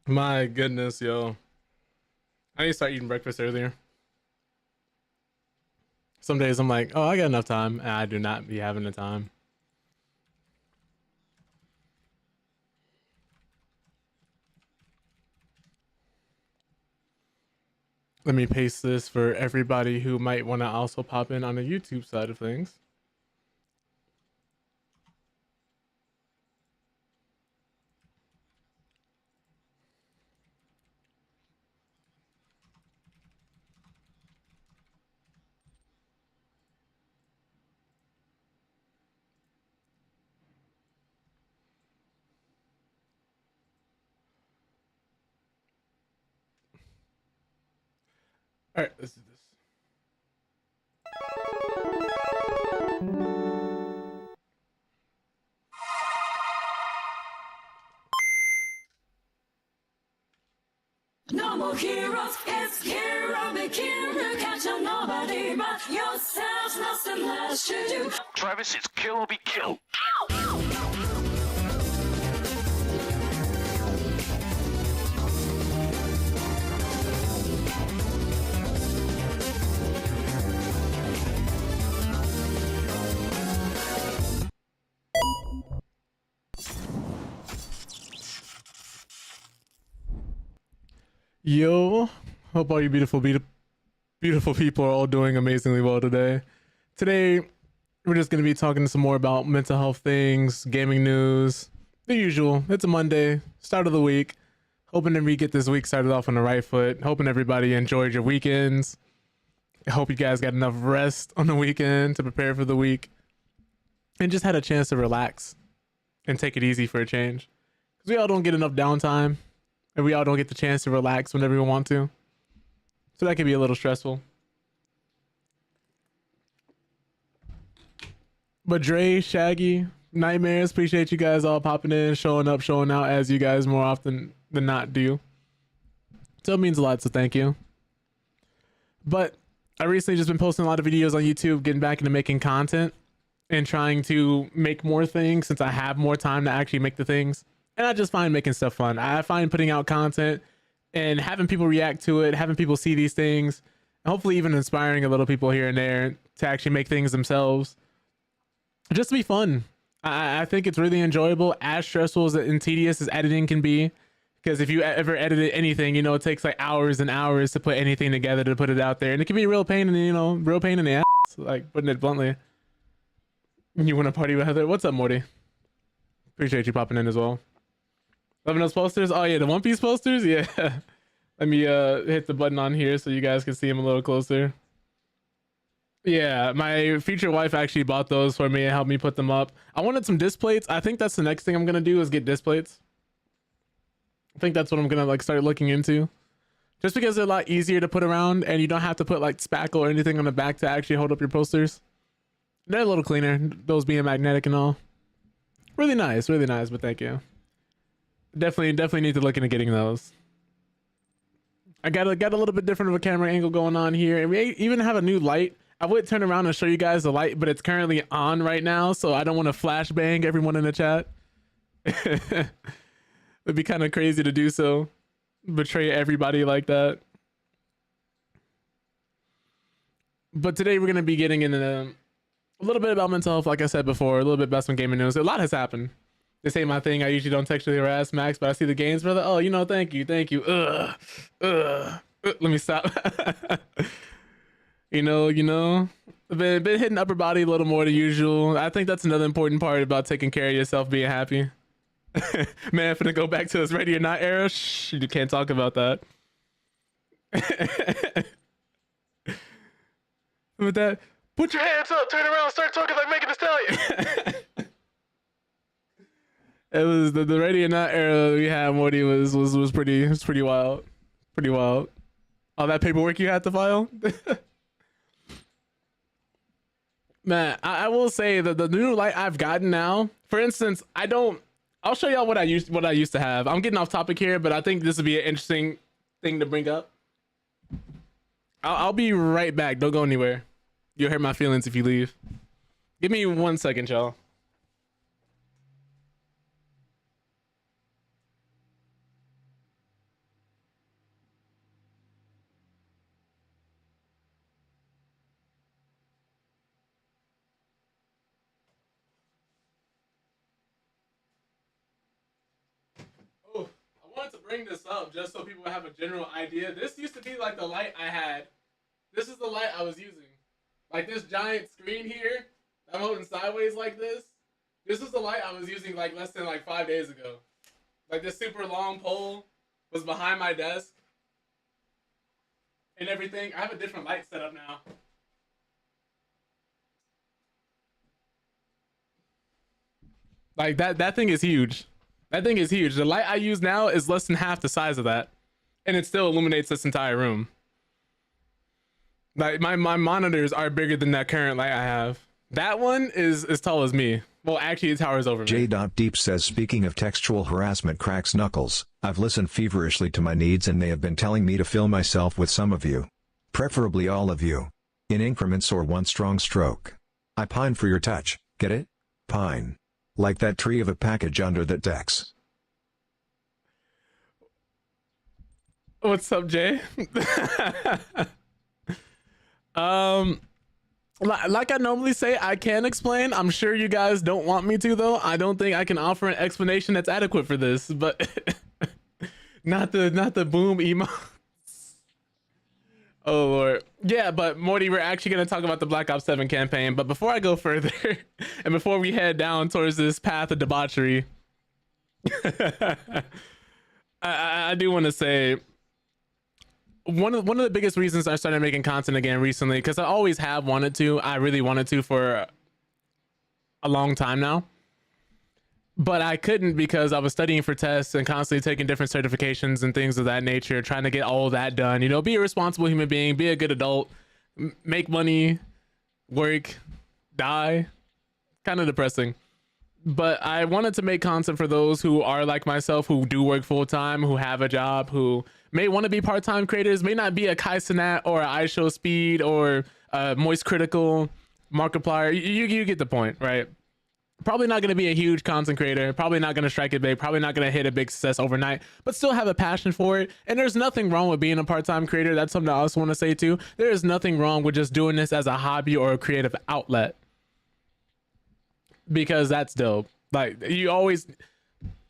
My goodness, yo. I need to start eating breakfast earlier. Some days I'm like, oh, I got enough time, and I do not be having the time. Let me paste this for everybody who might want to also pop in on the YouTube side of things. All right, let's do this. No more heroes, it's hero begin to catch on nobody but yourself, nothing less to do. Travis, it's kill or be killed. Yo, hope all you beautiful people are all doing amazingly well today. Today, we're just going to be talking some more about mental health things, gaming news, the usual. It's a Monday, start of the week. Hoping that we get this week started off on the right foot. Hoping everybody enjoyed your weekends. I hope you guys got enough rest on the weekend to prepare for the week and just had a chance to relax and take it easy for a change. Because we all don't get enough downtime and we all don't get the chance to relax whenever we want to. So that can be a little stressful. But Dre, Shaggy, Nightmares, appreciate you guys all popping in, showing up, showing out as you guys more often than not do. So it means a lot, so thank you. But I recently just been posting a lot of videos on YouTube, getting back into making content and trying to make more things since I have more time to actually make the things. And I just find making stuff fun. I find putting out content and having people react to it, having people see these things, and hopefully even inspiring a little people here and there to actually make things themselves. Just to be fun. I think it's really enjoyable, as stressful and tedious as editing can be. Because if you ever edited anything, you know, it takes like hours and hours to put anything together to put it out there. And it can be a real pain in the, real pain in the ass, like putting it bluntly. You want to party with Heather? What's up, Morty? Appreciate you popping in as well. Loving those posters? Oh yeah, the One Piece posters? Yeah. Let me hit the button on here so you guys can see them a little closer. Yeah, my future wife actually bought those for me and helped me put them up. I wanted some disc plates. I think that's the next thing I'm gonna do is get disc plates. I think that's what I'm gonna like start looking into. Just because they're a lot easier to put around and you don't have to put like spackle or anything on the back to actually hold up your posters. They're a little cleaner, those being magnetic and all. Really nice, but thank you. Definitely need to look into getting those. I got a little bit different of a camera angle going on here, and we even have a new light. I would turn around and show you guys the light, but it's currently on right now, so I don't want to flashbang everyone in the chat. It'd be kind of crazy to do so. Betray everybody like that. But today we're going to be getting into a little bit about mental health, like I said before, a little bit about some gaming news. A lot has happened. This ain't my thing. I usually don't textually harass Max, but I see the games, brother. Oh, thank you. Let me stop. Been hitting upper body a little more than usual. I think that's another important part about taking care of yourself, being happy. Man, I'm finna go back to this ready or not era. Shh, you can't talk about that. With that, put your hands up, turn around, start talking like Megan Thee Stallion. It was the ready or not era we had. Morty was pretty wild, All that paperwork you had to file. Man, I will say that the new light I've gotten now, for instance, I'll show y'all what I used to have. I'm getting off topic here, but I think this would be an interesting thing to bring up. I'll be right back. Don't go anywhere. You'll hurt my feelings if you leave. Give me 1 second, y'all. bring this up just so people have a general idea. This used to be like the light I had. This is the light I was using. Like this giant screen here, I'm holding sideways like this. This is the light I was using like less than like 5 days ago. Like this super long pole was behind my desk and everything. I have a different light set up now. Like that thing is huge. That thing is huge. The light I use now is less than half the size of that. And it still illuminates this entire room. Like my monitors are bigger than that current light I have. That one is as tall as me. Well, actually it towers over me. J.Deep says, speaking of textual harassment cracks knuckles, I've listened feverishly to my needs and they have been telling me to fill myself with some of you. Preferably all of you. In increments or one strong stroke. I pine for your touch, get it? Pine. Like that tree of a package under that Dex. What's up, Jay? Like I normally say, I can explain. I'm sure you guys don't want me to, though. I don't think I can offer an explanation that's adequate for this, but not the boom emo. Oh Lord. Yeah, but Morty, we're actually going to talk about the Black Ops 7 campaign. But before I go further, and before we head down towards this path of debauchery, I do want to say one of the biggest reasons I started making content again recently, because I always have wanted to. I really wanted to for a long time now. But I couldn't because I was studying for tests and constantly taking different certifications and things of that nature, trying to get all of that done. You know, be a responsible human being, be a good adult, make money, work, die. Kind of depressing. But I wanted to make content for those who are like myself, who do work full time, who have a job, who may want to be part-time creators, may not be a Kai Cenat or a iShowSpeed or a Moist Critical, Markiplier. You get the point, right? Probably not going to be a huge content creator, probably not going to strike it big, probably not going to hit a big success overnight, but still have a passion for it. And there's nothing wrong with being a part-time creator. That's something I also want to say too. There is nothing wrong with just doing this as a hobby or a creative outlet, because that's dope. Like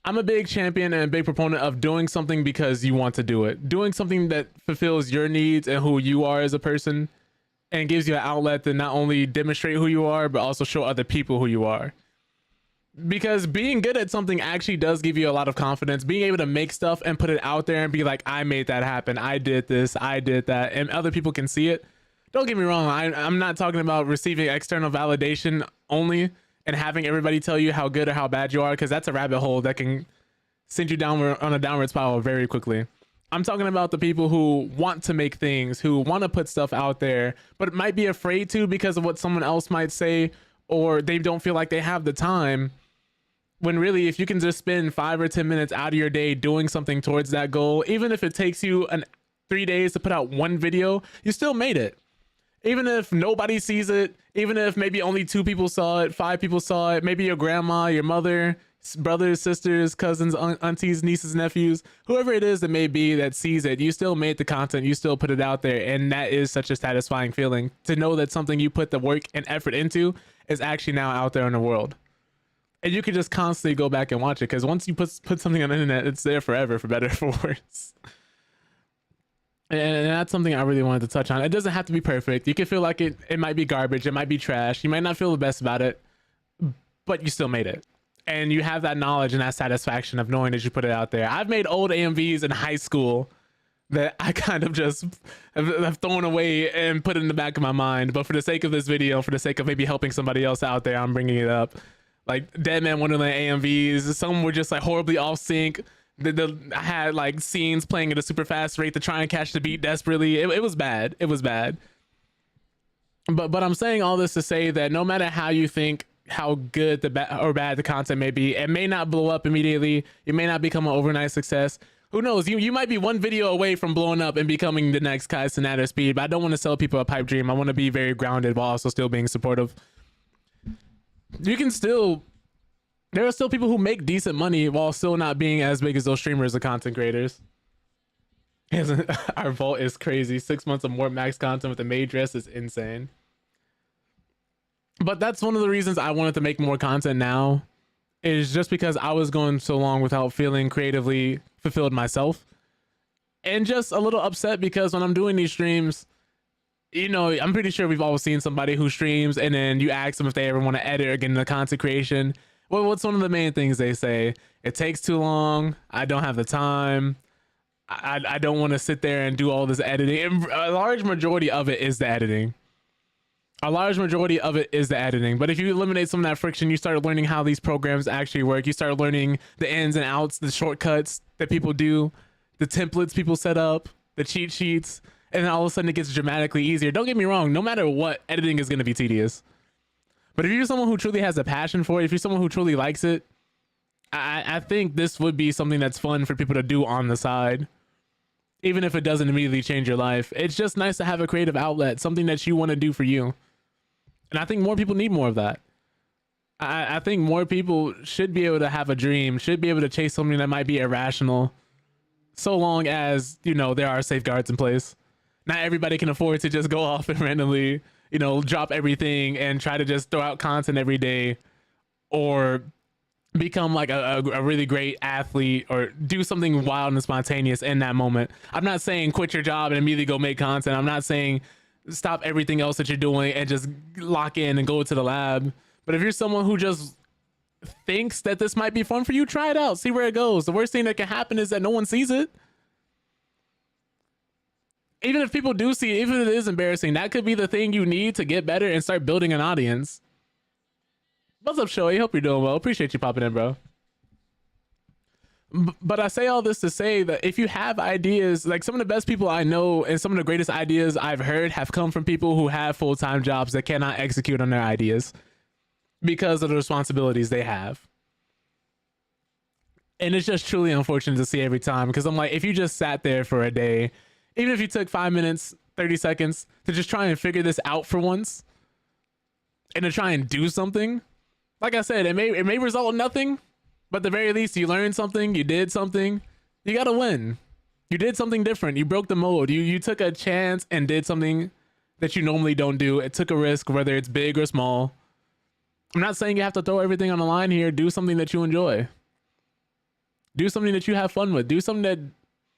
I'm a big champion and a big proponent of doing something because you want to do it, doing something that fulfills your needs and who you are as a person, and gives you an outlet to not only demonstrate who you are, but also show other people who you are. Because being good at something actually does give you a lot of confidence. Being able to make stuff and put it out there and be like, I made that happen, I did this, I did that, and other people can see it. Don't get me wrong, I'm not talking about receiving external validation only and having everybody tell you how good or how bad you are, because that's a rabbit hole that can send you downward on a downward spiral very quickly. I'm talking about the people who want to make things, who want to put stuff out there, but might be afraid to because of what someone else might say, or they don't feel like they have the time. When really, if you can just spend 5 or 10 minutes out of your day doing something towards that goal, even if it takes you 3 days to put out one video, you still made it. Even if nobody sees it, even if maybe only 2 people saw it, 5 people saw it, maybe your grandma, your mother, brothers, sisters, cousins, aunties, nieces, nephews, whoever it is that may be that sees it, you still made the content, you still put it out there. And that is such a satisfying feeling to know that something you put the work and effort into is actually now out there in the world. And you can just constantly go back and watch it, because once you put something on the internet, it's there forever, for better or for worse. And that's something I really wanted to touch on. It doesn't have to be perfect. You can feel like it might be garbage, it might be trash, you might not feel the best about it, but you still made it. And you have that knowledge and that satisfaction of knowing that you put it out there. I've made old AMVs in high school that I kind of just have thrown away and put it in the back of my mind. But for the sake of this video, for the sake of maybe helping somebody else out there, I'm bringing it up. Like Dead Man Wonderland AMVs, some were just like horribly off sync. I had like scenes playing at a super fast rate to try and catch the beat desperately. It was bad. It was bad. But I'm saying all this to say that no matter how you think how good or bad the content may be, it may not blow up immediately. It may not become an overnight success. Who knows? You might be one video away from blowing up and becoming the next Kai Cenat or Speed. But I don't want to sell people a pipe dream. I want to be very grounded while also still being supportive. You can still, there are still people who make decent money while still not being as big as those streamers or content creators. Our vault is crazy. 6 months of more max content with the maid dress is insane. But that's one of the reasons I wanted to make more content now, is just because I was going so long without feeling creatively fulfilled myself. And just a little upset because when I'm doing these streams, you know, I'm pretty sure we've all seen somebody who streams and then you ask them if they ever want to edit or get into content creation. Well, what's one of the main things they say? It takes too long. I don't have the time. I don't want to sit there and do all this editing. And a large majority of it is the editing. But if you eliminate some of that friction, you start learning how these programs actually work. You start learning the ins and outs, the shortcuts that people do, the templates people set up, the cheat sheets. And then all of a sudden it gets dramatically easier. Don't get me wrong, no matter what, editing is going to be tedious. But if you're someone who truly has a passion for it, if you're someone who truly likes it, I think this would be something that's fun for people to do on the side. Even if it doesn't immediately change your life. It's just nice to have a creative outlet, something that you want to do for you. And I think more people need more of that. I think more people should be able to have a dream, should be able to chase something that might be irrational, so long as, you know, there are safeguards in place. Not everybody can afford to just go off and randomly, you know, drop everything and try to just throw out content every day or become like a really great athlete or do something wild and spontaneous in that moment. I'm not saying quit your job and immediately go make content. I'm not saying stop everything else that you're doing and just lock in and go to the lab. But if you're someone who just thinks that this might be fun for you, try it out. See where it goes. The worst thing that can happen is that no one sees it. Even if people do see it, even if it is embarrassing, that could be the thing you need to get better and start building an audience. What's up, Shoei? Hope you're doing well. Appreciate you popping in, bro. But I say all this to say that if you have ideas, like some of the best people I know and some of the greatest ideas I've heard have come from people who have full-time jobs that cannot execute on their ideas because of the responsibilities they have. And it's just truly unfortunate to see every time because I'm like, if you just sat there for a day, even if you took 5 minutes, 30 seconds to just try and figure this out for once and to try and do something, like I said, it may result in nothing, but at the very least you learned something, you did something, you got to win. You did something different. You broke the mold. You took a chance and did something that you normally don't do. It took a risk, whether it's big or small. I'm not saying you have to throw everything on the line here. Do something that you enjoy. Do something that you have fun with. Do something that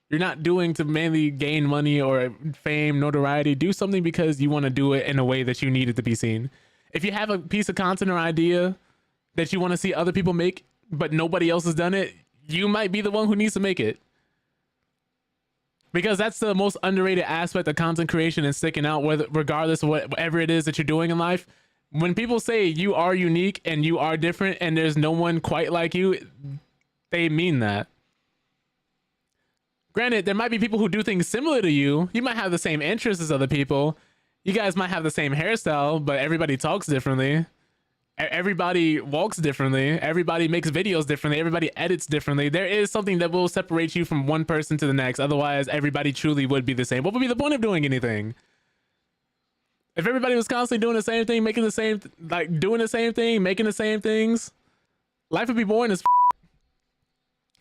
you're not doing to mainly gain money or fame, notoriety. Do something because you want to do it in a way that you need it to be seen. If you have a piece of content or idea that you want to see other people make, but nobody else has done it, you might be the one who needs to make it. Because that's the most underrated aspect of content creation and sticking out, regardless of whatever it is that you're doing in life. When people say you are unique and you are different and there's no one quite like you, they mean that. Granted, there might be people who do things similar to you. You might have the same interests as other people. You guys might have the same hairstyle, but everybody talks differently. Everybody walks differently. Everybody makes videos differently. Everybody edits differently. There is something that will separate you from one person to the next. Otherwise, everybody truly would be the same. What would be the point of doing anything? If everybody was constantly doing the same thing, making the same, like doing the same thing, making the same things, life would be boring as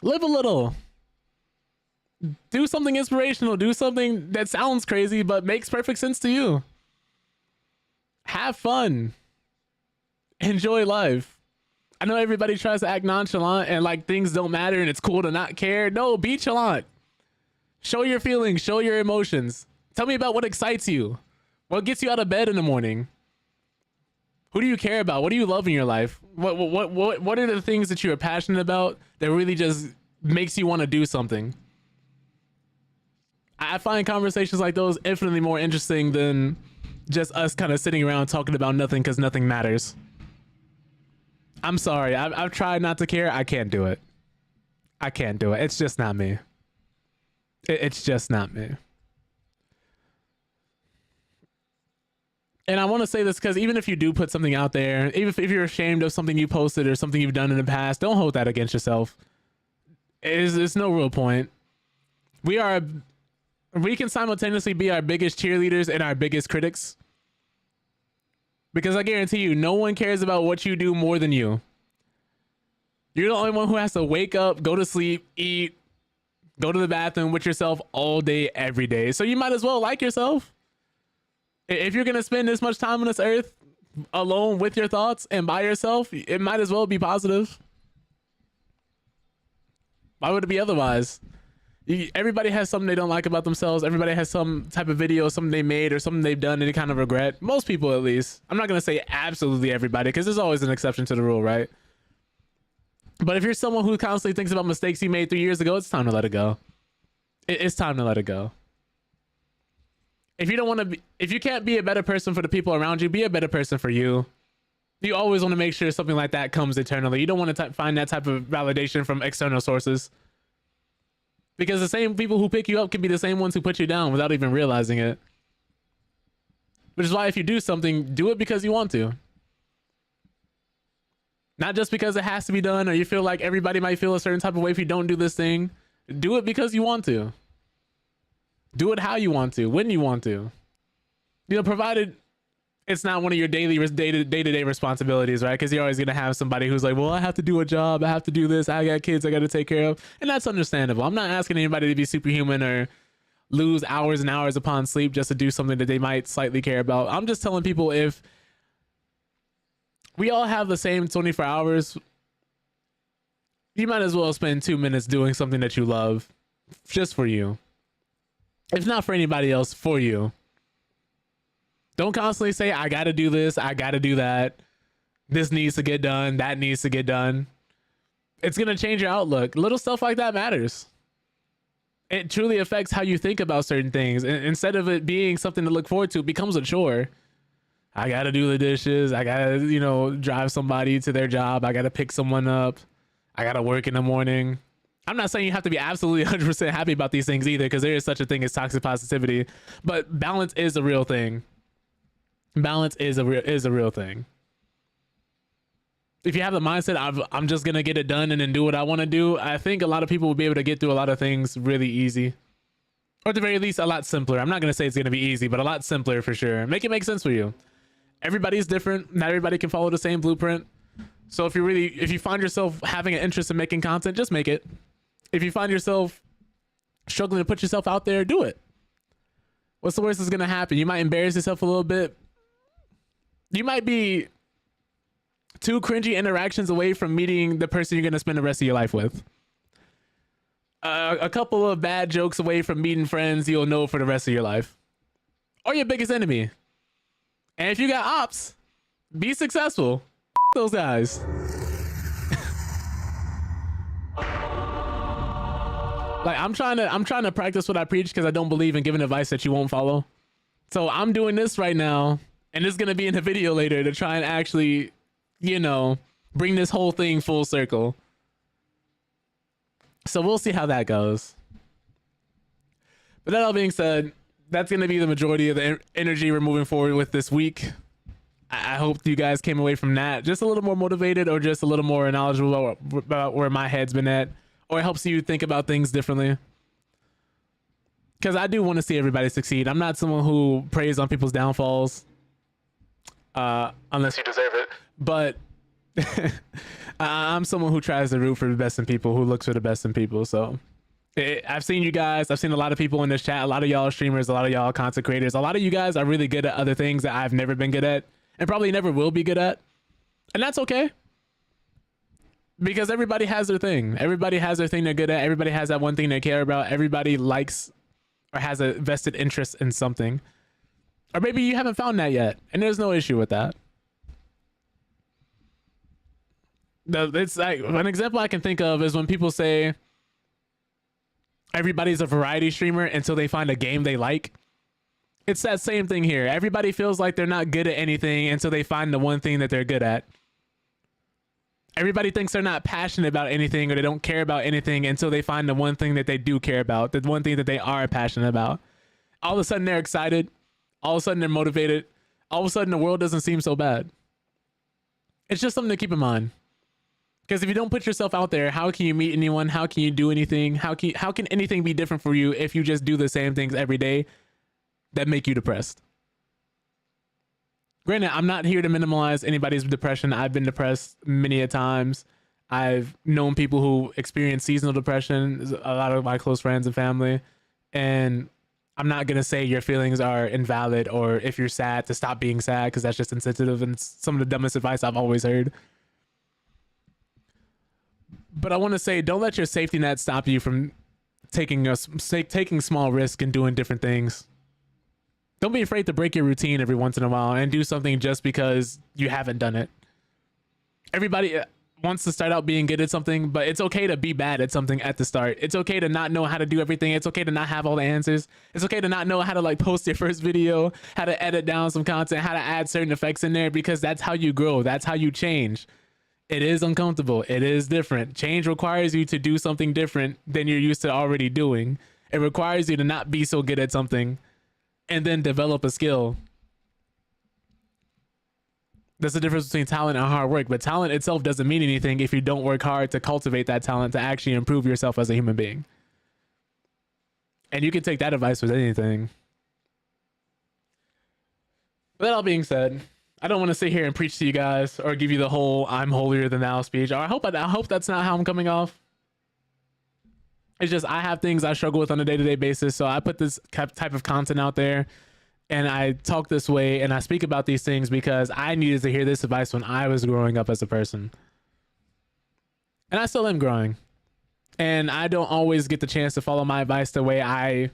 Live a little. Do something inspirational. Do something that sounds crazy, but makes perfect sense to you. Have fun. Enjoy life. I know everybody tries to act nonchalant and like things don't matter and it's cool to not care. No, be chalant. Show your feelings. Show your emotions. Tell me about what excites you. What gets you out of bed in the morning? Who do you care about? What do you love in your life? What are the things that you're passionate about that really just makes you want to do something? I find conversations like those infinitely more interesting than just us kind of sitting around talking about nothing because nothing matters. I'm sorry. I've tried not to care. I can't do it. I can't do it. It's just not me. It's just not me. And I want to say this because even if you do put something out there, even if you're ashamed of something you posted or something you've done in the past, don't hold that against yourself. It's no real point. We can simultaneously be our biggest cheerleaders and our biggest critics. Because I guarantee you, no one cares about what you do more than you. You're the only one who has to wake up, go to sleep, eat, go to the bathroom with yourself all day, every day. So you might as well like yourself. If you're going to spend this much time on this earth alone with your thoughts and by yourself, it might as well be positive. Why would it be otherwise? Everybody has something they don't like about themselves. Everybody has some type of video, something they made or something they've done, any kind of regret. Most people, at least. I'm not going to say absolutely everybody, because there's always an exception to the rule, right? But if you're someone who constantly thinks about mistakes you made 3 years ago, it's time to let it go. It's time to let it go. If you don't want to be, if you can't be a better person for the people around you, be a better person for you. You always want to make sure something like that comes eternally. You don't want to find that type of validation from external sources. Because the same people who pick you up can be the same ones who put you down without even realizing it. Which is why if you do something, do it because you want to. Not just because it has to be done, or you feel like everybody might feel a certain type of way if you don't do this thing. Do it because you want to. Do it how you want to, when you want to. You know, provided it's not one of your day-to-day responsibilities, right? Because you're always going to have somebody who's like, well, I have to do a job. I have to do this. I got kids I got to take care of. And that's understandable. I'm not asking anybody to be superhuman or lose hours and hours upon sleep just to do something that they might slightly care about. I'm just telling people, if we all have the same 24 hours, you might as well spend 2 minutes doing something that you love just for you. If not for anybody else, for you. Don't constantly say, I got to do this. I got to do that. This needs to get done. That needs to get done. It's going to change your outlook. Little stuff like that matters. It truly affects how you think about certain things. And instead of it being something to look forward to, it becomes a chore. I got to do the dishes. I got to, drive somebody to their job. I got to pick someone up. I got to work in the morning. I'm not saying you have to be absolutely 100% happy about these things either, because there is such a thing as toxic positivity. But balance is a real thing. Balance is a real thing. If you have the mindset, I'm just going to get it done and then do what I want to do, I think a lot of people will be able to get through a lot of things really easy. Or at the very least, a lot simpler. I'm not going to say it's going to be easy, but a lot simpler for sure. Make it make sense for you. Everybody's different. Not everybody can follow the same blueprint. So if you find yourself having an interest in making content, just make it. If you find yourself struggling to put yourself out there, do it. What's the worst that's going to happen? You might embarrass yourself a little bit. You might be 2 cringy interactions away from meeting the person you're going to spend the rest of your life with. A couple of bad jokes away from meeting friends you'll know for the rest of your life. Or your biggest enemy. And if you got ops, be successful. Those guys. Like, I'm trying to practice what I preach, because I don't believe in giving advice that you won't follow. So I'm doing this right now, and it's going to be in a video later to try and actually, bring this whole thing full circle. So we'll see how that goes. But that all being said, that's going to be the majority of the energy we're moving forward with this week. I hope you guys came away from that just a little more motivated, or just a little more knowledgeable about where my head's been at. Or it helps you think about things differently. Because I do want to see everybody succeed. I'm not someone who preys on people's downfalls. Unless you deserve it. But I'm someone who tries to root for the best in people, who looks for the best in people. So I've seen you guys. I've seen a lot of people in this chat. A lot of y'all streamers. A lot of y'all content creators. A lot of you guys are really good at other things that I've never been good at. And probably never will be good at. And that's okay. Because everybody has their thing. Everybody has their thing they're good at. Everybody has that one thing they care about. Everybody likes or has a vested interest in something. Or maybe you haven't found that yet, and there's no issue with that. It's like, an example I can think of is when people say everybody's a variety streamer until they find a game they like. It's that same thing here. Everybody feels like they're not good at anything until they find the one thing that they're good at. Everybody thinks they're not passionate about anything, or they don't care about anything until they find the one thing that they do care about, the one thing that they are passionate about. All of a sudden they're excited. All of a sudden they're motivated. All of a sudden the world doesn't seem so bad. It's just something to keep in mind. Because if you don't put yourself out there, how can you meet anyone? How can you do anything? How can anything be different for you if you just do the same things every day that make you depressed? Granted, I'm not here to minimize anybody's depression. I've been depressed many a times. I've known people who experience seasonal depression, a lot of my close friends and family. And I'm not going to say your feelings are invalid, or if you're sad to stop being sad, because that's just insensitive and some of the dumbest advice I've always heard. But I want to say, don't let your safety net stop you from taking small risk and doing different things. Don't be afraid to break your routine every once in a while and do something just because you haven't done it. Everybody wants to start out being good at something, but it's okay to be bad at something at the start. It's okay to not know how to do everything. It's okay to not have all the answers. It's okay to not know how to like post your first video, how to edit down some content, how to add certain effects in there, because that's how you grow. That's how you change. It is uncomfortable. It is different. Change requires you to do something different than you're used to already doing. It requires you to not be so good at something and then develop a skill. There's a difference between talent and hard work, but talent itself doesn't mean anything if you don't work hard to cultivate that talent to actually improve yourself as a human being. And you can take that advice with anything. With that all being said, I don't want to sit here and preach to you guys or give you the whole "I'm holier than thou" speech. Or I hope that's not how I'm coming off. It's just I have things I struggle with on a day-to-day basis, so I put this type of content out there, and I talk this way, and I speak about these things because I needed to hear this advice when I was growing up as a person, and I still am growing, and I don't always get the chance to follow my advice the way I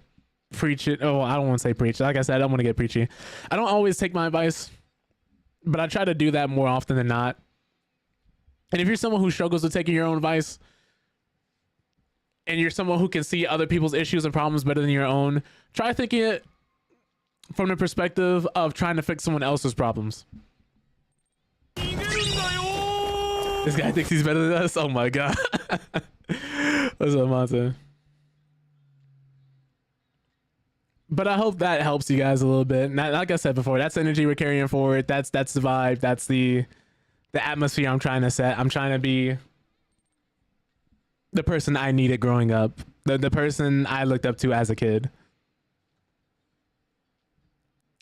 preach it. Oh, I don't want to say preach. Like I said, I don't want to get preachy. I don't always take my advice, but I try to do that more often than not. And if you're someone who struggles with taking your own advice, and you're someone who can see other people's issues and problems better than your own, try thinking it from the perspective of trying to fix someone else's problems. This guy thinks he's better than us? Oh my god. What's up, Monte? But I hope that helps you guys a little bit. Like I said before, that's the energy we're carrying forward. That's the vibe. That's the atmosphere I'm trying to set. I'm trying to be the person I needed growing up. The person I looked up to as a kid.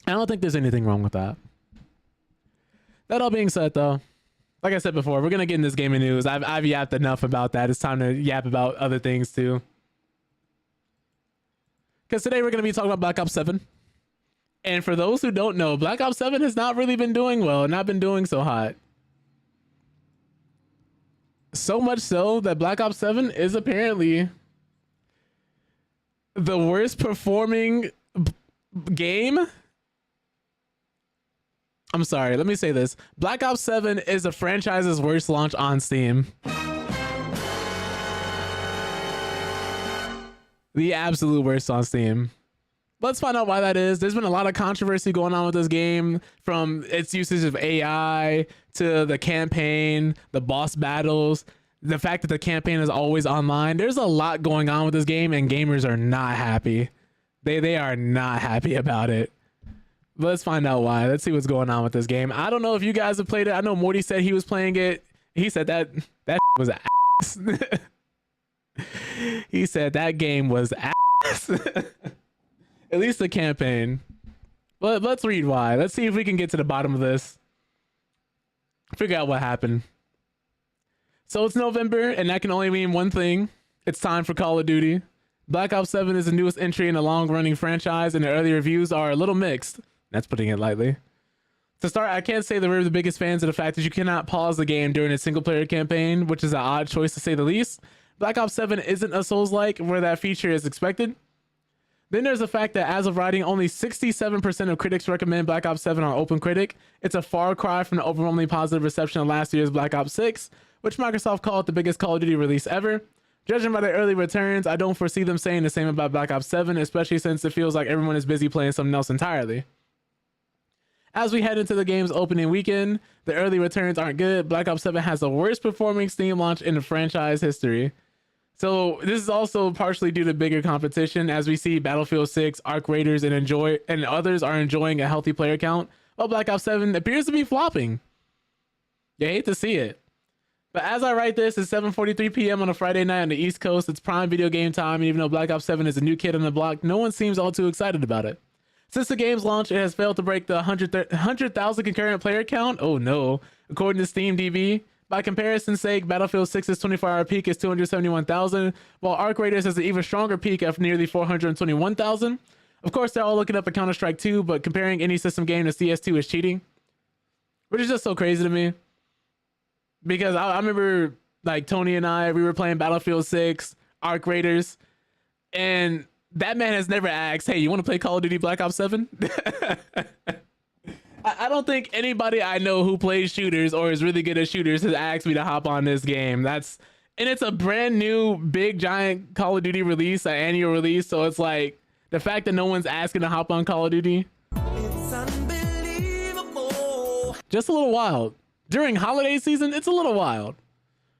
I don't think there's anything wrong with that. That all being said, though, like I said before, we're going to get in this gaming news. I've yapped enough about that. It's time to yap about other things, too. Because today we're going to be talking about Black Ops 7. And for those who don't know, Black Ops 7 has not really been doing well, not been doing so hot. So much so that Black Ops 7 is apparently the worst performing game. I'm sorry, let me say this. Black Ops 7 is the franchise's worst launch on Steam. The absolute worst on Steam. Let's find out why that is. There's been a lot of controversy going on with this game, from its usage of AI to the campaign, the boss battles, the fact that the campaign is always online. There's a lot going on with this game, and gamers are not happy. They are not happy about it. But let's find out why. Let's see what's going on with this game. I don't know if you guys have played it. I know Morty said he was playing it. He said that was ass. He said that game was ass. At least the campaign. But let's read why. Let's see if we can get to the bottom of this. Figure out what happened. So it's November, and that can only mean one thing. It's time for Call of Duty. Black Ops 7 is the newest entry in a long-running franchise, and the early reviews are a little mixed. That's putting it lightly. To start, I can't say that we're the biggest fans of the fact that you cannot pause the game during a single-player campaign, which is an odd choice to say the least. Black Ops 7 isn't a Souls-like where that feature is expected. Then there's the fact that as of writing, only 67% of critics recommend Black Ops 7 on OpenCritic. It's a far cry from the overwhelmingly positive reception of last year's Black Ops 6, which Microsoft called the biggest Call of Duty release ever. Judging by the early returns, I don't foresee them saying the same about Black Ops 7, especially since it feels like everyone is busy playing something else entirely. As we head into the game's opening weekend, the early returns aren't good. Black Ops 7 has the worst performing Steam launch in the franchise history. So this is also partially due to bigger competition, as we see Battlefield 6, Arc Raiders, and others are enjoying a healthy player count, while Black Ops 7 appears to be flopping. You hate to see it. But as I write this, it's 7:43 p.m. on a Friday night on the East Coast. It's prime video game time, and even though Black Ops 7 is a new kid on the block, no one seems all too excited about it. Since the game's launch, it has failed to break the 100,000 concurrent player count. Oh no. According to SteamDB. By comparison's sake, Battlefield 6's 24-hour peak is 271,000, while Arc Raiders has an even stronger peak of nearly 421,000. Of course, they're all looking up at Counter-Strike 2, but comparing any system game to CS2 is cheating. Which is just so crazy to me. Because I remember Like Tony and we were playing Battlefield 6, Arc Raiders, and that man has never asked, hey, you want to play Call of Duty Black Ops 7? I don't think anybody I know who plays shooters or is really good at shooters has asked me to hop on this game. And it's a brand new, big, giant Call of Duty release, an annual release. So it's like the fact that no one's asking to hop on Call of Duty. It's unbelievable. Just a little wild. During holiday season, it's a little wild.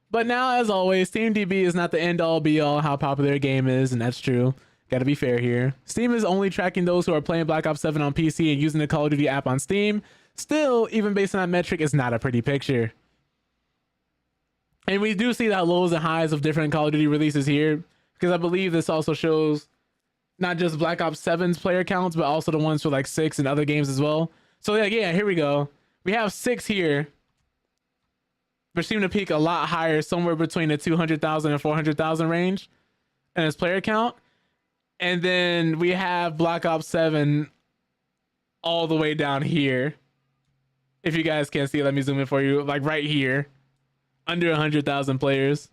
But now, as always, SteamDB is not the end-all, be-all how popular a game is, and that's true. Gotta be fair here. Steam is only tracking those who are playing Black Ops 7 on PC and using the Call of Duty app on Steam. Still, even based on that metric, it's not a pretty picture. And we do see that lows and highs of different Call of Duty releases here, because I believe this also shows not just Black Ops 7's player counts, but also the ones for like 6 and other games as well. So yeah, here we go. We have 6 here. But seem to peak a lot higher, somewhere between the 200,000 and 400,000 range in its player count. And then we have Black Ops 7 all the way down here. If you guys can't see it, let me zoom in for you. Like right here, under 100,000 players.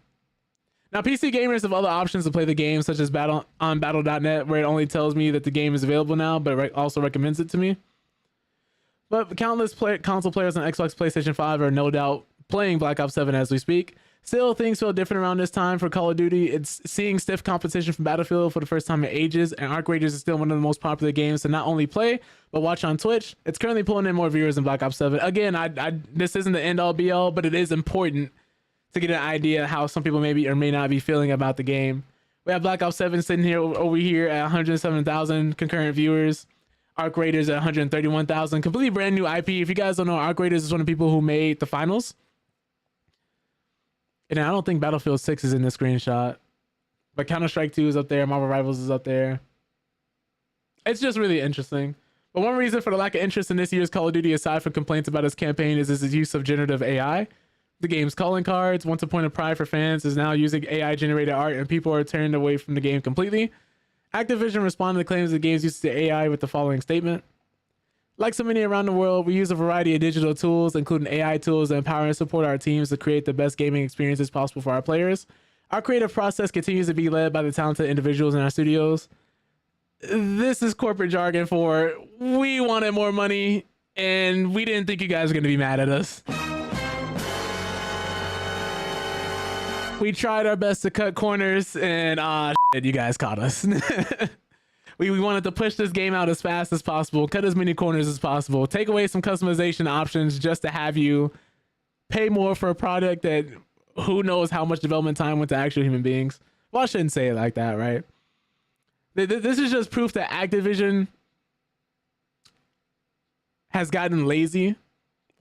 Now, PC gamers have other options to play the game, such as on battle.net, where it only tells me that the game is available now, but also recommends it to me. But countless console players on Xbox, PlayStation 5 are no doubt playing Black Ops 7 as we speak. Still, things feel different around this time for Call of Duty. It's seeing stiff competition from Battlefield for the first time in ages, and Arc Raiders is still one of the most popular games to not only play, but watch on Twitch. It's currently pulling in more viewers than Black Ops 7. Again, this isn't the end-all, be-all, but it is important to get an idea how some people maybe or may not be feeling about the game. We have Black Ops 7 sitting here over here at 107,000 concurrent viewers. Arc Raiders at 131,000. Completely brand new IP. If you guys don't know, Arc Raiders is one of the people who made the finals. And I don't think Battlefield 6 is in this screenshot. But Counter-Strike 2 is up there. Marvel Rivals is up there. It's just really interesting. But one reason for the lack of interest in this year's Call of Duty, aside from complaints about its campaign, is its use of generative AI. The game's calling cards, once a point of pride for fans, is now using AI-generated art, and people are turned away from the game completely. Activision responded to claims the game's use of AI with the following statement. Like so many around the world, we use a variety of digital tools, including AI tools, that empower and support our teams to create the best gaming experiences possible for our players. Our creative process continues to be led by the talented individuals in our studios. This is corporate jargon for, we wanted more money, and we didn't think you guys were going to be mad at us. We tried our best to cut corners, and you guys caught us. We wanted to push this game out as fast as possible, cut as many corners as possible, take away some customization options just to have you pay more for a product that who knows how much development time went to actual human beings. Well, I shouldn't say it like that, right? This is just proof that Activision has gotten lazy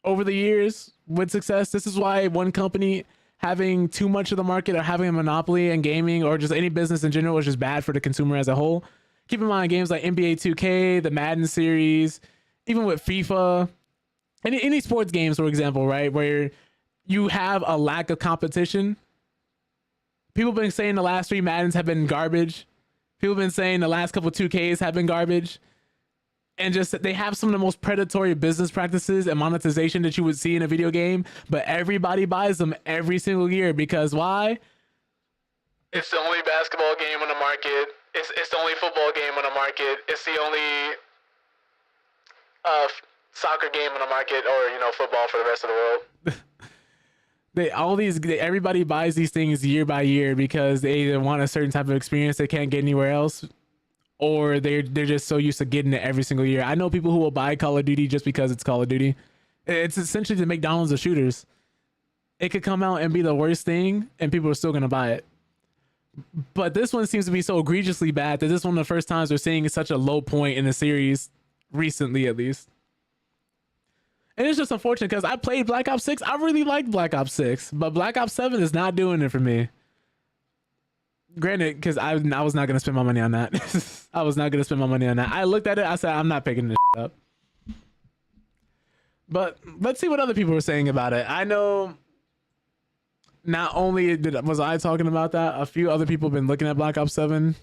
over the years with success. This is why one company having too much of the market or having a monopoly in gaming or just any business in general is just bad for the consumer as a whole. Keep in mind, games like NBA 2K, the Madden series, even with FIFA, any sports games, for example, right, where you have a lack of competition. People have been saying the last 3 Maddens have been garbage. People have been saying the last couple 2Ks have been garbage. And just they have some of the most predatory business practices and monetization that you would see in a video game, but everybody buys them every single year because why? It's the only basketball game on the market. It's the only football game on the market. It's the only soccer game on the market, or football for the rest of the world. Everybody buys these things year by year because they either want a certain type of experience they can't get anywhere else, or they're just so used to getting it every single year. I know people who will buy Call of Duty just because it's Call of Duty. It's essentially the McDonald's of shooters. It could come out and be the worst thing, and people are still gonna buy it. But this one seems to be so egregiously bad that this is one of the first times we're seeing such a low point in the series, recently at least. And it's just unfortunate because I played Black Ops 6. I really liked Black Ops 6, but Black Ops 7 is not doing it for me. Granted, because I was not going to spend my money on that. I was not going to spend my money on that. I looked at it, I said, I'm not picking this up. But let's see what other people were saying about it. I know not only was I talking about that, a few other people have been looking at Black Ops 7.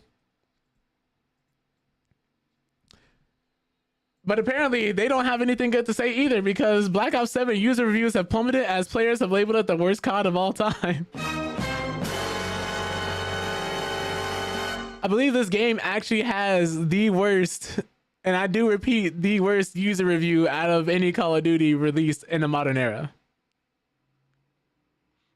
But apparently they don't have anything good to say either, because Black Ops 7 user reviews have plummeted as players have labeled it the worst COD of all time. I believe this game actually has the worst, and I do repeat, the worst user review out of any Call of Duty released in the modern era.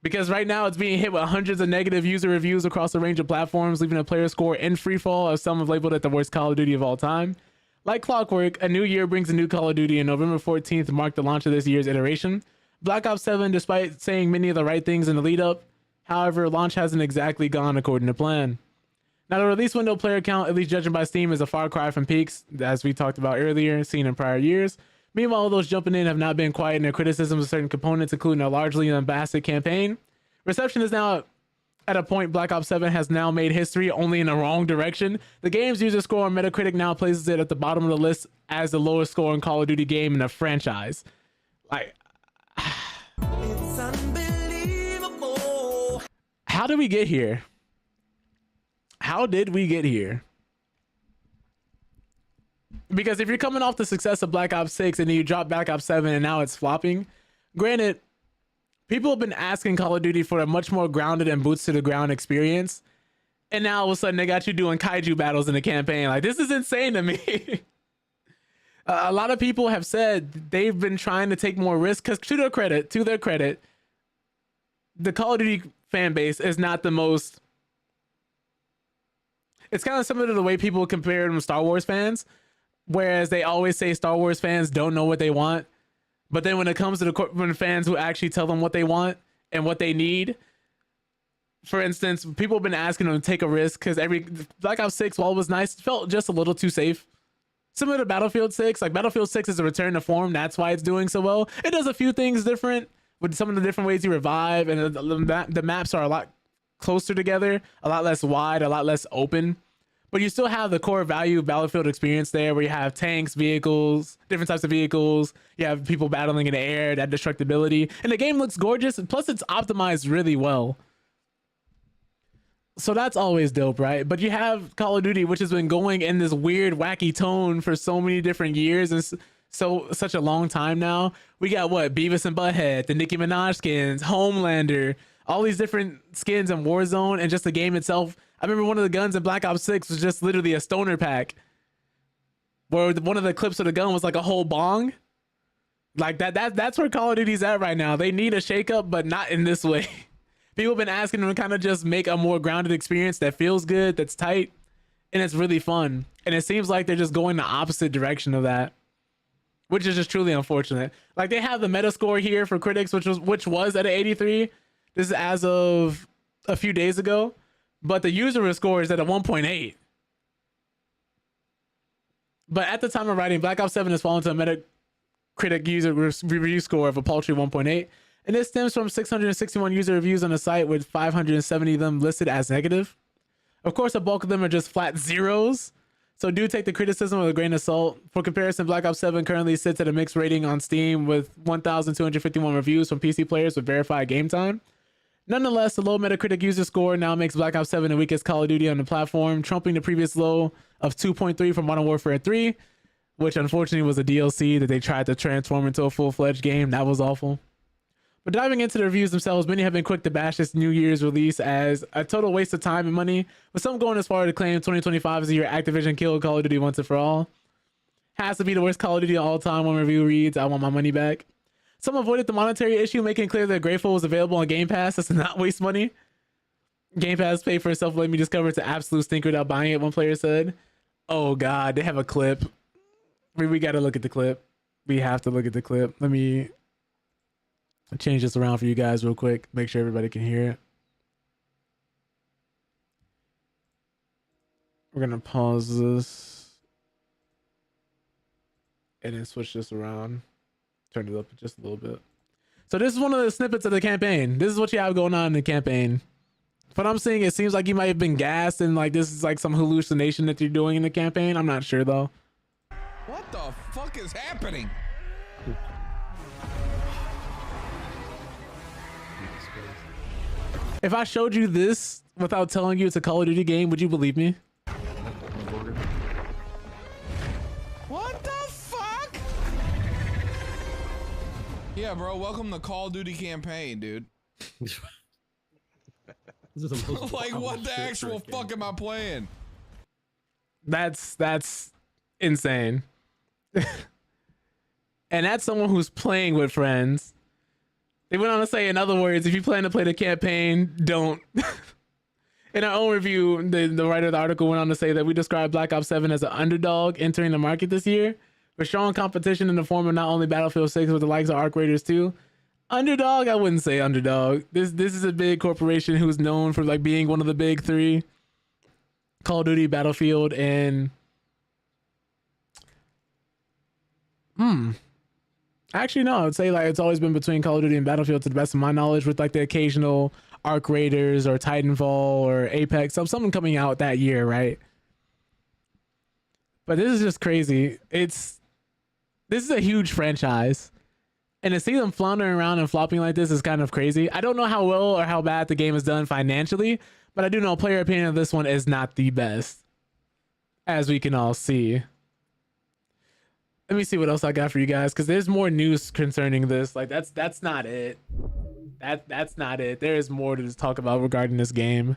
Because right now it's being hit with hundreds of negative user reviews across a range of platforms, leaving a player score in freefall, as some have labeled it the worst Call of Duty of all time. Like clockwork, a new year brings a new Call of Duty, and November 14th marked the launch of this year's iteration. Black Ops 7, despite saying many of the right things in the lead up, however, launch hasn't exactly gone according to plan. Now, the release window player count, at least judging by Steam, is a far cry from peaks, as we talked about earlier, seen in prior years. Meanwhile, those jumping in have not been quiet in their criticisms of certain components, including a largely unbasted campaign. Reception is now at a point Black Ops 7 has now made history, only in the wrong direction. The game's user score on Metacritic now places it at the bottom of the list as the lowest scoring Call of Duty game in the franchise. Like, It's unbelievable. how did we get here? How did we get here? Because if you're coming off the success of Black Ops 6 and then you drop Black Ops 7 and now it's flopping, granted, people have been asking Call of Duty for a much more grounded and boots to the ground experience. And now all of a sudden they got you doing kaiju battles in the campaign. Like, this is insane to me. A lot of people have said they've been trying to take more risks because to their credit, the Call of Duty fan base is not the most. It's kind of similar to the way people compare them to Star Wars fans, whereas they always say Star Wars fans don't know what they want. But then when it comes to when fans who actually tell them what they want and what they need, for instance, people have been asking them to take a risk because every Black Ops 6, while it was nice, felt just a little too safe. Similar to Battlefield 6, like Battlefield 6 is a return to form. That's why it's doing so well. It does a few things different with some of the different ways you revive, and the maps are a lot closer together, a lot less wide, a lot less open. But you still have the core value of Battlefield experience there, where you have tanks, vehicles, different types of vehicles. You have people battling in the air, that destructibility. And the game looks gorgeous. Plus, it's optimized really well. So that's always dope, right? But you have Call of Duty, which has been going in this weird, wacky tone for so many different years and such a long time now. We got what? Beavis and Butthead, the Nicki Minaj skins, Homelander, all these different skins in Warzone, and just the game itself. I remember one of the guns in Black Ops 6 was just literally a stoner pack, where one of the clips of the gun was like a whole bong. Like that's where Call of Duty's at right now. They need a shakeup, but not in this way. People have been asking them to kind of just make a more grounded experience that feels good, that's tight, and it's really fun. And it seems like they're just going the opposite direction of that, which is just truly unfortunate. Like, they have the Metascore here for critics, which was at an 83. This is as of a few days ago. But the user score is at a 1.8. But at the time of writing, Black Ops 7 has fallen to a Metacritic user review score of a paltry 1.8. And this stems from 661 user reviews on the site, with 570 of them listed as negative. Of course, a bulk of them are just flat zeros. So do take the criticism with a grain of salt. For comparison, Black Ops 7 currently sits at a mixed rating on Steam with 1,251 reviews from PC players with verified game time. Nonetheless, the low Metacritic user score now makes Black Ops 7 the weakest Call of Duty on the platform, trumping the previous low of 2.3 from Modern Warfare 3, which unfortunately was a DLC that they tried to transform into a full-fledged game. That was awful. But diving into the reviews themselves, many have been quick to bash this New Year's release as a total waste of time and money, with some going as far to claim 2025 is the year Activision killed Call of Duty once and for all. Has to be the worst Call of Duty of all time. One review reads, "I want my money back." Some avoided the monetary issue, making it clear that Grateful was available on Game Pass. That's to not waste money. Game Pass paid for itself, let me discover it's an absolute stinker without buying it, one player said. Oh God, they have a clip. We got to look at the clip. We have to look at the clip. Let me change this around for you guys real quick. Make sure everybody can hear it. We're going to pause this and then switch this around. Turn it up just a little bit. So this is one of the snippets of the campaign. This is what you have going on in the campaign. But I'm saying it seems like you might have been gassed and like this is like some hallucination that you're doing in the campaign. I'm not sure though. What the fuck is happening? If I showed you this without telling you it's a Call of Duty game, would you believe me? What the fuck? Yeah, bro. Welcome to Call of Duty campaign, dude. This is the most Like, wild what the shit actual for a fuck am I playing? That's insane. And that's someone who's playing with friends. They went on to say, in other words, if you plan to play the campaign, don't. In our own review, the writer of the article went on to say that we describe Black Ops 7 as an underdog entering the market this year, with strong competition in the form of not only Battlefield 6 with the likes of Arc Raiders 2. Underdog? I wouldn't say underdog. This is a big corporation who's known for like being one of the big three. Call of Duty, Battlefield, and actually no, I would say like it's always been between Call of Duty and Battlefield to the best of my knowledge, with like the occasional Arc Raiders or Titanfall or Apex, something coming out that year, right? But this is just crazy. This is a huge franchise, and to see them floundering around and flopping like this is kind of crazy. I don't know how well or how bad the game is done financially, but I do know player opinion of this one is not the best, as we can all see. Let me see what else I got for you guys, because there's more news concerning this. Like that's not it. That's not it. There is more to talk about regarding this game.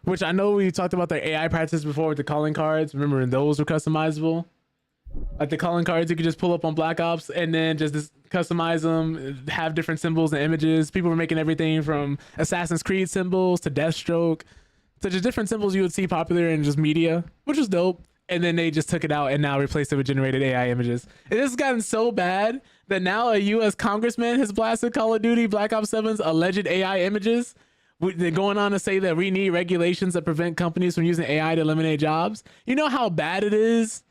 Which I know we talked about their AI practice before with the calling cards. Remember, those were customizable. Like the calling cards, you could just pull up on Black Ops and then just customize them, have different symbols and images. People were making everything from Assassin's Creed symbols to Deathstroke, to just different symbols you would see popular in just media, which was dope. And then they just took it out and now replaced it with generated AI images. And this has gotten so bad that now a U.S. congressman has blasted Call of Duty Black Ops 7's alleged AI images. They're going on to say that we need regulations that prevent companies from using AI to eliminate jobs. You know how bad it is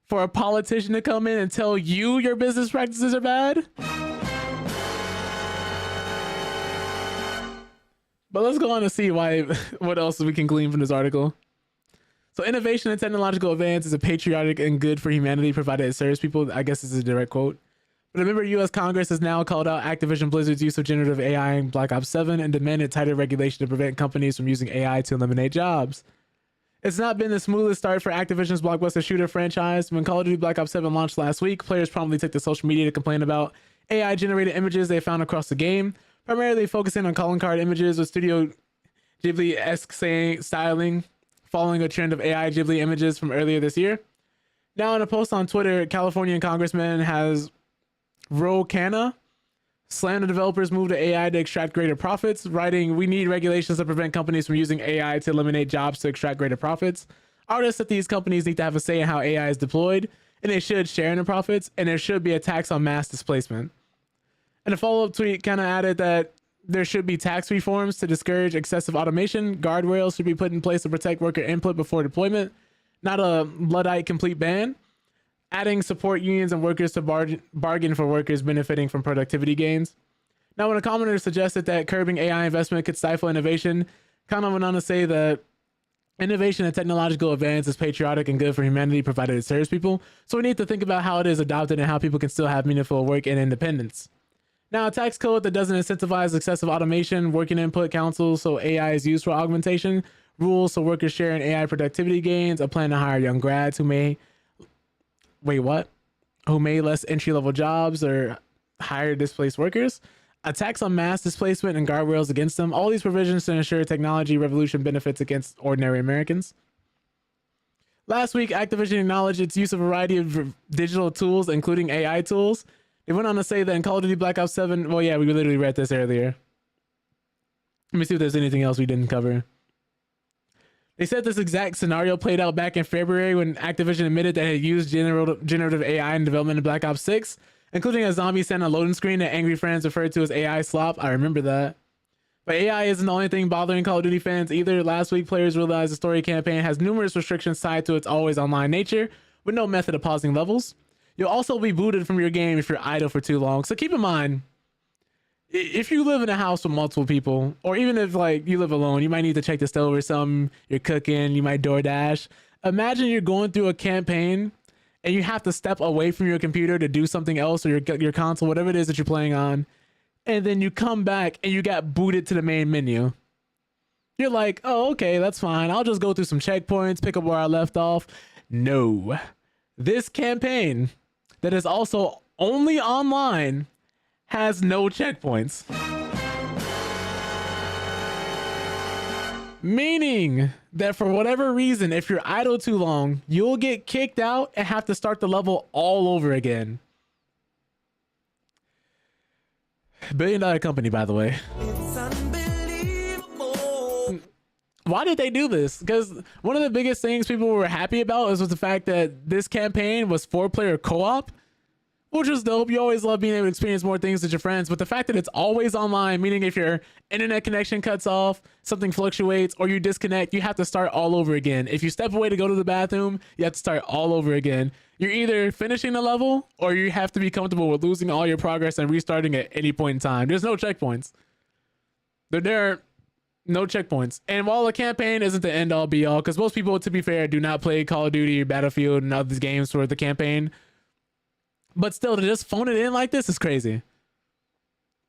for a politician to come in and tell you your business practices are bad? But let's go on to see what else we can glean from this article. So innovation and technological advance is a patriotic and good for humanity provided it serves people. I guess this is a direct quote. But a member of U.S. Congress has now called out Activision Blizzard's use of generative AI in Black Ops 7 and demanded tighter regulation to prevent companies from using AI to eliminate jobs. It's not been the smoothest start for Activision's blockbuster shooter franchise. When Call of Duty Black Ops 7 launched last week, players promptly took to social media to complain about AI-generated images they found across the game, primarily focusing on calling card images with Studio Ghibli-esque styling, following a trend of AI Ghibli images from earlier this year. Now, in a post on Twitter, Californian Congressman has Ro Khanna slammed the developers' move to AI to extract greater profits, writing, "We need regulations to prevent companies from using AI to eliminate jobs to extract greater profits. Artists at these companies need to have a say in how AI is deployed, and they should share in the profits, and there should be a tax on mass displacement." And a follow-up tweet kind of added that there should be tax reforms to discourage excessive automation. Guardrails should be put in place to protect worker input before deployment, not a Luddite complete ban. Adding support unions and workers to bargain for workers benefiting from productivity gains. Now, when a commenter suggested that curbing AI investment could stifle innovation, Khanna went on to say that innovation and technological advance is patriotic and good for humanity provided it serves people. So we need to think about how it is adopted and how people can still have meaningful work and independence. Now, a tax code that doesn't incentivize excessive automation, working input councils so AI is used for augmentation, rules so workers share in AI productivity gains, a plan to hire young grads who may less entry-level jobs or hire displaced workers, a tax on mass displacement and guardrails against them. All these provisions to ensure technology revolution benefits against ordinary Americans. Last week, Activision acknowledged its use of a variety of digital tools, including AI tools. They went on to say that in Call of Duty Black Ops 7, well, yeah, we literally read this earlier. Let me see if there's anything else we didn't cover. They said this exact scenario played out back in February when Activision admitted that it had used generative AI in development of Black Ops 6, including a zombie Santa loading screen that angry fans referred to as AI slop. I remember that. But AI isn't the only thing bothering Call of Duty fans either. Last week, players realized the story campaign has numerous restrictions tied to its always online nature, with no method of pausing levels. You'll also be booted from your game if you're idle for too long. So keep in mind, if you live in a house with multiple people, or even if like you live alone, you might need to check the stove or something, you're cooking, you might DoorDash. Imagine you're going through a campaign and you have to step away from your computer to do something else, or your console, whatever it is that you're playing on. And then you come back and you got booted to the main menu. You're like, oh, okay, that's fine. I'll just go through some checkpoints, pick up where I left off. No. This campaign that is also only online has no checkpoints. Meaning that for whatever reason, if you're idle too long, you'll get kicked out and have to start the level all over again. $1 billion company, by the way. It's unbelievable. Why did they do this? Because one of the biggest things people were happy about was the fact that this campaign was 4-player co-op, which was dope. You always love being able to experience more things with your friends, but the fact that it's always online, meaning if your internet connection cuts off, something fluctuates, or you disconnect, you have to start all over again. If you step away to go to the bathroom, you have to start all over again. You're either finishing the level or you have to be comfortable with losing all your progress and restarting at any point in time. There's no checkpoints. There are no checkpoints. And while the campaign isn't the end all be all, because most people, to be fair, do not play Call of Duty or Battlefield and other games for the campaign, but still, to just phone it in like this is crazy.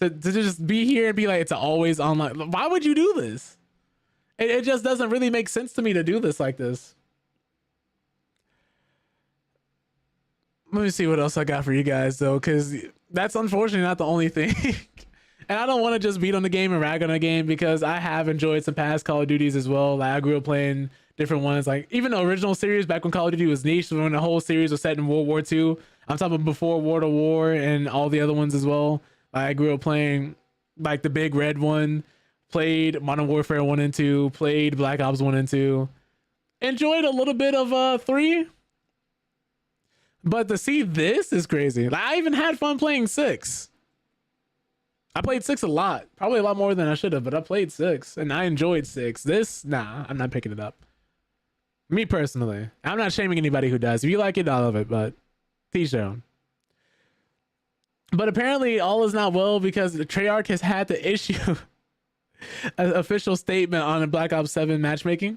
To just be here and be like, it's always online. Why would you do this? It just doesn't really make sense to me to do this like this. Let me see what else I got for you guys, though, because that's unfortunately not the only thing. And I don't want to just beat on the game and rag on the game, because I have enjoyed some past Call of Duties as well. Like, I grew up playing different ones, like even the original series back when Call of Duty was niche, when the whole series was set in World War II. I'm talking before World War and all the other ones as well. Like, I grew up playing like the big red one, played Modern Warfare 1 and 2, played Black Ops 1 and 2, enjoyed a little bit of 3. But to see this is crazy. Like, I even had fun playing 6. I played 6 a lot, probably a lot more than I should have, but I played 6 and I enjoyed 6. This, nah, I'm not picking it up. Me personally, I'm not shaming anybody who does. If you like it, I love it, but teach their own. But apparently all is not well, because the Treyarch has had to issue an official statement on the Black Ops 7 matchmaking.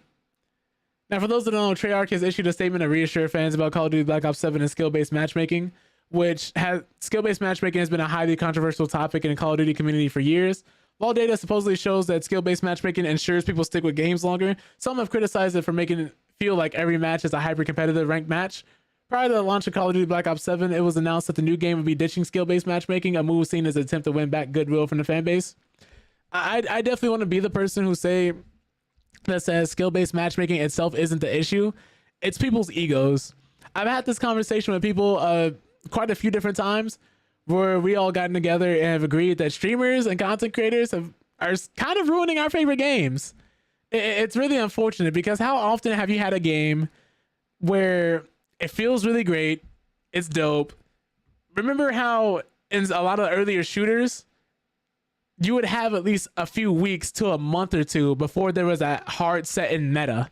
Now, for those that don't know, Treyarch has issued a statement to reassure fans about Call of Duty Black Ops 7 and skill-based matchmaking, which has skill-based matchmaking has been a highly controversial topic in the Call of Duty community for years. While data supposedly shows that skill-based matchmaking ensures people stick with games longer, some have criticized it for making it feel like every match is a hyper-competitive ranked match. Prior to the launch of Call of Duty Black Ops 7, it was announced that the new game would be ditching skill-based matchmaking, a move seen as an attempt to win back goodwill from the fan base. I definitely want to be the person who says skill-based matchmaking itself isn't the issue. It's people's egos. I've had this conversation with people quite a few different times, where we all gotten together and have agreed that streamers and content creators are kind of ruining our favorite games. It's really unfortunate, because how often have you had a game where it feels really great, it's dope? Remember how in a lot of earlier shooters, you would have at least a few weeks to a month or two before there was a hard set in meta.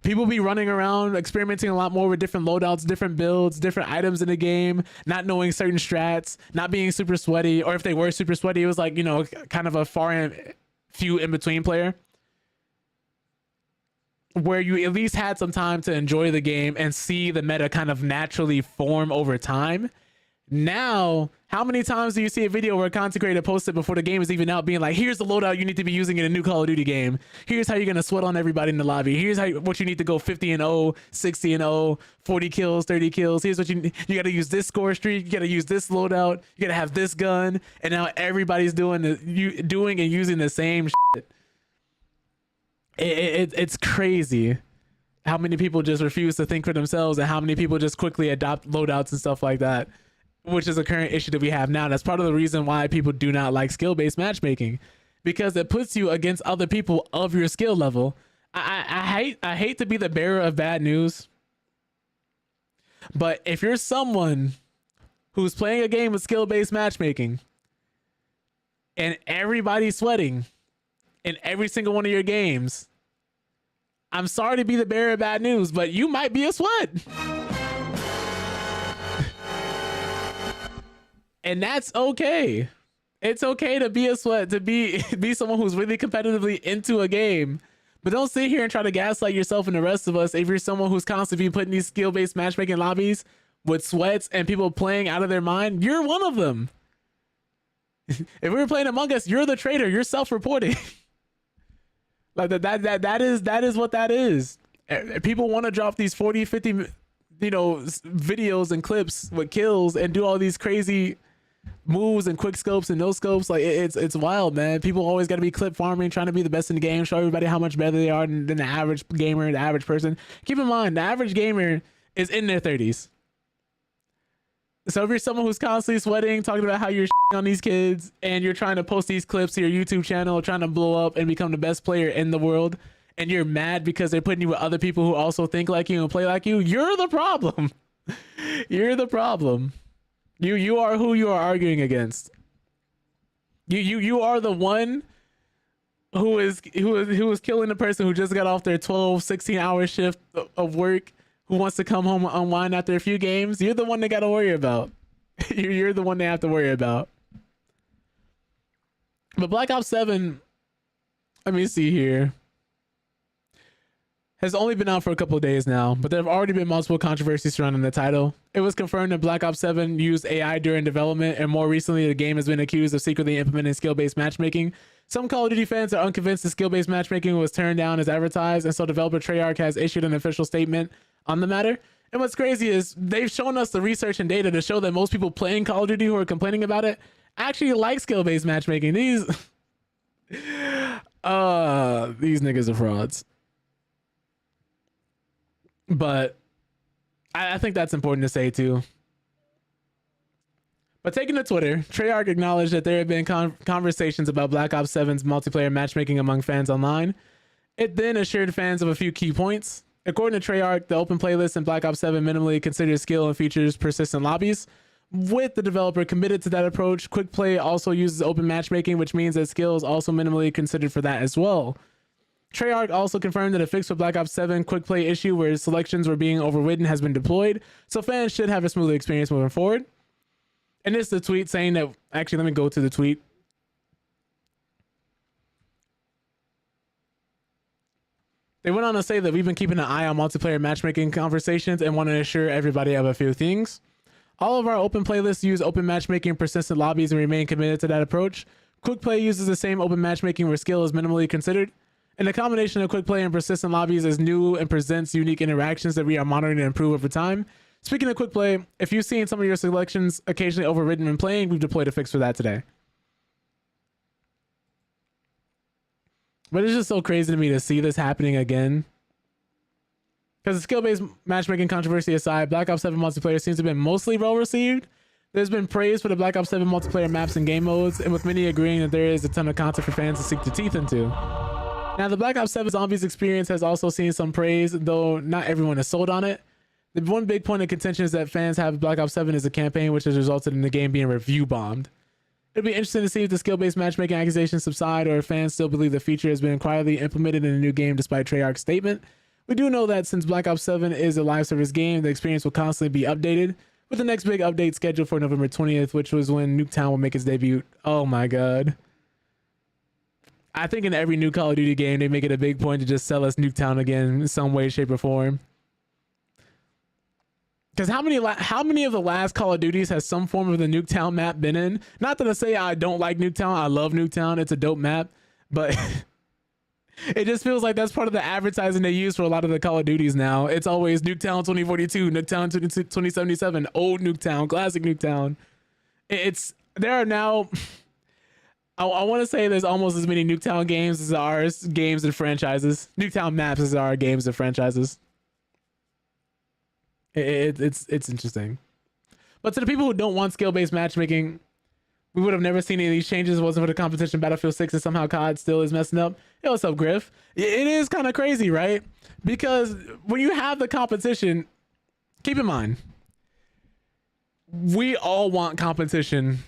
People be running around experimenting a lot more with different loadouts, different builds, different items in the game, not knowing certain strats, not being super sweaty, or if they were super sweaty, it was like, you know, kind of a few in between player, where you at least had some time to enjoy the game and see the meta kind of naturally form over time. Now, how many times do you see a video where a content creator posted before the game is even out, being like, here's the loadout you need to be using in a new Call of Duty game. Here's how you're going to sweat on everybody in the lobby. Here's what you need to go 50-0, 60-0, 40 kills, 30 kills. Here's what you got to use this score streak. You got to use this loadout. You got to have this gun. And now everybody's doing and using the same shit. It's crazy how many people just refuse to think for themselves, and how many people just quickly adopt loadouts and stuff like that, which is a current issue that we have now. That's part of the reason why people do not like skill-based matchmaking, because it puts you against other people of your skill level. I hate to be the bearer of bad news, but if you're someone who's playing a game with skill-based matchmaking and everybody's sweating in every single one of your games, I'm sorry to be the bearer of bad news, but you might be a sweat. And that's okay. It's okay to be a sweat, to be someone who's really competitively into a game. But don't sit here and try to gaslight yourself and the rest of us if you're someone who's constantly putting these skill-based matchmaking lobbies with sweats and people playing out of their mind. You're one of them. If we were playing Among Us, you're the traitor. You're self-reporting. Like that is what that is. People want to drop these 40, 50, videos and clips with kills and do all these crazy moves and quick scopes and no scopes. Like it's wild, man. People always got to be clip farming, trying to be the best in the game, show everybody how much better they are than the average gamer, the average person. Keep in mind, the average gamer is in their 30s. So if you're someone who's constantly sweating, talking about how you're on these kids, and you're trying to post these clips to your YouTube channel, trying to blow up and become the best player in the world, and you're mad because they're putting you with other people who also think like you and play like you, you're the problem. You're the problem. You are who you are arguing against. You are the one who is killing the person who just got off their 12-16 hour shift of work, who wants to come home and unwind after a few games. You're the one they got to worry about. You're the one they have to worry about. But Black Ops 7, let me see here, has only been out for a couple of days now, but there have already been multiple controversies surrounding the title. It was confirmed that Black Ops 7 used AI during development, and more recently the game has been accused of secretly implementing skill-based matchmaking. Some Call of Duty fans are unconvinced that skill-based matchmaking was turned down as advertised, and so developer Treyarch has issued an official statement on the matter. And what's crazy is they've shown us the research and data to show that most people playing Call of Duty who are complaining about it actually like skill-based matchmaking. These niggas are frauds. But I think that's important to say too. But taking to Twitter, Treyarch acknowledged that there have been conversations about Black Ops 7's multiplayer matchmaking among fans online. It then assured fans of a few key points. According to Treyarch, the open playlist in Black Ops 7 minimally considers skill and features persistent lobbies. With the developer committed to that approach, quick play also uses open matchmaking, which means that skill is also minimally considered for that as well. Treyarch also confirmed that a fix for Black Ops 7 quick play issue where selections were being overridden has been deployed, so fans should have a smoother experience moving forward. And this is the tweet saying that, actually, let me go to the tweet. They went on to say that we've been keeping an eye on multiplayer matchmaking conversations and want to assure everybody of a few things. All of our open playlists use open matchmaking and persistent lobbies and remain committed to that approach. Quick play uses the same open matchmaking where skill is minimally considered. And the combination of quick play and persistent lobbies is new and presents unique interactions that we are monitoring to improve over time. Speaking of quick play, if you've seen some of your selections occasionally overridden when playing, we've deployed a fix for that today. But it's just so crazy to me to see this happening again. Because the skill-based matchmaking controversy aside, Black Ops 7 multiplayer seems to have been mostly well received. There's been praise for the Black Ops 7 multiplayer maps and game modes, and with many agreeing that there is a ton of content for fans to sink their teeth into. Now, the Black Ops 7 Zombies experience has also seen some praise, though not everyone is sold on it. The one big point of contention is that fans have Black Ops 7 as a campaign, which has resulted in the game being review bombed. It'll be interesting to see if the skill-based matchmaking accusations subside or if fans still believe the feature has been quietly implemented in the new game despite Treyarch's statement. We do know that since Black Ops 7 is a live service game, the experience will constantly be updated, with the next big update scheduled for November 20th, which was when Nuketown will make its debut. Oh my god. I think in every new Call of Duty game, they make it a big point to just sell us Nuketown again in some way, shape, or form. Because how many of the last Call of Duties has some form of the Nuketown map been in? Not that I say I don't like Nuketown. I love Nuketown. It's a dope map. But it just feels like that's part of the advertising they use for a lot of the Call of Duties now. It's always Nuketown 2042, Nuketown 2077, old Nuketown, classic Nuketown. There are now... I want to say there's almost as many Nuketown games as there are games and franchises. Nuketown maps as there are games and franchises. It's interesting. But to the people who don't want skill-based matchmaking, we would have never seen any of these changes if it wasn't for the competition Battlefield 6 and somehow COD still is messing up. Hey, what's up, Griff? It is kind of crazy, right? Because when you have the competition, keep in mind, we all want competition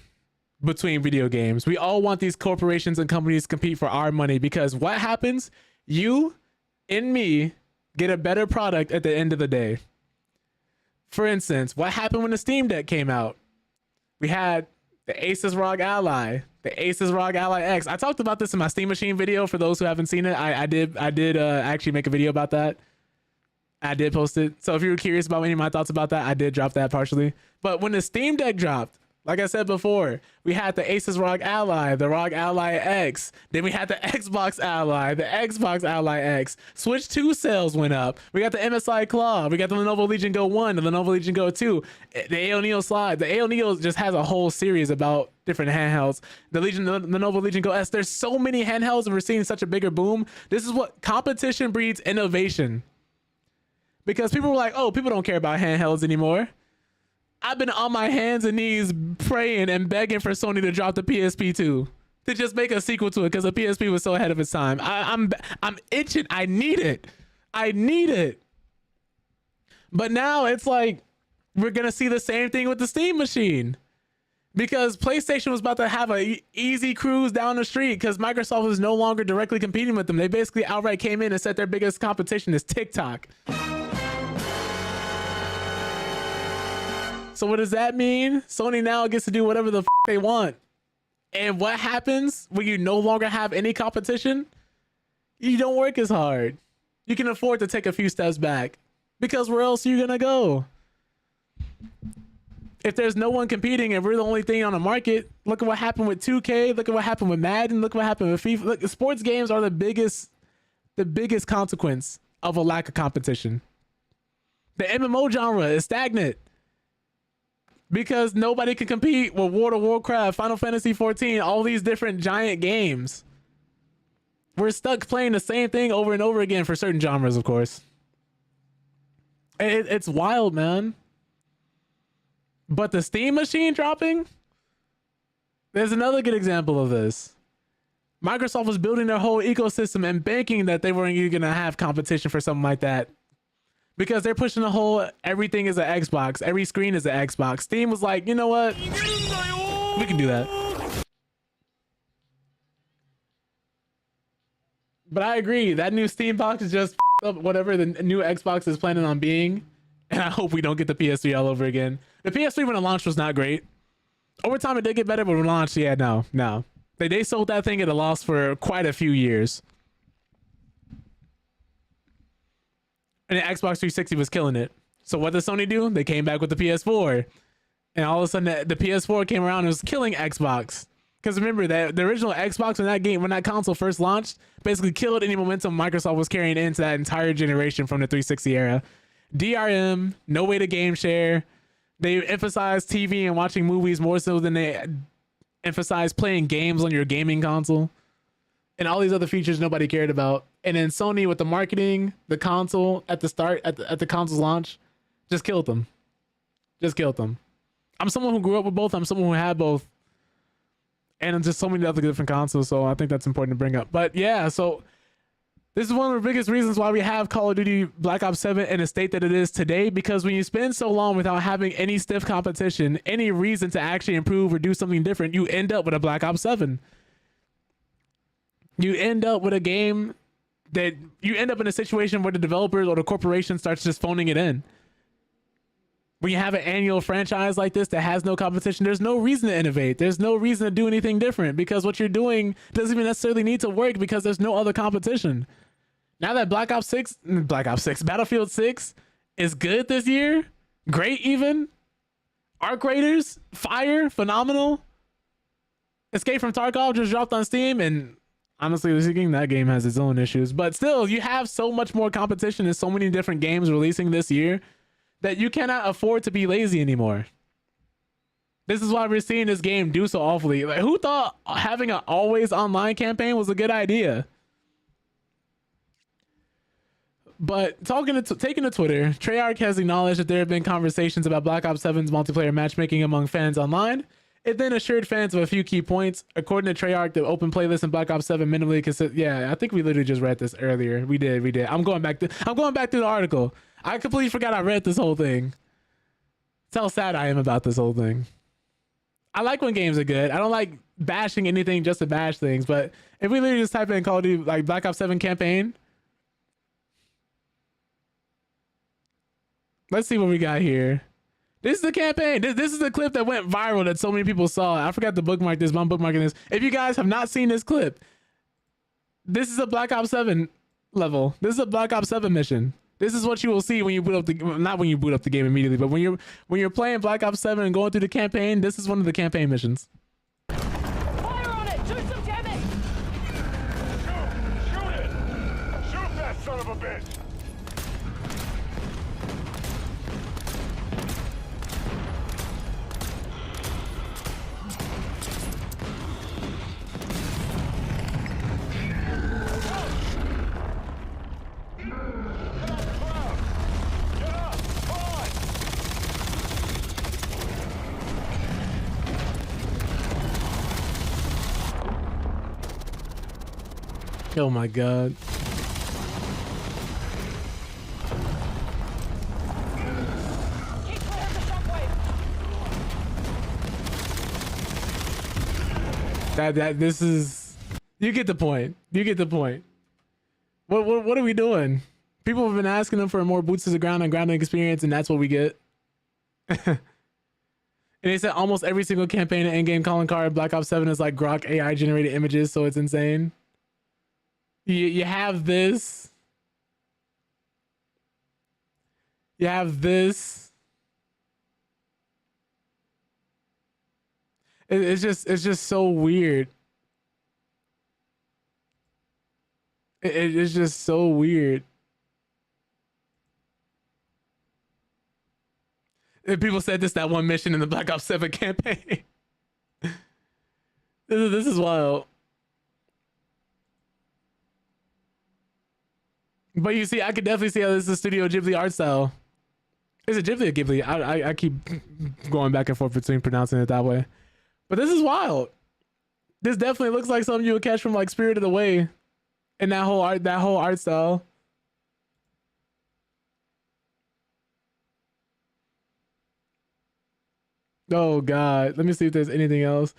between video games. We all want these corporations and companies to compete for our money, because what happens? You and me get a better product at the end of the day. For instance, what happened when the Steam Deck came out? We had the Asus ROG Ally, the Asus ROG Ally X. I talked about this in my Steam Machine video. For those who haven't seen it, I did actually make a video about that. I did post it. So if you were curious about any of my thoughts about that, I did drop that partially. But when the Steam Deck dropped, Like I said before, we had the Asus ROG Ally, the ROG Ally X. Then we had the Xbox Ally, the Xbox Ally X. Switch 2 sales went up. We got the MSI Claw. We got the Lenovo Legion Go 1, the Lenovo Legion Go 2, the AO Neo Slide. The AO Neo just has a whole series about different handhelds. The Lenovo Legion Go S. There's so many handhelds and we're seeing such a bigger boom. This is what competition breeds innovation. Because people were like, oh, people don't care about handhelds anymore. I've been on my hands and knees praying and begging for Sony to drop the PSP 2, to just make a sequel to it, because the PSP was so ahead of its time. I'm itching. I need it. I need it. But now it's like we're gonna see the same thing with the Steam machine, because PlayStation was about to have a easy cruise down the street because Microsoft was no longer directly competing with them. They basically outright came in and said their biggest competition is TikTok. So what does that mean? Sony now gets to do whatever the they want. And what happens when you no longer have any competition? You don't work as hard. You can afford to take a few steps back, because where else are you gonna go? If there's no one competing and we're the only thing on the market, look at what happened with 2K. Look at what happened with Madden. Look what happened with FIFA. Look, sports games are the biggest consequence of a lack of competition. The MMO genre is stagnant, because nobody can compete with World of Warcraft, Final Fantasy 14, all these different giant games. We're stuck playing the same thing over and over again for certain genres, of course. It's wild, man. But the Steam machine dropping, there's another good example of this. Microsoft was building their whole ecosystem and banking that they weren't going to have competition for something like that, because they're pushing the whole everything is an Xbox, every screen is an Xbox. Steam was like, you know what? We can do that. But I agree, that new Steam box is just up whatever the new Xbox is planning on being. And I hope we don't get the PS3 all over again. The PS3 when it launched was not great. Over time it did get better, but when it launched, yeah, no. They sold that thing at a loss for quite a few years. And the Xbox 360 was killing it. So what did Sony do? They came back with the PS4. And all of a sudden the PS4 came around and was killing Xbox. Because remember that the original Xbox, when that console first launched, basically killed any momentum Microsoft was carrying into that entire generation from the 360 era. DRM, no way to game share. They emphasized TV and watching movies more so than they emphasized playing games on your gaming console. And all these other features nobody cared about. And then Sony with the marketing, the console at the start, at the console's launch, just killed them. I'm someone who grew up with both. I'm someone who had both. And just so many other different consoles. So I think that's important to bring up. But yeah, so this is one of the biggest reasons why we have Call of Duty Black Ops 7 in the state that it is today. Because when you spend so long without having any stiff competition, any reason to actually improve or do something different, you end up with a Black Ops 7. You end up with a game that you end up in a situation where the developers or the corporation starts just phoning it in. When you have an annual franchise like this that has no competition, there's no reason to innovate. There's no reason to do anything different, because what you're doing doesn't even necessarily need to work because there's no other competition. Now that Battlefield 6 is good this year, great even. Arc Raiders, fire, phenomenal. Escape from Tarkov just dropped on Steam, and honestly speaking, that game has its own issues. But still, you have so much more competition and so many different games releasing this year that you cannot afford to be lazy anymore. This is why we're seeing this game do so awfully. Like, who thought having an always online campaign was a good idea? But taking to Twitter, Treyarch has acknowledged that there have been conversations about Black Ops 7's multiplayer matchmaking among fans online. It then assured fans of a few key points. According to Treyarch, the open playlist in Black Ops 7 minimally consists. Yeah, I think we literally just read this earlier. We did. I'm going back through the article. I completely forgot I read this whole thing. That's how sad I am about this whole thing. I like when games are good. I don't like bashing anything just to bash things. But if we literally just type in Call of Duty like Black Ops 7 campaign, let's see what we got here. This is the campaign. This is the clip that went viral that so many people saw. I forgot to bookmark this, but I'm bookmarking this. If you guys have not seen this clip, this is a Black Ops 7 level. This is a Black Ops 7 mission. This is what you will see when you boot up the, not when you boot up the game immediately, but when you're playing Black Ops 7 and going through the campaign. This is one of the campaign missions. Fire on it! Do some damage! Shoot it! Shoot that son of a bitch! Oh my god. Keep clear of the shockwave! This is, you get the point. You get the point. What are we doing? People have been asking them for more boots to the ground and grounding experience, and that's what we get. And they said almost every single campaign and in-game calling card Black Ops 7 is like Grok AI generated images, so it's insane. You have this. You have this. It's just so weird. It's just so weird. And people said that one mission in the Black Ops 7 campaign. This is wild. But you see, I could definitely see how this is Studio Ghibli art style. Is it Ghibli or Ghibli? I keep going back and forth between pronouncing it that way. But this is wild. This definitely looks like something you would catch from like Spirited Away, and that whole art style. Oh god, let me see if there's anything else.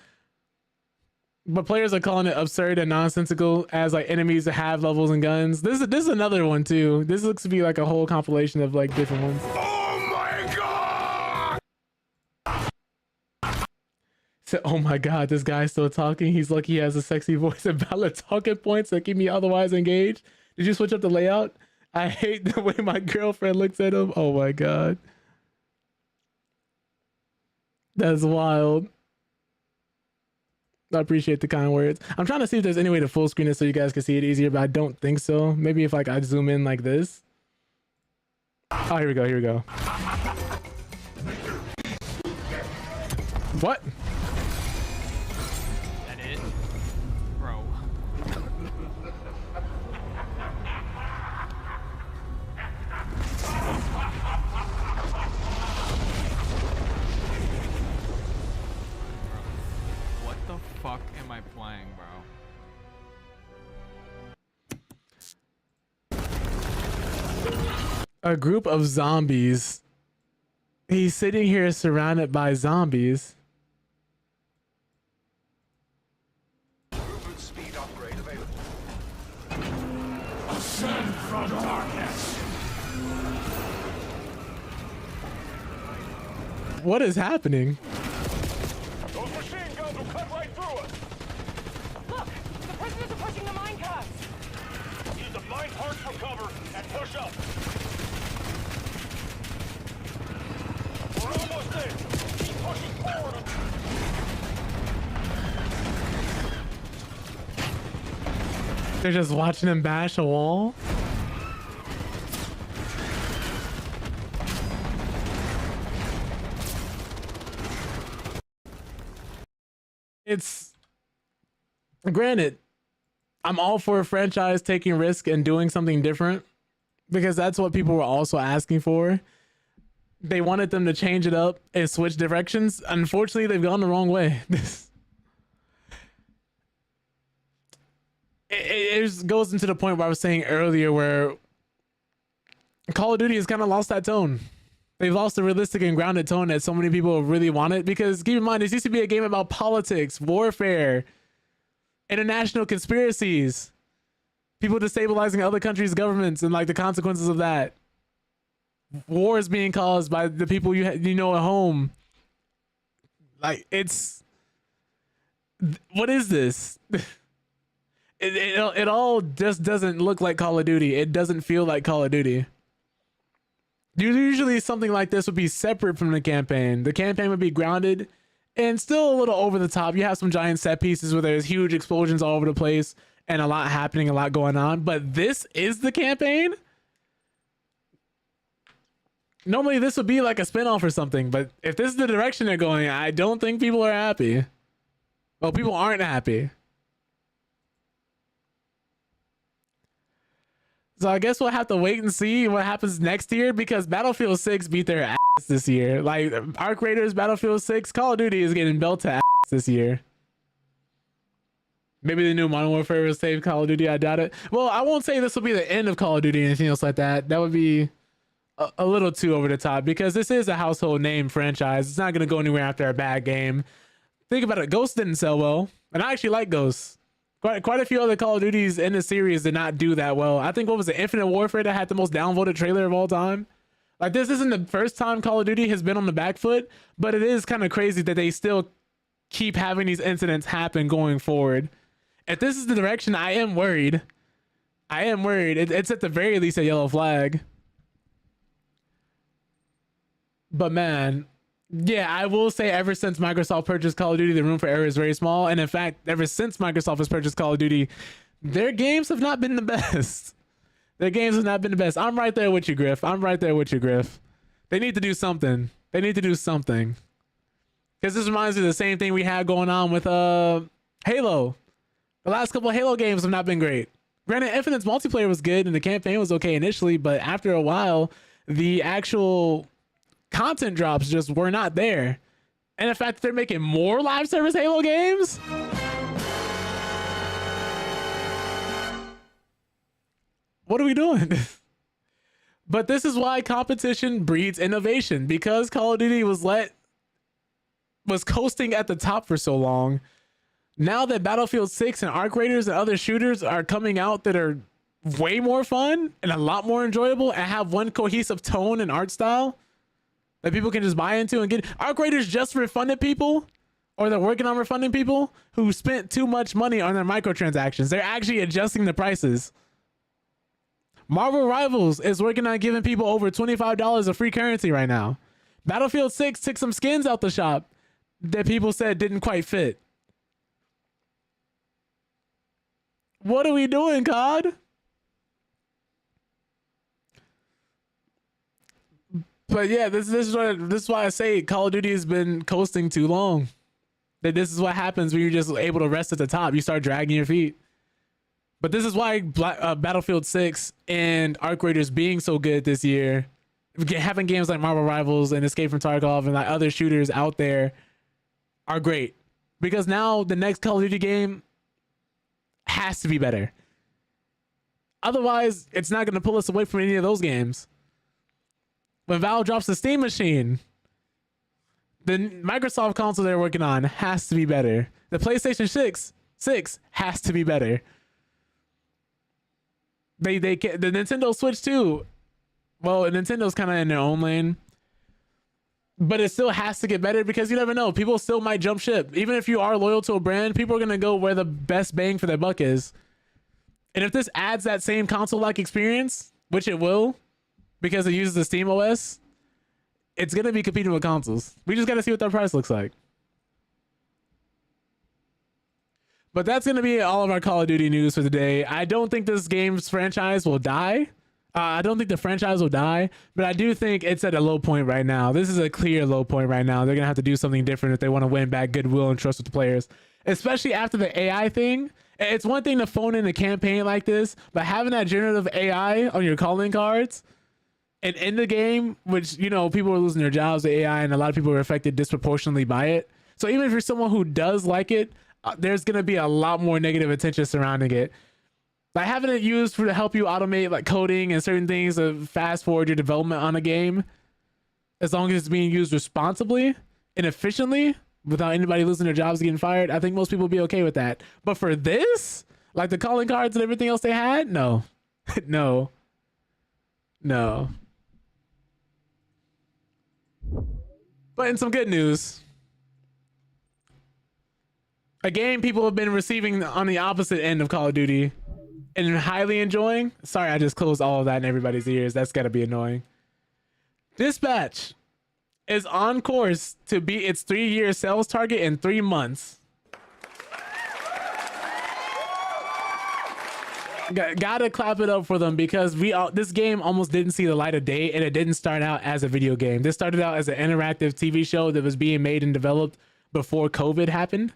But players are calling it absurd and nonsensical as like enemies have levels and guns. This is another one too. This looks to be like a whole compilation of like different ones. Oh my god! So, oh my god, this guy's still talking. He's lucky he has a sexy voice and valid talking points that keep me otherwise engaged. Did you switch up the layout? I hate the way my girlfriend looks at him. Oh my god. That's wild. I appreciate the kind words. I'm trying to see if there's any way to full screen it so you guys can see it easier, but I don't think so. Maybe if like I zoom in like this. Oh, here we go. Here we go. What? That it? Bro. What the fuck am I playing, bro? A group of zombies. He's sitting here surrounded by zombies. Movement speed upgrade available. Ascend from darkness. What is happening? Those machine guns will cut right through us. Look! The prisoners are pushing the minecarts! Use the mine parts for cover and push up. We're almost there. Keep pushing forward. They're just watching him bash a wall. It's granted, I'm all for a franchise taking risk and doing something different because that's what people were also asking for. They wanted them to change it up and switch directions. Unfortunately, they've gone the wrong way. It goes into the point where I was saying earlier where Call of Duty has kind of lost that tone. They've lost the realistic and grounded tone that so many people really wanted, because keep in mind, this used to be a game about politics, warfare, international conspiracies, people destabilizing other countries' governments and like the consequences of that. Wars being caused by the people you know at home. Like, it's, what is this? It all just doesn't look like Call of Duty. It doesn't feel like Call of Duty. Usually something like this would be separate from the campaign. The campaign would be grounded and still a little over the top. You have some giant set pieces where there's huge explosions all over the place and a lot happening, a lot going on. But this is the campaign. Normally this would be like a spinoff or something, but if this is the direction they're going, I don't think people are happy. Well, people aren't happy. So I guess we'll have to wait and see what happens next year, because Battlefield 6 beat their ass this year. Like Arc Raiders, Battlefield 6, Call of Duty is getting belt to ass this year. Maybe the new Modern Warfare will save Call of Duty. I doubt it. Well, I won't say this will be the end of Call of Duty or anything else like that. That would be a little too over the top, because this is a household name franchise. It's not going to go anywhere after a bad game. Think about it. Ghost didn't sell well, and I actually like Ghost. Quite a few other Call of Duties in the series did not do that well. I think, what was it, Infinite Warfare that had the most downvoted trailer of all time? Like, this isn't the first time Call of Duty has been on the back foot, but it is kind of crazy that they still keep having these incidents happen going forward. If this is the direction, I am worried. I am worried. It's at the very least a yellow flag. But man, yeah, I will say ever since Microsoft purchased Call of Duty, the room for error is very small. And in fact, ever since Microsoft has purchased Call of Duty, their games have not been the best. Their games have not been the best. I'm right there with you, Griff. I'm right there with you, Griff. They need to do something. They need to do something. Because this reminds me of the same thing we had going on with Halo. The last couple of Halo games have not been great. Granted, Infinite's multiplayer was good and the campaign was okay initially, but after a while, the actual content drops just were not there. And in fact, they're making more live service Halo games. What are we doing? But this is why competition breeds innovation, because Call of Duty was coasting at the top for so long. Now that Battlefield 6 and Arc Raiders and other shooters are coming out that are way more fun and a lot more enjoyable and have one cohesive tone and art style that people can just buy into and get. Arc Raiders just refunded people, or they're working on refunding people who spent too much money on their microtransactions. They're actually adjusting the prices. Marvel Rivals is working on giving people over $25 of free currency right now. Battlefield 6 took some skins out the shop that people said didn't quite fit. What are we doing, COD? But yeah, this is why I say Call of Duty has been coasting too long. That this is what happens when you're just able to rest at the top. You start dragging your feet. But this is why Battlefield 6 and Arc Raiders being so good this year, having games like Marvel Rivals and Escape from Tarkov and like other shooters out there are great. Because now the next Call of Duty game has to be better. Otherwise, it's not going to pull us away from any of those games. When Valve drops the Steam machine, the Microsoft console they're working on has to be better. The PlayStation 6 has to be better. The Nintendo Switch too. Well, Nintendo's kind of in their own lane, but it still has to get better, because you never know. People still might jump ship. Even if you are loyal to a brand, people are going to go where the best bang for their buck is. And if this adds that same console-like experience, which it will, because it uses the Steam OS, it's going to be competing with consoles. We just got to see what their price looks like. But that's going to be all of our Call of Duty news for today. I don't think this game's franchise will die. I don't think the franchise will die, but I do think it's at a low point right now. This is a clear low point right now. They're going to have to do something different if they want to win back goodwill and trust with the players, especially after the AI thing. It's one thing to phone in a campaign like this, but having that generative AI on your calling cards and in the game, which, you know, people are losing their jobs to AI and a lot of people are affected disproportionately by it. So even if you're someone who does like it, there's going to be a lot more negative attention surrounding it. Like having it used to help you automate like coding and certain things to fast forward your development on a game, as long as it's being used responsibly and efficiently without anybody losing their jobs and getting fired, I think most people will be okay with that. But for this, like the calling cards and everything else they had, no. No. But in some good news, a game people have been receiving on the opposite end of Call of Duty and highly enjoying. Sorry, I just closed all of that in everybody's ears. That's got to be annoying. Dispatch is on course to beat its 3-year sales target in 3 months. Gotta clap it up for them because this game almost didn't see the light of day, and it didn't start out as a video game. This started out as an interactive TV show that was being made and developed before COVID happened.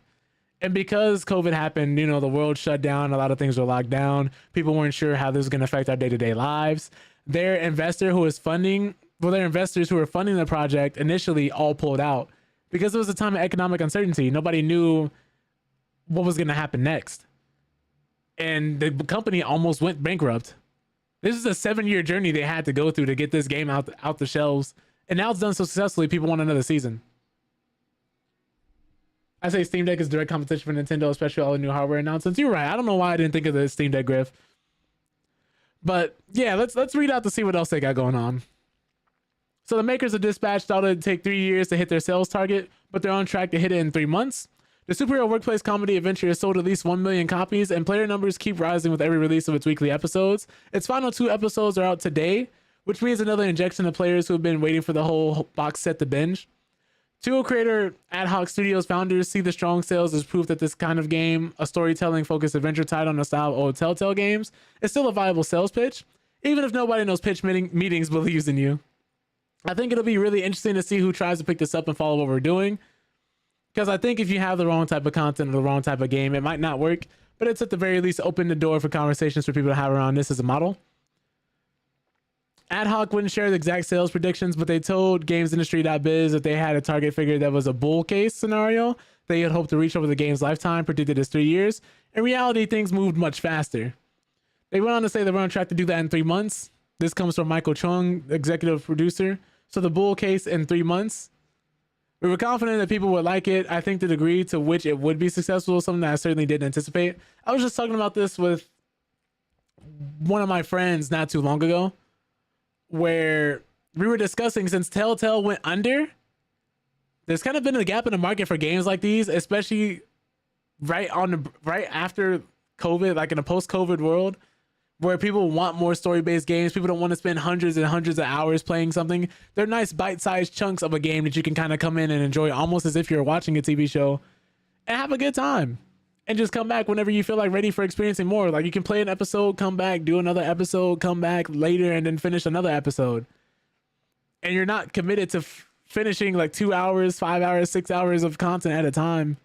And because COVID happened, you know, the world shut down, a lot of things were locked down. People weren't sure how this was going to affect our day-to-day lives. Their investors who were funding the project initially all pulled out because it was a time of economic uncertainty. Nobody knew what was going to happen next. And the company almost went bankrupt. This is a 7-year journey they had to go through to get this game out the shelves. And now it's done so successfully, people want another season. I say Steam Deck is direct competition for Nintendo, especially all the new hardware announcements. You're right. I don't know why I didn't think of the Steam Deck Griff. But yeah, let's read out to see what else they got going on. So the makers of Dispatch thought it'd take 3 years to hit their sales target, but they're on track to hit it in 3 months. The superhero workplace comedy adventure has sold at least 1 million copies, and player numbers keep rising with every release of its weekly episodes. Its final 2 episodes are out today, which means another injection of players who have been waiting for the whole box set to binge. 2 creator Ad Hoc Studios founders see the strong sales as proof that this kind of game, a storytelling-focused adventure title on the style of old Telltale games, is still a viable sales pitch, even if nobody in those pitch meetings believes in you. I think it'll be really interesting to see who tries to pick this up and follow what we're doing. Because I think if you have the wrong type of content or the wrong type of game, it might not work, but it's at the very least open the door for conversations for people to have around this as a model. Ad Hoc wouldn't share the exact sales predictions, but they told GamesIndustry.biz that they had a target figure that was a bull case scenario they had hoped to reach over the game's lifetime, predicted as 3 years. In reality, things moved much faster. They went on to say they were on track to do that in 3 months. This comes from Michael Chung, executive producer. So the bull case in 3 months. We were confident that people would like it. I think the degree to which it would be successful is something that I certainly didn't anticipate. I was just talking about this with one of my friends not too long ago, where we were discussing, since Telltale went under, there's kind of been a gap in the market for games like these, especially right after COVID, like in a post-COVID world, where people want more story-based games. People don't want to spend hundreds and hundreds of hours playing something. They're nice bite-sized chunks of a game that you can kind of come in and enjoy almost as if you're watching a TV show and have a good time and just come back whenever you feel like ready for experiencing more. Like you can play an episode, come back, do another episode, come back later, and then finish another episode. And you're not committed to finishing like 2 hours, 5 hours, 6 hours of content at a time.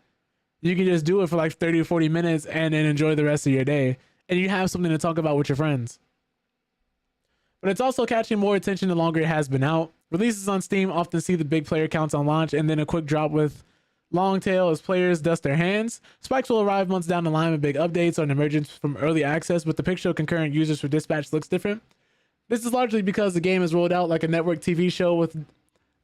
You can just do it for like 30 or 40 minutes and then enjoy the rest of your day. And you have something to talk about with your friends. But it's also catching more attention the longer it has been out. Releases on Steam often see the big player counts on launch and then a quick drop with long tail as players dust their hands. Spikes will arrive months down the line with big updates or an emergence from early access, but the picture of concurrent users for Dispatch looks different. This is largely because the game is rolled out like a network TV show with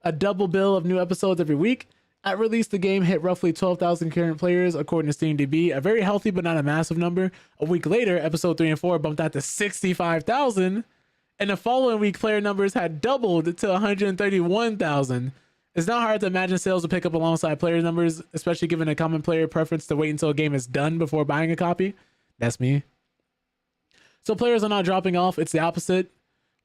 a double bill of new episodes every week. At release, the game hit roughly 12,000 current players, according to SteamDB, a very healthy but not a massive number. A week later, episode 3 and 4 bumped out to 65,000, and the following week, player numbers had doubled to 131,000. It's not hard to imagine sales will pick up alongside player numbers, especially given a common player preference to wait until a game is done before buying a copy. That's me. So players are not dropping off, it's the opposite.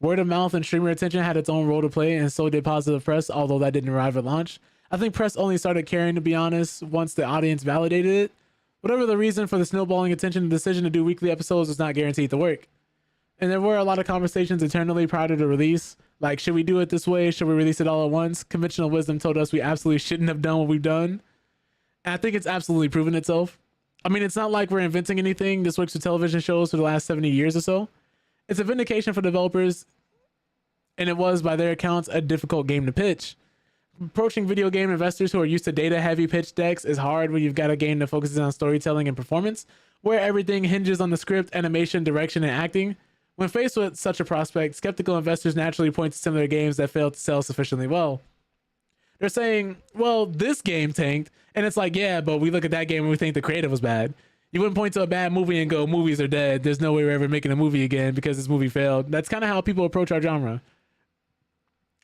Word of mouth and streamer attention had its own role to play, and so did positive press, although that didn't arrive at launch. I think press only started caring, to be honest, once the audience validated it. Whatever the reason for the snowballing attention, the decision to do weekly episodes was not guaranteed to work. And there were a lot of conversations internally prior to the release, like, should we do it this way? Should we release it all at once? Conventional wisdom told us we absolutely shouldn't have done what we've done. And I think it's absolutely proven itself. I mean, it's not like we're inventing anything. This works with television shows for the last 70 years or so. It's a vindication for developers, and it was, by their accounts, a difficult game to pitch. Approaching video game investors who are used to data-heavy pitch decks is hard when you've got a game that focuses on storytelling and performance, where everything hinges on the script, animation, direction, and acting. When faced with such a prospect, skeptical investors naturally point to similar games that failed to sell sufficiently well. They're saying, well, this game tanked, and it's like, yeah, but we look at that game and we think the creative was bad. You wouldn't point to a bad movie and go, movies are dead. There's no way we're ever making a movie again because this movie failed. That's kind of how people approach our genre.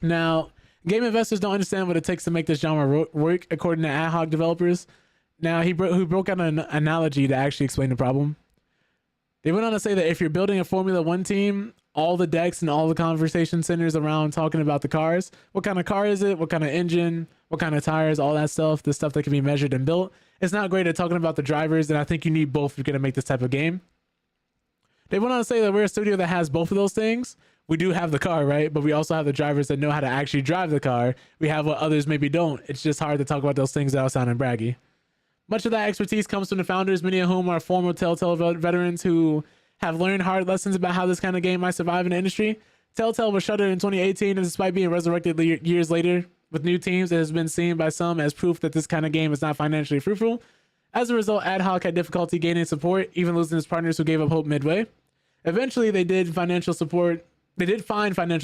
Now, game investors don't understand what it takes to make this genre work, according to Ad Hoc developers. Now, he broke out an analogy to actually explain the problem. They went on to say that if you're building a Formula One team, all the decks and all the conversation centers around talking about the cars. What kind of car is it? What kind of engine? What kind of tires? All that stuff. The stuff that can be measured and built. It's not great at talking about the drivers, and I think you need both if you're going to make this type of game. They went on to say that we're a studio that has both of those things. We do have the car, right? But we also have the drivers that know how to actually drive the car. We have what others maybe don't. It's just hard to talk about those things without sounding braggy. Much of that expertise comes from the founders, many of whom are former Telltale veterans who have learned hard lessons about how this kind of game might survive in the industry. Telltale was shuttered in 2018, and despite being resurrected years later with new teams, it has been seen by some as proof that this kind of game is not financially fruitful. As a result, Ad Hoc had difficulty gaining support, even losing its partners who gave up hope midway. Eventually, they did find financial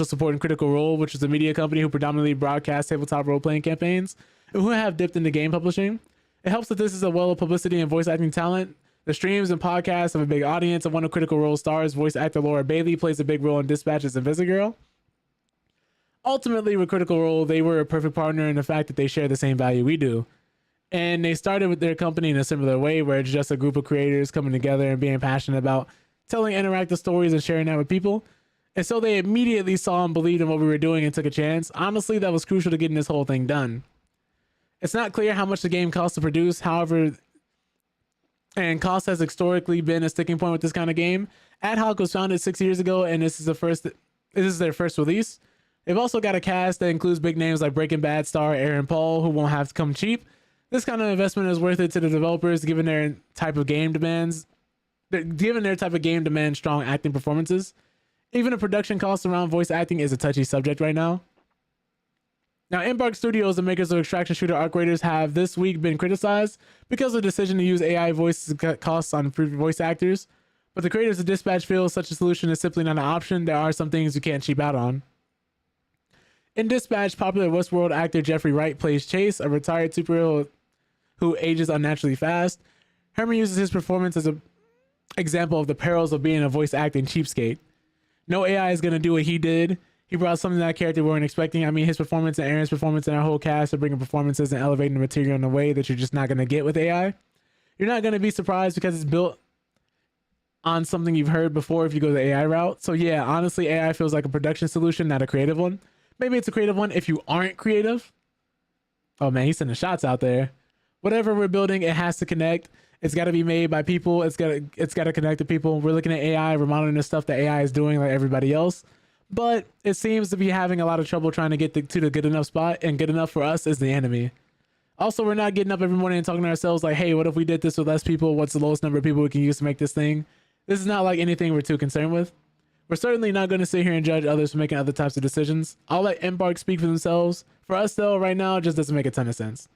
support in Critical Role, which is a media company who predominantly broadcast tabletop role-playing campaigns and who have dipped into game publishing. It helps that this is a well of publicity and voice acting talent. The streams and podcasts have a big audience, and one of Critical Role stars, voice actor Laura Bailey, plays a big role in Dispatches and Girl. Ultimately, with Critical Role, they were a perfect partner in the fact that they share the same value we do. And they started with their company in a similar way, where it's just a group of creators coming together and being passionate about telling interactive stories and sharing that with people. And so they immediately saw and believed in what we were doing and took a chance. Honestly, that was crucial to getting this whole thing done. It's not clear how much the game costs to produce, however, and cost has historically been a sticking point with this kind of game. Ad Hoc was founded 6 years ago, and this is their first release. They've also got a cast that includes big names like Breaking Bad star Aaron Paul, who won't have to come cheap. This kind of investment is worth it to the developers, given their type of game demands strong acting performances. Even the production costs around voice acting is a touchy subject right now. Now, Embark Studios, the makers of extraction shooter Arc Raiders, have this week been criticized because of the decision to use AI voices to cut costs on voice actors. But the creators of Dispatch feel such a solution is simply not an option. There are some things you can't cheap out on. In Dispatch, popular Westworld actor Jeffrey Wright plays Chase, a retired superhero who ages unnaturally fast. Herman uses his performance as an example of the perils of being a voice acting cheapskate. No AI is going to do what he did. He brought something that character we weren't expecting. I mean, his performance and Aaron's performance and our whole cast are bringing performances and elevating the material in a way that you're just not going to get with AI. You're not going to be surprised because it's built on something you've heard before if you go the AI route. So yeah, honestly, AI feels like a production solution, not a creative one. Maybe it's a creative one if you aren't creative. Oh man, he's sending shots out there. Whatever we're building, it has to connect. It's got to be made by people. It's got to connect to people. We're looking at AI. We're monitoring the stuff that AI is doing like everybody else. But it seems to be having a lot of trouble trying to get to the good enough spot, and good enough for us is the enemy. Also, we're not getting up every morning and talking to ourselves like, hey, what if we did this with less people? What's the lowest number of people we can use to make this thing? This is not like anything we're too concerned with. We're certainly not going to sit here and judge others for making other types of decisions. I'll let Embark speak for themselves. For us, though, right now, it just doesn't make a ton of sense.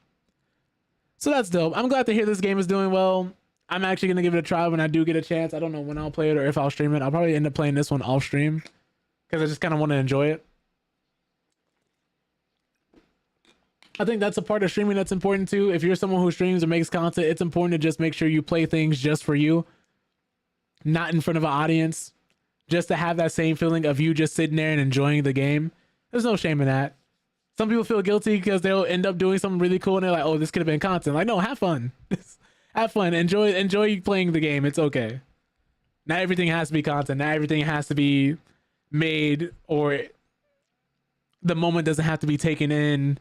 So that's dope. I'm glad to hear this game is doing well. I'm actually going to give it a try when I do get a chance. I don't know when I'll play it or if I'll stream it. I'll probably end up playing this one off stream because I just kind of want to enjoy it. I think that's a part of streaming that's important too. If you're someone who streams or makes content, it's important to just make sure you play things just for you, not in front of an audience, just to have that same feeling of you just sitting there and enjoying the game. There's no shame in that. Some people feel guilty because they'll end up doing something really cool and they're like, oh, this could have been content. Like, no, have fun. Have fun. Enjoy playing the game. It's okay. Not everything has to be content. Not everything has to be made, or the moment doesn't have to be taken in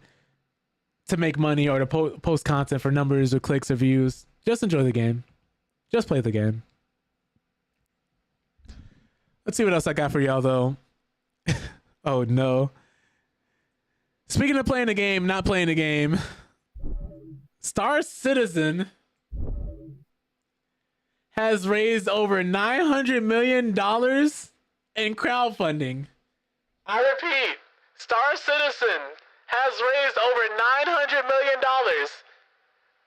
to make money or to post content for numbers or clicks or views. Just enjoy the game. Just play the game. Let's see what else I got for y'all though. Oh no. Speaking of playing the game, not playing the game, Star Citizen has raised over $900 million in crowdfunding. I repeat, Star Citizen has raised over $900 million,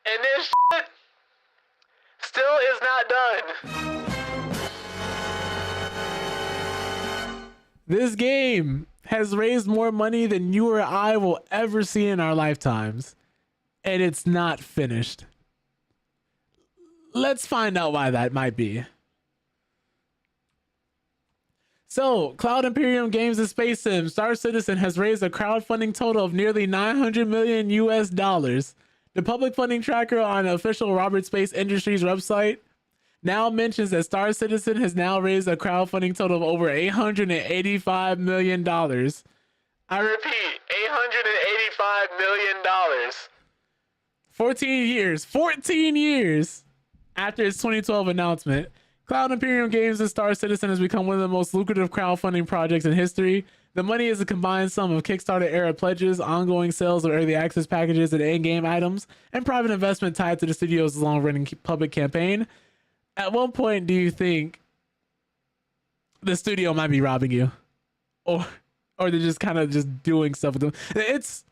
and this shit still is not done. This game has raised more money than you or I will ever see in our lifetimes, and it's not finished. Let's find out why that might be. So, Cloud Imperium Games and Space Sim, Star Citizen has raised a crowdfunding total of nearly $900 million US. The public funding tracker on the official Robert Space Industries website now mentions that Star Citizen has now raised a crowdfunding total of over $885 million. I repeat, $885 million. 14 years after its 2012 announcement. Cloud Imperium Games and Star Citizen has become one of the most lucrative crowdfunding projects in history. The money is a combined sum of Kickstarter-era pledges, ongoing sales of early access packages and in-game items, and private investment tied to the studio's long-running public campaign. At what point do you think the studio might be robbing you? Or they're just kind of just doing stuff with them? It's,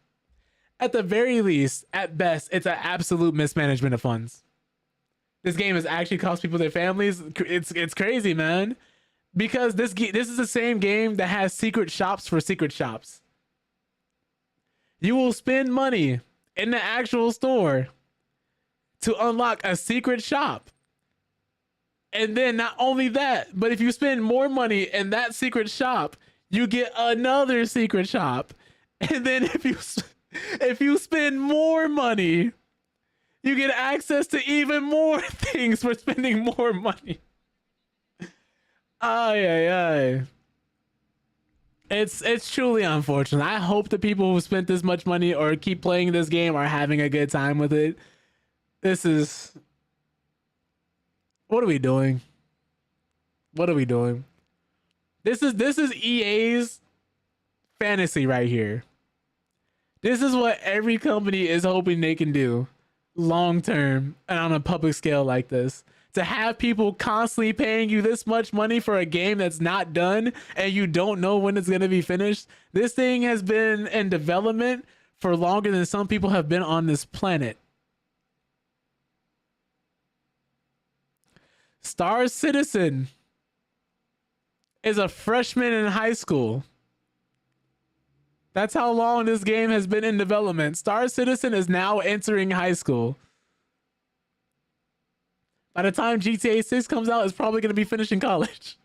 at the very least, at best, it's an absolute mismanagement of funds. This game has actually cost people their families. It's crazy, man. Because this is the same game that has secret shops for secret shops. You will spend money in the actual store to unlock a secret shop. And then not only that, but if you spend more money in that secret shop, you get another secret shop. And then if you spend more money, you get access to even more things for spending more money. Ay. It's truly unfortunate. I hope the people who spent this much money or keep playing this game are having a good time with it. This is... What are we doing? What are we doing? This is EA's fantasy right here. This is what every company is hoping they can do long term and on a public scale like this. To have people constantly paying you this much money for a game that's not done and you don't know when it's going to be finished. This thing has been in development for longer than some people have been on this planet. Star Citizen is a freshman in high school. That's how long this game has been in development. Star Citizen is now entering high school. By the time GTA 6 comes out, it's probably going to be finishing college.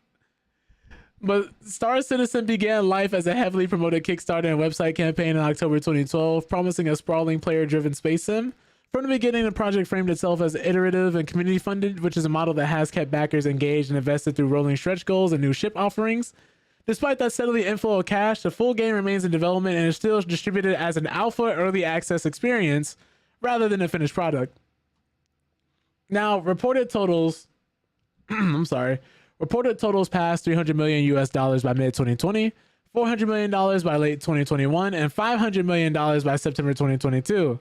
But Star Citizen began life as a heavily promoted Kickstarter and website campaign in October 2012, promising a sprawling player-driven space sim. From the beginning, the project framed itself as iterative and community-funded, which is a model that has kept backers engaged and invested through rolling stretch goals and new ship offerings. Despite that steadily inflow of cash, the full game remains in development and is still distributed as an alpha early access experience rather than a finished product. Now, reported totals passed $300 million US by mid 2020, $400 million by late 2021, and $500 million by September 2022.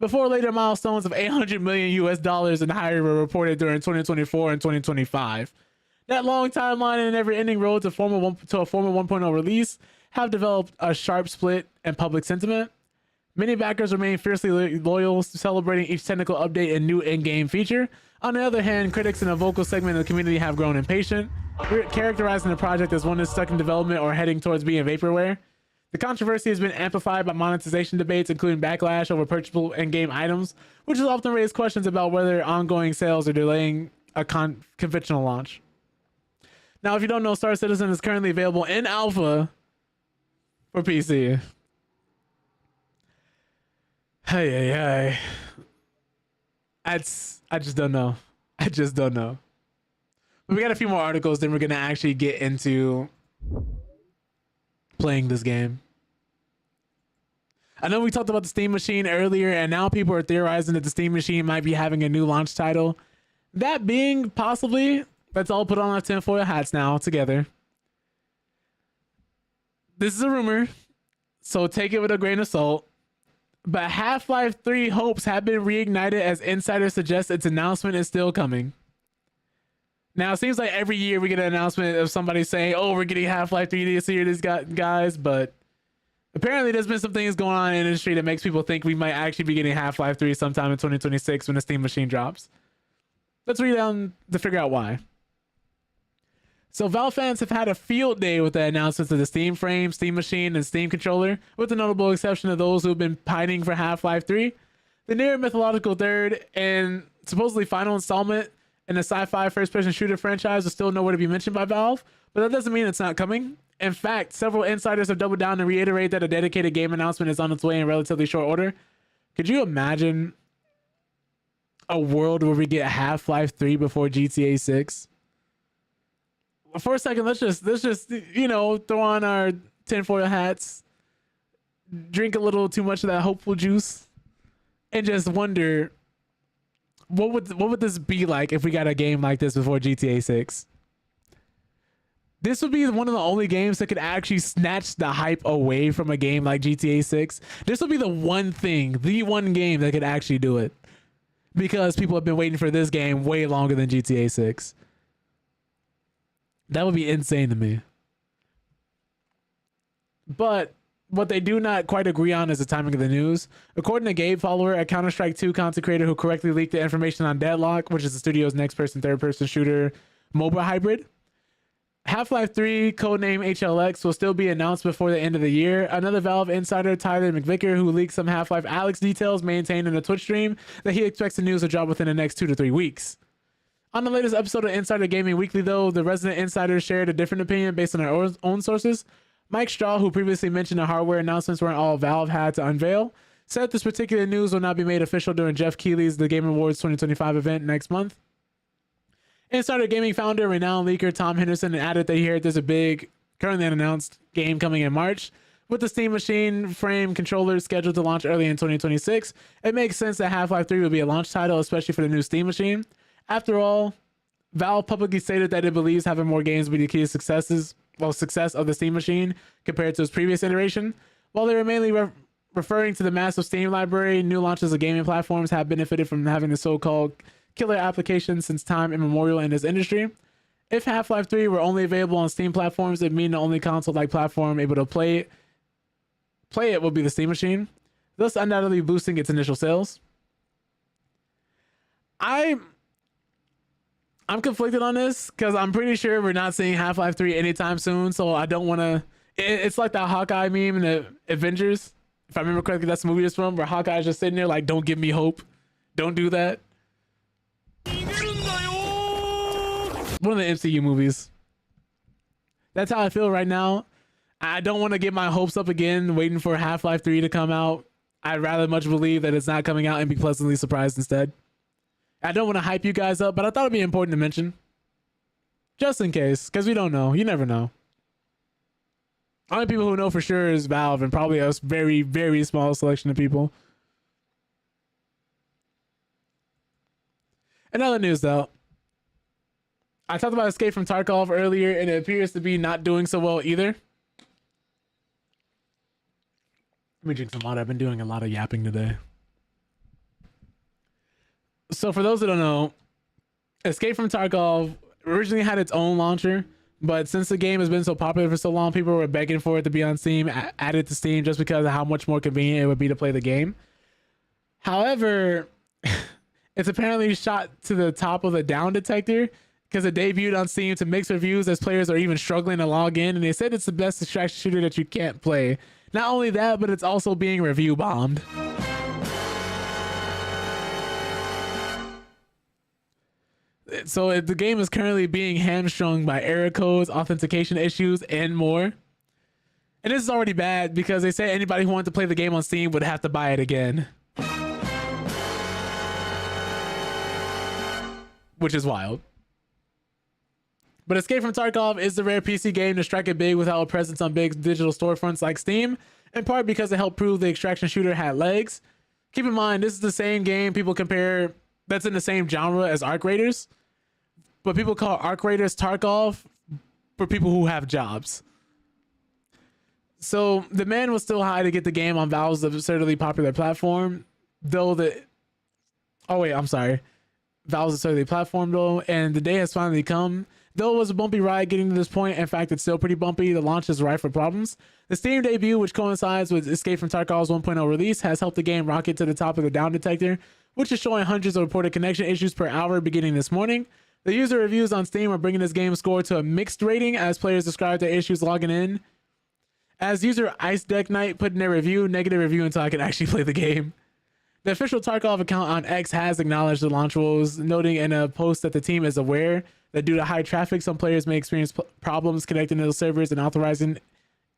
Before later milestones of $800 million US and higher were reported during 2024 and 2025. That long timeline and never-ending road to a formal 1.0 release have developed a sharp split in public sentiment. Many backers remain fiercely loyal, celebrating each technical update and new in-game feature. On the other hand, critics in a vocal segment of the community have grown impatient, characterizing the project as one that's stuck in development or heading towards being vaporware. The controversy has been amplified by monetization debates, including backlash over purchasable in-game items, which has often raised questions about whether ongoing sales are delaying a conventional launch. Now, if you don't know, Star Citizen is currently available in alpha for PC. Hey. I just don't know. But we got a few more articles, then we're going to actually get into playing this game. I know we talked about the Steam Machine earlier, and now people are theorizing that the Steam Machine might be having a new launch title. That being possibly, let's all put on our tinfoil hats now together. This is a rumor, so take it with a grain of salt. But Half-Life 3 hopes have been reignited as insiders suggest its announcement is still coming. Now, it seems like every year we get an announcement of somebody saying, oh, we're getting Half-Life 3 this year, guys, but apparently there's been some things going on in the industry that makes people think we might actually be getting Half-Life 3 sometime in 2026 when the Steam Machine drops. Let's read down to figure out why. So Valve fans have had a field day with the announcements of the Steam Frame, Steam Machine, and Steam Controller, with the notable exception of those who have been pining for Half-Life 3. The near mythological third and supposedly final installment in the sci-fi first-person shooter franchise is still nowhere to be mentioned by Valve, but that doesn't mean it's not coming. In fact, several insiders have doubled down and reiterate that a dedicated game announcement is on its way in relatively short order. Could you imagine a world where we get Half-Life 3 before GTA 6? For a second, let's just throw on our tinfoil hats, drink a little too much of that hopeful juice, and just wonder what would this be like if we got a game like this before GTA 6? This would be one of the only games that could actually snatch the hype away from a game like GTA 6. This would be the one game that could actually do it, because people have been waiting for this game way longer than GTA 6. That would be insane to me. But what they do not quite agree on is the timing of the news. According to Gabe Follower, a Counter-Strike 2 content creator who correctly leaked the information on Deadlock, which is the studio's next-person, third-person shooter MOBA hybrid, Half-Life 3, codename HLX, will still be announced before the end of the year. Another Valve insider, Tyler McVicker, who leaked some Half-Life Alyx details, maintained in a Twitch stream that he expects the news to drop within the next 2 to 3 weeks. On the latest episode of Insider Gaming Weekly, though, the resident insider shared a different opinion based on our own sources. Mike Straw, who previously mentioned the hardware announcements weren't all Valve had to unveil, said this particular news will not be made official during Jeff Keighley's The Game Awards 2025 event next month. Insider Gaming founder, renowned leaker Tom Henderson added that he heard there's a big, currently unannounced game coming in March. With the Steam Machine frame controllers scheduled to launch early in 2026, it makes sense that Half-Life 3 will be a launch title, especially for the new Steam Machine. After all, Valve publicly stated that it believes having more games will be the key to success of the Steam Machine compared to its previous iteration. While they were mainly referring to the massive Steam library, new launches of gaming platforms have benefited from having the so-called killer applications since time immemorial in this industry. If Half-Life 3 were only available on Steam platforms, it'd mean the only console-like platform able to play it would be the Steam Machine, thus undoubtedly boosting its initial sales. I'm conflicted on this because I'm pretty sure we're not seeing Half-Life 3 anytime soon, so I don't want to... It's like that Hawkeye meme in the Avengers. If I remember correctly, that's the movie it's from, where Hawkeye's just sitting there like, don't give me hope. Don't do that. One of the MCU movies. That's how I feel right now. I don't want to get my hopes up again waiting for Half-Life 3 to come out. I'd rather much believe that it's not coming out and be pleasantly surprised instead. I don't want to hype you guys up, but I thought it'd be important to mention. Just in case, because we don't know. You never know. Only people who know for sure is Valve and probably a very, very small selection of people. In other news, though, I talked about Escape from Tarkov earlier, and it appears to be not doing so well either. Let me drink some water. I've been doing a lot of yapping today. So for those that don't know, Escape from Tarkov originally had its own launcher, but since the game has been so popular for so long, people were begging for it to be on Steam, added to Steam just because of how much more convenient it would be to play the game. However, it's apparently shot to the top of the down detector because it debuted on Steam to mixed reviews as players are even struggling to log in, and they said it's the best distraction shooter that you can't play. Not only that, but it's also being review bombed. So the game is currently being hamstrung by error codes, authentication issues, and more. And this is already bad because they say anybody who wanted to play the game on Steam would have to buy it again. Which is wild. But Escape from Tarkov is the rare PC game to strike it big without a presence on big digital storefronts like Steam, in part because it helped prove the extraction shooter had legs. Keep in mind, this is the same game people compare that's in the same genre as Arc Raiders, but people call Arc Raiders Tarkov for people who have jobs. So the demand was still high to get the game on Valve's absurdly popular platform, Valve's absurdly platform though, and the day has finally come. Though it was a bumpy ride getting to this point, in fact, it's still pretty bumpy. The launch is rife for problems. The Steam debut, which coincides with Escape from Tarkov's 1.0 release, has helped the game rocket to the top of the down detector, which is showing hundreds of reported connection issues per hour beginning this morning. The user reviews on Steam are bringing this game score to a mixed rating as players describe their issues logging in. As user Ice Deck Knight put in their review, negative review until I can actually play the game. The official Tarkov account on X has acknowledged the launch woes, noting in a post that the team is aware that due to high traffic, some players may experience problems connecting to the servers and authorizing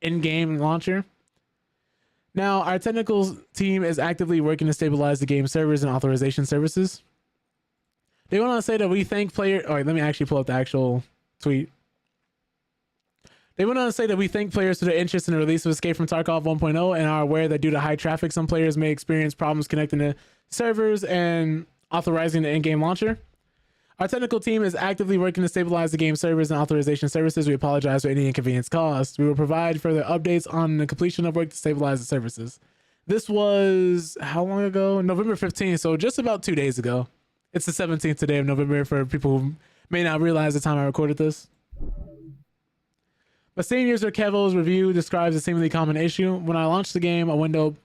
in-game launcher. Now, our technical team is actively working to stabilize the game servers and authorization services. They went on to say that we thank player. All right, let me actually pull up the actual tweet. They went on to say that we thank players for their interest in the release of Escape from Tarkov 1.0 and are aware that due to high traffic, some players may experience problems connecting to servers and authorizing the in-game launcher. Our technical team is actively working to stabilize the game servers and authorization services. We apologize for any inconvenience caused. We will provide further updates on the completion of work to stabilize the services. This was how long ago? November 15th, so just about 2 days ago. It's the 17th today of November for people who may not realize the time I recorded this. But Steam user Kevo's review describes a seemingly common issue. When I launched the game, a window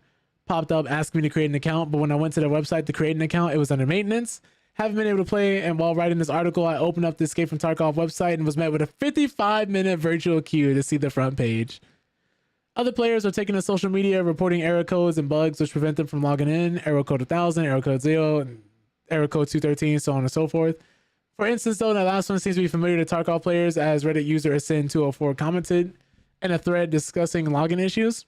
popped up asking me to create an account, but when I went to their website to create an account, it was under maintenance. Haven't been able to play, and while writing this article, I opened up the Escape from Tarkov website and was met with a 55-minute virtual queue to see the front page. Other players are taking to social media reporting error codes and bugs which prevent them from logging in. Error code 1000, error code 0, error code 213, so on and so forth. For instance, though, that last one seems to be familiar to Tarkov players, as Reddit user Asin204 commented in a thread discussing login issues.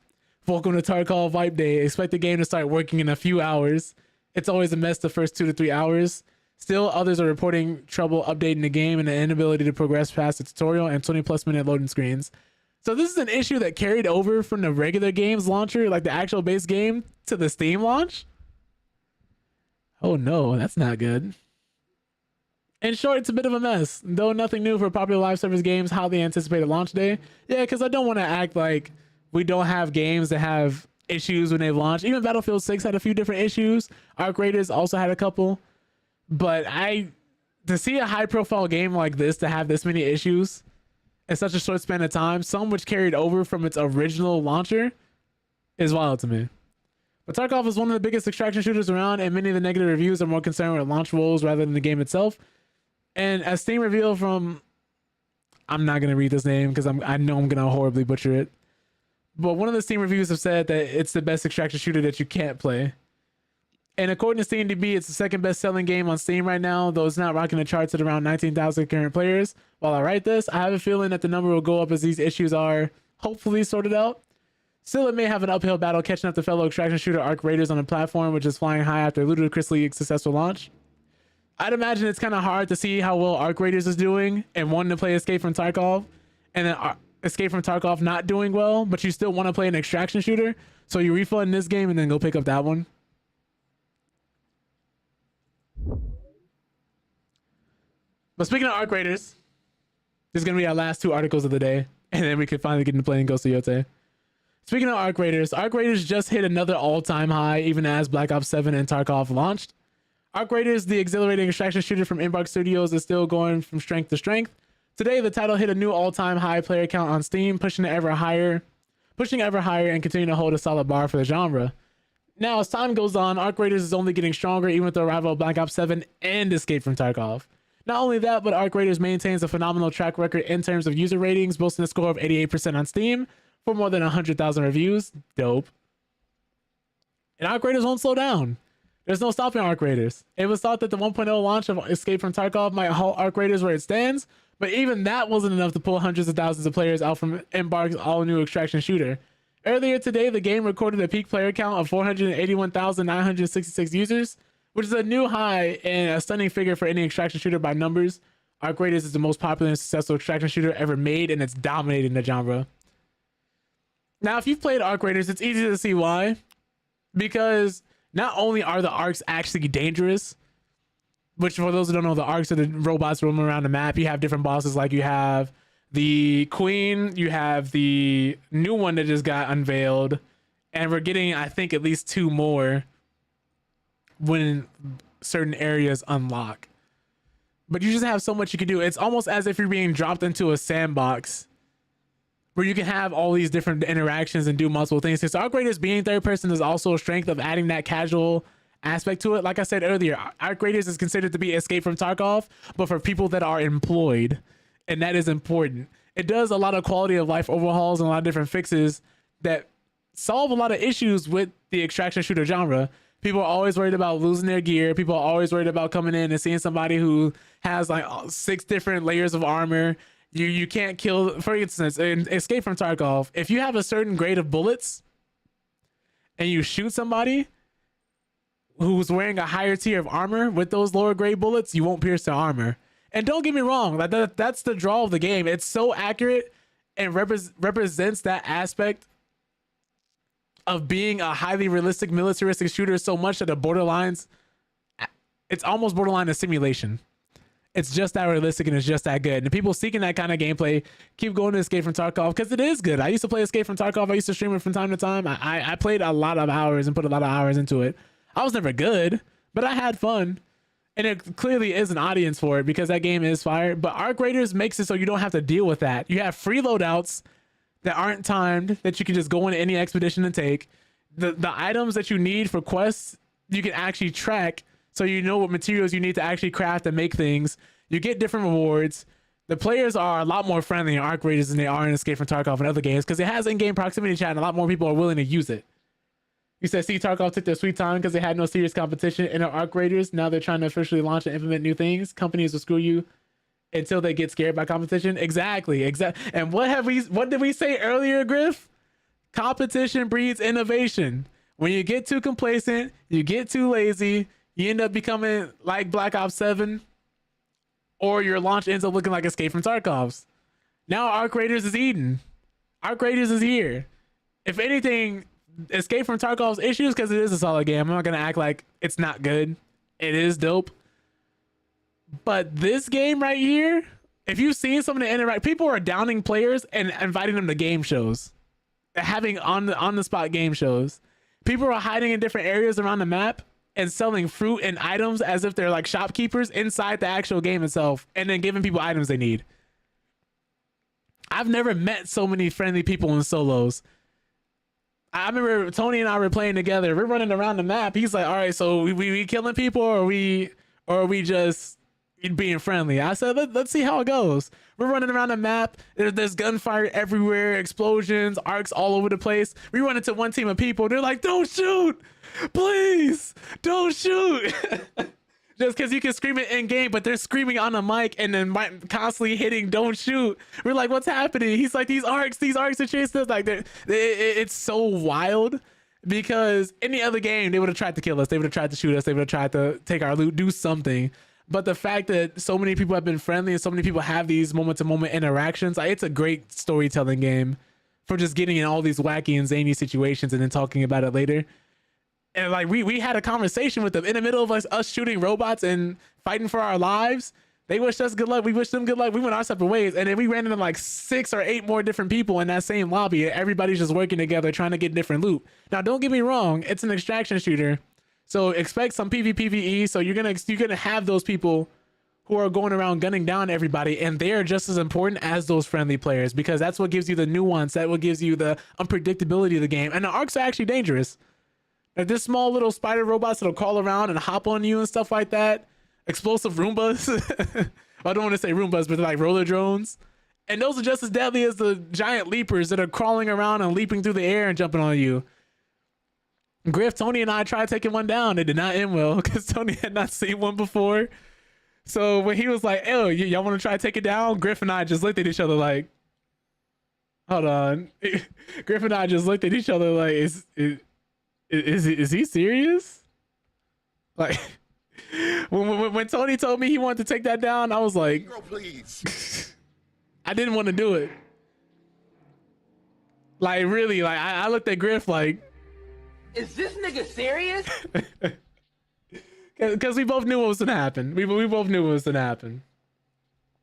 Welcome to Tarkov Vibe Day. Expect the game to start working in a few hours. It's always a mess the first 2 to 3 hours. Still, others are reporting trouble updating the game and the inability to progress past the tutorial and 20+ minute loading screens. So this is an issue that carried over from the regular game's launcher, like the actual base game, to the Steam launch? Oh no, that's not good. In short, it's a bit of a mess. Though nothing new for popular live service games, how they anticipated launch day. Yeah, because I don't want to act like we don't have games that have issues when they've launched. Even Battlefield 6 had a few different issues. Arc Raiders also had a couple. But to see a high profile game like this to have this many issues in such a short span of time, some which carried over from its original launcher, is wild to me. But Tarkov is one of the biggest extraction shooters around, and many of the negative reviews are more concerned with launch woes rather than the game itself. And as Steam revealed from, I'm not going to read this name because I know I'm going to horribly butcher it. But one of the Steam reviews have said that it's the best extraction shooter that you can't play. And according to SteamDB, it's the second best selling game on Steam right now, though it's not rocking the charts at around 19,000 current players. While I write this, I have a feeling that the number will go up as these issues are hopefully sorted out. Still, it may have an uphill battle catching up to fellow extraction shooter Arc Raiders on the platform, which is flying high after a ludicrously successful launch. I'd imagine it's kind of hard to see how well Arc Raiders is doing and wanting to play Escape from Tarkov, and then Escape from Tarkov not doing well, but you still want to play an extraction shooter, so you refund this game and then go pick up that one. But speaking of Arc Raiders, this is going to be our last 2 articles of the day, and then we can finally get into playing Ghost of Yotei. Speaking of Arc Raiders just hit another all-time high even as Black Ops 7 and Tarkov launched. Arc Raiders, the exhilarating extraction shooter from Embark Studios, is still going from strength to strength. Today, the title hit a new all-time high player count on Steam, pushing ever higher and continuing to hold a solid bar for the genre. Now, as time goes on, Arc Raiders is only getting stronger even with the arrival of Black Ops 7 and Escape from Tarkov. Not only that, but Arc Raiders maintains a phenomenal track record in terms of user ratings, boasting a score of 88% on Steam for more than 100,000 reviews. Dope. And Arc Raiders won't slow down. There's no stopping Arc Raiders. It was thought that the 1.0 launch of Escape from Tarkov might halt Arc Raiders where it stands, but even that wasn't enough to pull hundreds of thousands of players out from Embark's all-new extraction shooter. Earlier today, the game recorded a peak player count of 481,966 users, which is a new high and a stunning figure for any extraction shooter by numbers. Arc Raiders is the most popular and successful extraction shooter ever made, and it's dominating the genre. Now, if you've played Arc Raiders, it's easy to see why. Because not only are the arcs actually dangerous, which for those who don't know, the arcs are the robots roaming around the map. You have different bosses, like you have the Queen, you have the new one that just got unveiled, and we're getting, I think, at least 2 more when certain areas unlock. But you just have so much you can do. It's almost as if you're being dropped into a sandbox where you can have all these different interactions and do multiple things. So Arc Raiders being third person is also a strength of adding that casual aspect to it. Like I said earlier, Arc Raiders is considered to be Escape from Tarkov, but for people that are employed, and that is important. It does a lot of quality of life overhauls and a lot of different fixes that solve a lot of issues with the extraction shooter genre. People are always worried about losing their gear. People are always worried about coming in and seeing somebody who has like 6 different layers of armor. You can't kill, for instance, in Escape from Tarkov, if you have a certain grade of bullets and you shoot somebody, who's wearing a higher tier of armor with those lower grade bullets, you won't pierce their armor. And don't get me wrong, that's the draw of the game. It's so accurate and represents that aspect of being a highly realistic militaristic shooter so much that it's almost borderline a simulation. It's just that realistic and it's just that good. And people seeking that kind of gameplay keep going to Escape from Tarkov because it is good. I used to play Escape from Tarkov. I used to stream it from time to time. I played a lot of hours and put a lot of hours into it. I was never good, but I had fun. And it clearly is an audience for it because that game is fire. But Arc Raiders makes it so you don't have to deal with that. You have free loadouts that aren't timed that you can just go into any expedition and take. The items that you need for quests, you can actually track so you know what materials you need to actually craft and make things. You get different rewards. The players are a lot more friendly in Arc Raiders than they are in Escape from Tarkov and other games because it has in-game proximity chat and a lot more people are willing to use it. You said, see, Tarkov took their sweet time because they had no serious competition in our Arc Raiders. Now they're trying to officially launch and implement new things. Companies will screw you until they get scared by competition. Exactly. And what did we say earlier, Griff? Competition breeds innovation. When you get too complacent, you get too lazy, you end up becoming like Black Ops 7, or your launch ends up looking like Escape from Tarkov's. Now Arc Raiders is eaten. Arc Raiders is here. If anything, Escape from Tarkov's issues because it is a solid game. I'm not gonna act like it's not good. It is dope. But this game right here, if you've seen some of the interact, people are downing players and inviting them to game shows, having on the spot game shows. People are hiding in different areas around the map and selling fruit and items as if they're like shopkeepers inside the actual game itself, and then giving people items they need. I've never met so many friendly people in solos. I remember Tony and I were playing together. We're running around the map. He's like, all right, so we killing people or are we just being friendly? I said, let's see how it goes. We're running around the map. There's gunfire everywhere, explosions, arcs all over the place. We run into one team of people. They're like, don't shoot. Please, don't shoot. Just because you can scream it in game, but they're screaming on the mic and then constantly hitting don't shoot. We're like, what's happening? He's like, these arcs are chasing us. Like, it's so wild because any other game, they would have tried to kill us. They would have tried to shoot us. They would have tried to take our loot, do something. But the fact that so many people have been friendly and so many people have these moment-to-moment interactions, like, it's a great storytelling game for just getting in all these wacky and zany situations and then talking about it later. And like we had a conversation with them in the middle of us shooting robots and fighting for our lives. They wished us good luck. We wished them good luck. We went our separate ways. And then we ran into like 6 or 8 more different people in that same lobby. Everybody's just working together, trying to get different loot. Now, don't get me wrong. It's an extraction shooter. So expect some PvPvE. So you're gonna have those people who are going around gunning down everybody. And they are just as important as those friendly players because that's what gives you the nuance. That what gives you the unpredictability of the game. And the arcs are actually dangerous. Like this small little spider robots that'll crawl around and hop on you and stuff like that. Explosive Roombas. I don't want to say Roombas, but they're like roller drones. And those are just as deadly as the giant leapers that are crawling around and leaping through the air and jumping on you. Griff, Tony, and I tried taking one down. It did not end well because Tony had not seen one before. So when he was like, "Oh, y'all want to try to take it down?" Griff and I just looked at each other like, "Hold on." Griff and I just looked at each other like, Is he serious? Like when Tony told me he wanted to take that down, I was like, "Girl, please." I didn't want to do it. Like really, like I looked at Griff like, is this nigga serious? Because we both knew what was gonna happen. We both knew what was gonna happen.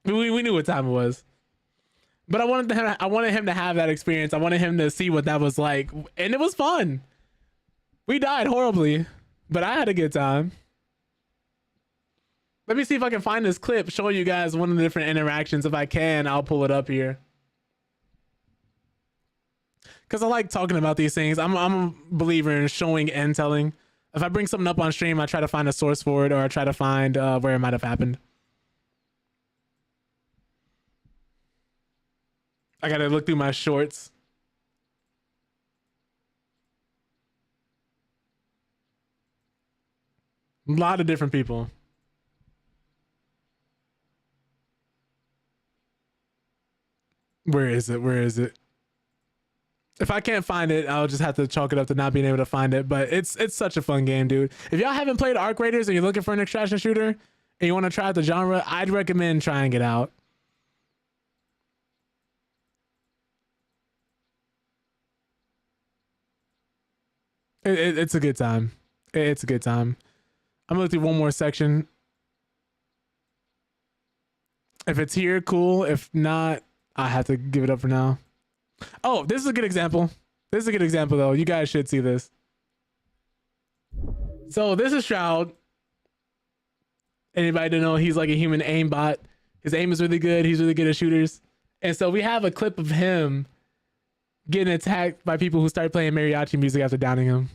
We knew what time it was. But I wanted him to have that experience. I wanted him to see what that was like, and it was fun. We died horribly, but I had a good time. Let me see if I can find this clip showing you guys one of the different interactions. If I can, I'll pull it up here. Because I like talking about these things. I'm a believer in showing and telling. If I bring something up on stream, I try to find a source for it or I try to find where it might have happened. I got to look through my shorts. A lot of different people. Where is it? Where is it? If I can't find it, I'll just have to chalk it up to not being able to find it. But it's such a fun game, dude. If y'all haven't played Arc Raiders and you're looking for an extraction shooter and you want to try out the genre, I'd recommend trying it out. It's a good time. It's a good time. I'm gonna look through one more section. If it's here, cool. If not, I have to give it up for now. Oh, this is a good example. This is a good example, though. You guys should see this. So this is Shroud. Anybody to know he's like a human aim bot. His aim is really good. He's really good at shooters. And so we have a clip of him getting attacked by people who start playing mariachi music after downing him.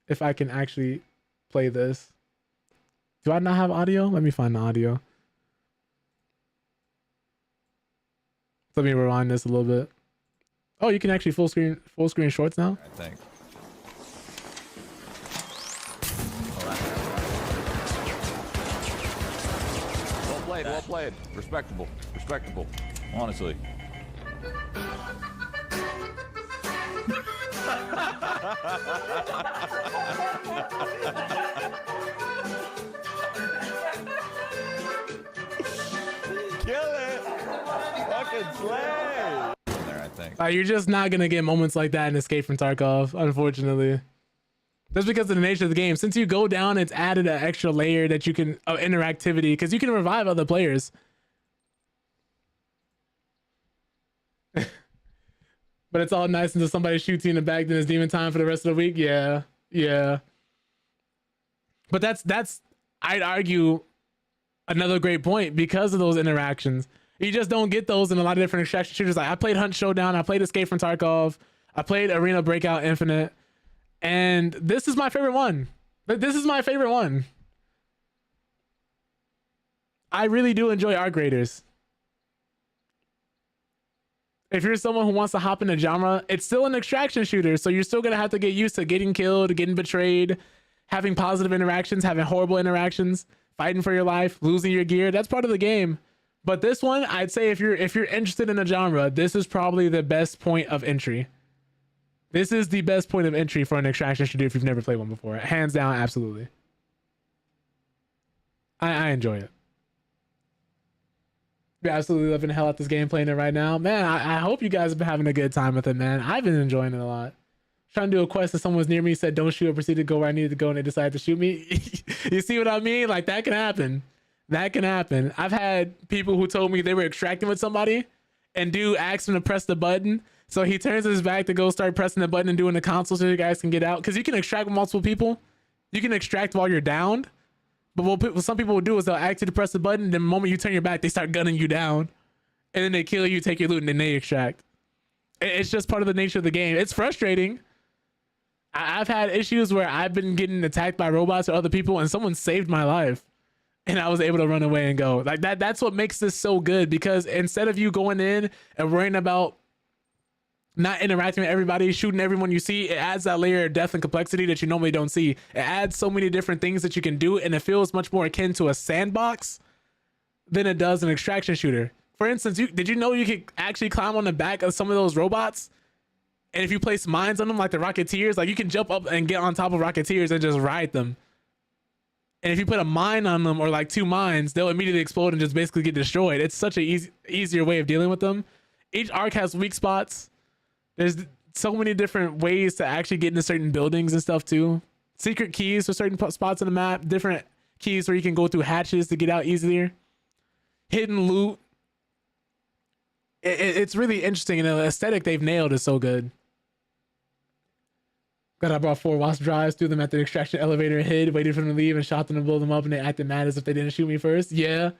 If I can actually play this. Do I not have audio? Let me find the audio. Let me rewind this a little bit. Oh, you can actually full screen shorts now? I think. Well played. Respectable. Honestly. Kill it! Fucking slay! There, I think. You're just not gonna get moments like that in Escape from Tarkov, unfortunately. That's because of the nature of the game. Since you go down, it's added an extra layer that you can of interactivity, because you can revive other players. But it's all nice until somebody shoots you in the back, then it's demon time for the rest of the week. Yeah. But that's I'd argue another great point because of those interactions. You just don't get those in a lot of different extraction shooters. Like I played Hunt Showdown, I played Escape from Tarkov, I played Arena Breakout Infinite, and this is my favorite one. This is my favorite one. I really do enjoy Arc Raiders. If you're someone who wants to hop in the genre, it's still an extraction shooter, so you're still gonna have to get used to getting killed, getting betrayed, having positive interactions, having horrible interactions, fighting for your life, losing your gear. That's part of the game. But this one, I'd say if you're interested in a genre, this is probably the best point of entry. This is the best point of entry for an extraction shooter if you've never played one before. Hands down, absolutely. I enjoy it. You're absolutely loving the hell out this game, playing it right now. Man, I hope you guys have been having a good time with it, man. I've been enjoying it a lot. Trying to do a quest and someone was near me, said don't shoot, proceeded to go where I needed to go, and they decided to shoot me. You see what I mean? Like that can happen. That can happen. I've had people who told me they were extracting with somebody and dude asked him to press the button. So he turns his back to go start pressing the button and doing the console so you guys can get out. Because you can extract with multiple people. You can extract while you're downed. But what some people will do is they'll ask you to press the button. And the moment you turn your back, they start gunning you down. And then they kill you, take your loot, and then they extract. It's just part of the nature of the game. It's frustrating. I've had issues where I've been getting attacked by robots or other people and someone saved my life. And I was able to run away and go. Like that's what makes this so good, because instead of you going in and worrying about not interacting with everybody, shooting everyone you see, it adds that layer of depth and complexity that you normally don't see. It adds so many different things that you can do, and it feels much more akin to a sandbox than it does an extraction shooter. For instance, did you know you could actually climb on the back of some of those robots? And if you place mines on them, like the Rocketeers, like you can jump up and get on top of Rocketeers and just ride them. And if you put a mine on them or like 2 mines, they'll immediately explode and just basically get destroyed. It's such a easier way of dealing with them. Each arc has weak spots. There's so many different ways to actually get into certain buildings and stuff too. Secret keys for certain spots on the map. Different keys where you can go through hatches to get out easier. Hidden loot. It's really interesting, and the aesthetic they've nailed is so good. God, I brought 4 wasp drives, threw them at the extraction elevator and hid, waited for them to leave, and shot them to blow them up, and they acted mad as if they didn't shoot me first. Yeah.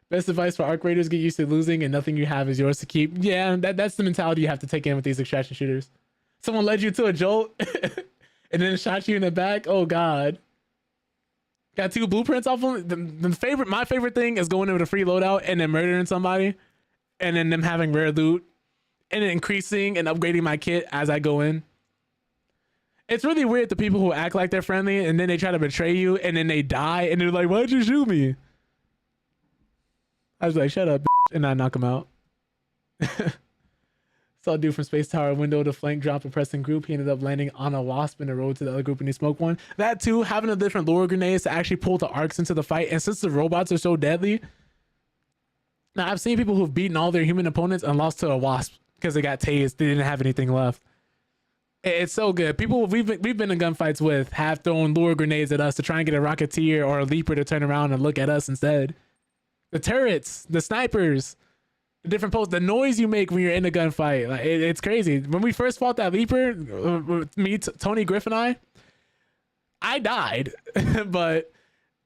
Best advice for Arc Raiders: get used to losing, and nothing you have is yours to keep. Yeah, that's the mentality you have to take in with these extraction shooters. Someone led you to a jolt and then shot you in the back. Oh God. Got 2 blueprints off them. My favorite thing is going in with a free loadout and then murdering somebody, and then them having rare loot, and then increasing and upgrading my kit as I go in. It's really weird, the people who act like they're friendly and then they try to betray you and then they die and they're like, why'd you shoot me? I was like, shut up, bitch, and I knock them out. Saw a dude from Space Tower window to flank drop a pressing group. He ended up landing on a wasp in the road to the other group and he smoked one. That too, having a different lure grenades to actually pull the arcs into the fight. And since the robots are so deadly, now I've seen people who've beaten all their human opponents and lost to a wasp because they got tased. They didn't have anything left. It's so good. People we've been in gunfights with have thrown lure grenades at us to try and get a Rocketeer or a Leaper to turn around and look at us instead. The turrets, the snipers, the different posts, the noise you make when you're in a gunfight, like it's crazy. When we first fought that Leaper, me, Tony, Griff, and I died, but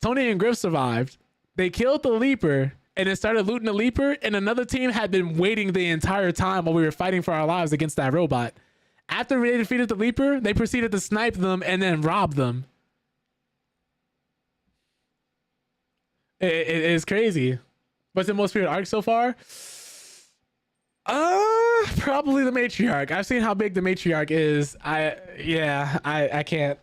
Tony and Griff survived. They killed the Leaper and then started looting the Leaper, and another team had been waiting the entire time while we were fighting for our lives against that robot. After they defeated the Leaper, they proceeded to snipe them and then rob them. It is crazy. What's the most favorite arc so far? Probably the Matriarch. I've seen how big the Matriarch is. I can't.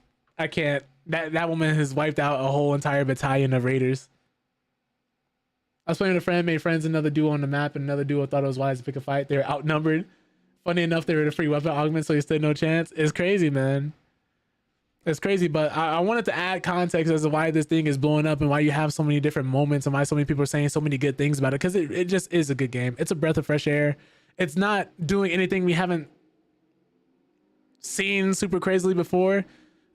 That woman has wiped out a whole entire battalion of raiders. I was playing with a friend, made friends, another duo on the map, and another duo thought it was wise to pick a fight. They were outnumbered. Funny enough, they were the free weapon augment, so he stood no chance. It's crazy, man. It's crazy, but I wanted to add context as to why this thing is blowing up and why you have so many different moments and why so many people are saying so many good things about it, because it just is a good game. It's a breath of fresh air. It's not doing anything we haven't seen super crazily before,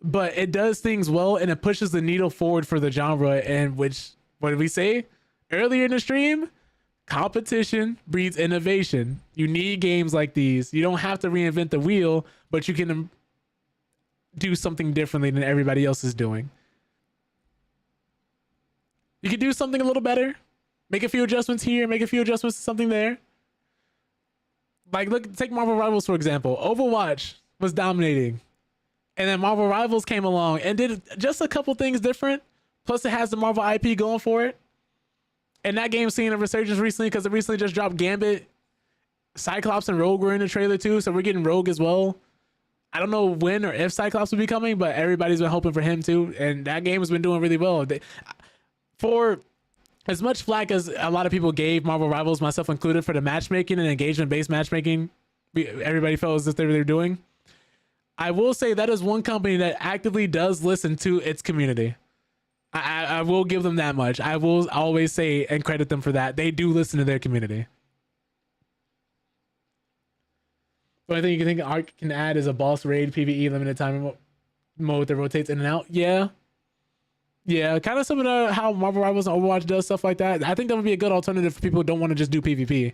but it does things well and it pushes the needle forward for the genre. And which, what did we say earlier in the stream? Competition breeds innovation. You need games like these. You don't have to reinvent the wheel, but you can do something differently than everybody else is doing. You could do something a little better, make a few adjustments here, make a few adjustments to something there. Like, look, take Marvel Rivals for example. Overwatch was dominating, and then Marvel Rivals came along and did just a couple things different. Plus it has the Marvel IP going for it, and that game's seen a resurgence recently because it recently just dropped Gambit. Cyclops and Rogue were in the trailer too, so we're getting Rogue as well. I don't know when or if Cyclops will be coming, but everybody's been hoping for him too. And that game has been doing really well. For as much flack as a lot of people gave Marvel Rivals, myself included, for the matchmaking and engagement-based matchmaking everybody felt as if they were doing, I will say that is one company that actively does listen to its community. I will give them that much. I will always say and credit them for that. They do listen to their community. The only thing you can think Arc can add is a boss raid PvE limited time mode that rotates in and out. Yeah, kind of similar to how Marvel Rivals and Overwatch does stuff like that. I think that would be a good alternative for people who don't want to just do PvP,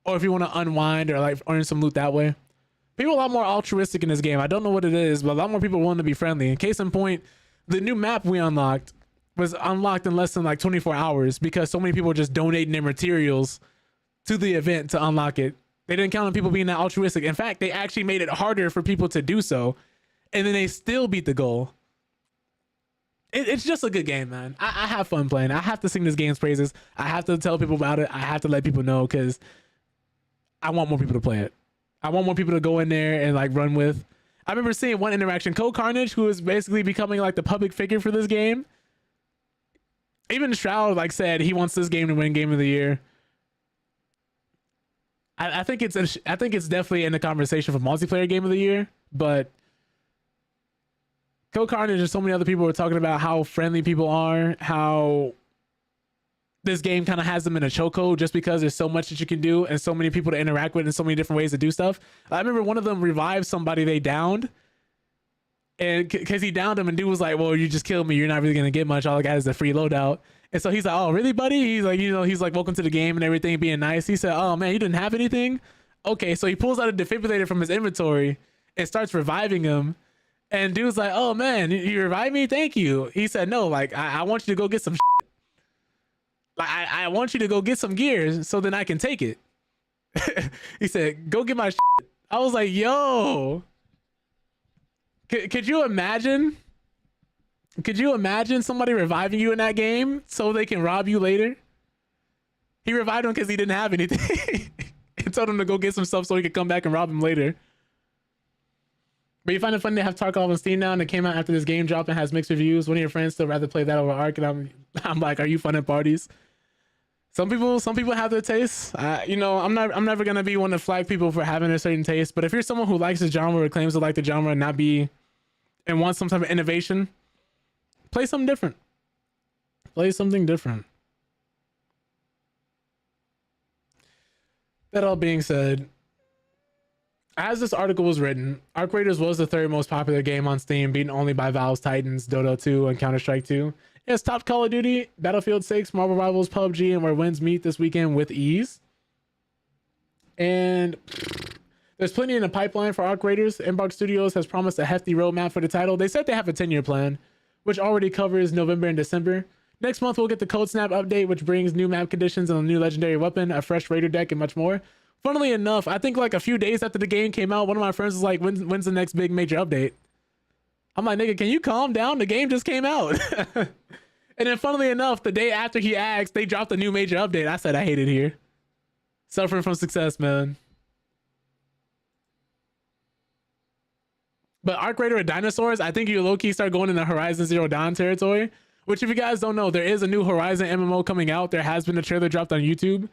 or if you want to unwind or like earn some loot that way. People are a lot more altruistic in this game. I don't know what it is, but a lot more people willing to be friendly. Case in point, the new map we unlocked was unlocked in less than like 24 hours because so many people were just donating their materials to the event to unlock it. They didn't count on people being that altruistic. In fact, they actually made it harder for people to do so, and then they still beat the goal. It's just a good game, man. I have fun playing. I have to sing this game's praises. I have to tell people about it. I have to let people know because I want more people to play it. I want more people to go in there and like run with. I remember seeing one interaction, Code Carnage, who is basically becoming like the public figure for this game. Even Shroud like said he wants this game to win Game of the Year. I think it's definitely in the conversation for multiplayer Game of the Year, but Code Carnage and so many other people were talking about how friendly people are, how this game kind of has them in a chokehold just because there's so much that you can do and so many people to interact with and so many different ways to do stuff. I remember one of them revived somebody they downed, and because he downed him, and dude was like, well, you just killed me, you're not really gonna get much, all I got is a free loadout. And so he's like, oh, really, buddy? He's like, he's like, welcome to the game and everything, being nice. He said, oh, man, you didn't have anything? Okay, so he pulls out a defibrillator from his inventory and starts reviving him. And dude's like, oh, man, you revived me? Thank you. He said, no, like, I want you to go get some shit. Like, I want you to go get some gears so then I can take it. He said, go get my shit. I was like, yo. Could you imagine? Could you imagine somebody reviving you in that game so they can rob you later? He revived him because he didn't have anything. And told him to go get some stuff so he could come back and rob him later. But you find it funny to have Tarkov on Steam now and it came out after this game dropped and has mixed reviews. One of your friends still rather play that over Ark, and I'm like, are you fun at parties? Some people have their tastes. You know, I'm never gonna be one to flag people for having a certain taste. But if you're someone who likes the genre or claims to like the genre and not be and wants some type of innovation, play something different. Play something different. That all being said, as this article was written, Arc Raiders was the third most popular game on Steam, beaten only by Valve's Titans, Dota 2, and Counter-Strike 2. It's topped Call of Duty, Battlefield 6, Marvel Rivals, PUBG, and where wins meet this weekend with ease. And there's plenty in the pipeline for Arc Raiders. Embark Studios has promised a hefty roadmap for the title. They said they have a 10-year plan, which already covers November and December. Next month, we'll get the Code Snap update, which brings new map conditions and a new legendary weapon, a fresh Raider deck, and much more. Funnily enough, I think like a few days after the game came out, one of my friends was like, when's the next big major update? I'm like, nigga, can you calm down? The game just came out. And then funnily enough, the day after he asked, they dropped a new major update. I said, I hate it here. Suffering from success, man. But Arc Raider with dinosaurs, I think you low-key start going into Horizon Zero Dawn territory. Which, if you guys don't know, there is a new Horizon MMO coming out. There has been a trailer dropped on YouTube.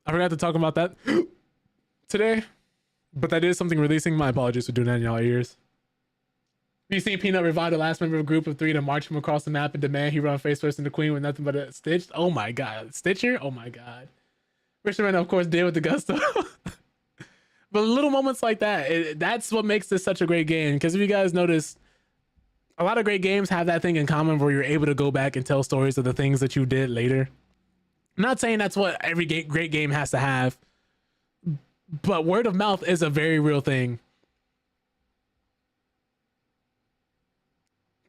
I forgot to talk about that today. But that is something releasing. My apologies for doing that in y'all ears. You seen Peanut revive the last member of a group of 3 to march him across the map and demand he run face first into Queen with nothing but a Stitch? Oh my god. Stitcher? Oh my god. Richard, of course, did with the gusto. But little moments like that, that's what makes this such a great game. Because if you guys notice, a lot of great games have that thing in common where you're able to go back and tell stories of the things that you did later. I'm not saying that's what every great game has to have, but word of mouth is a very real thing.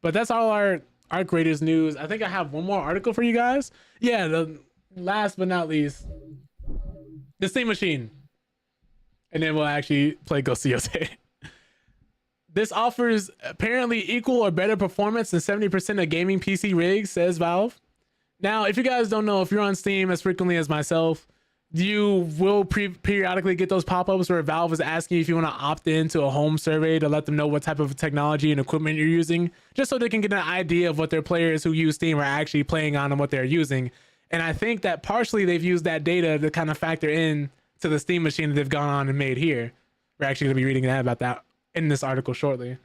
But that's all our Arc Raiders news. I think I have one more article for you guys. Yeah, the last but not least, the Steam Machine. And then we'll actually play Ghost of Yotei. This offers apparently equal or better performance than 70% of gaming PC rigs, says Valve. Now, if you guys don't know, if you're on Steam as frequently as myself, you will periodically get those pop-ups where Valve is asking you if you want to opt into a home survey to let them know what type of technology and equipment you're using, just so they can get an idea of what their players who use Steam are actually playing on and what they're using. And I think that partially they've used that data to kind of factor in to the Steam Machine that they've gone on and made here. We're actually going to be reading that about that in this article shortly.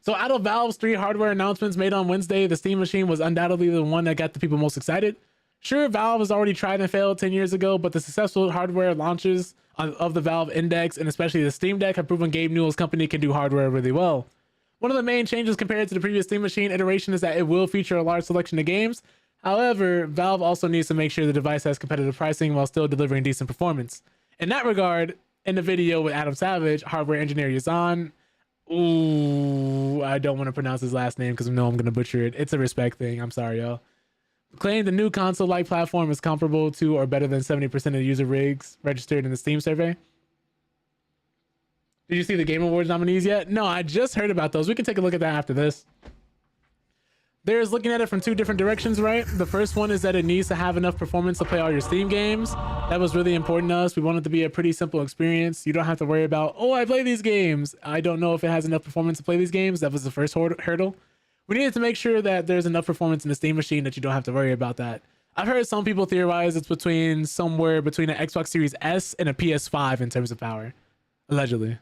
So out of Valve's 3 hardware announcements made on Wednesday, the Steam Machine was undoubtedly the one that got the people most excited. Sure, Valve has already tried and failed 10 years ago, but the successful hardware launches of the Valve Index and especially the Steam Deck have proven Gabe Newell's company can do hardware really well. One of the main changes compared to the previous Steam Machine iteration is that it will feature a large selection of games. However, Valve also needs to make sure the device has competitive pricing while still delivering decent performance. In that regard, in the video with Adam Savage, hardware engineer Yazan, ooh, I don't want to pronounce his last name because I know I'm going to butcher it. It's a respect thing. I'm sorry, y'all. Claimed the new console-like platform is comparable to or better than 70% of the user rigs registered in the Steam survey. Did you see the Game Awards nominees yet? No, I just heard about those. We can take a look at that after this. There's looking at it from 2 different directions, right? The first one is that it needs to have enough performance to play all your Steam games. That was really important to us. We want it to be a pretty simple experience. You don't have to worry about, oh, I play these games. I don't know if it has enough performance to play these games. That was the first hurdle. We needed to make sure that there's enough performance in the Steam Machine that you don't have to worry about that. I've heard some people theorize it's somewhere between an Xbox Series S and a PS5 in terms of power, allegedly.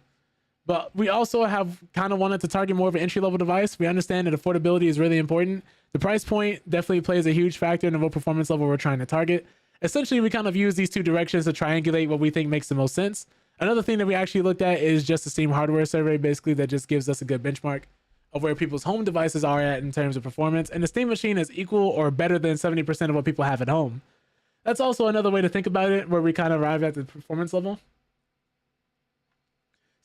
But we also have kind of wanted to target more of an entry-level device. We understand that affordability is really important. The price point definitely plays a huge factor in what performance level we're trying to target. Essentially, we kind of use these 2 directions to triangulate what we think makes the most sense. Another thing that we actually looked at is just the Steam hardware survey, basically, that just gives us a good benchmark of where people's home devices are at in terms of performance. And the Steam Machine is equal or better than 70% of what people have at home. That's also another way to think about it, where we kind of arrive at the performance level.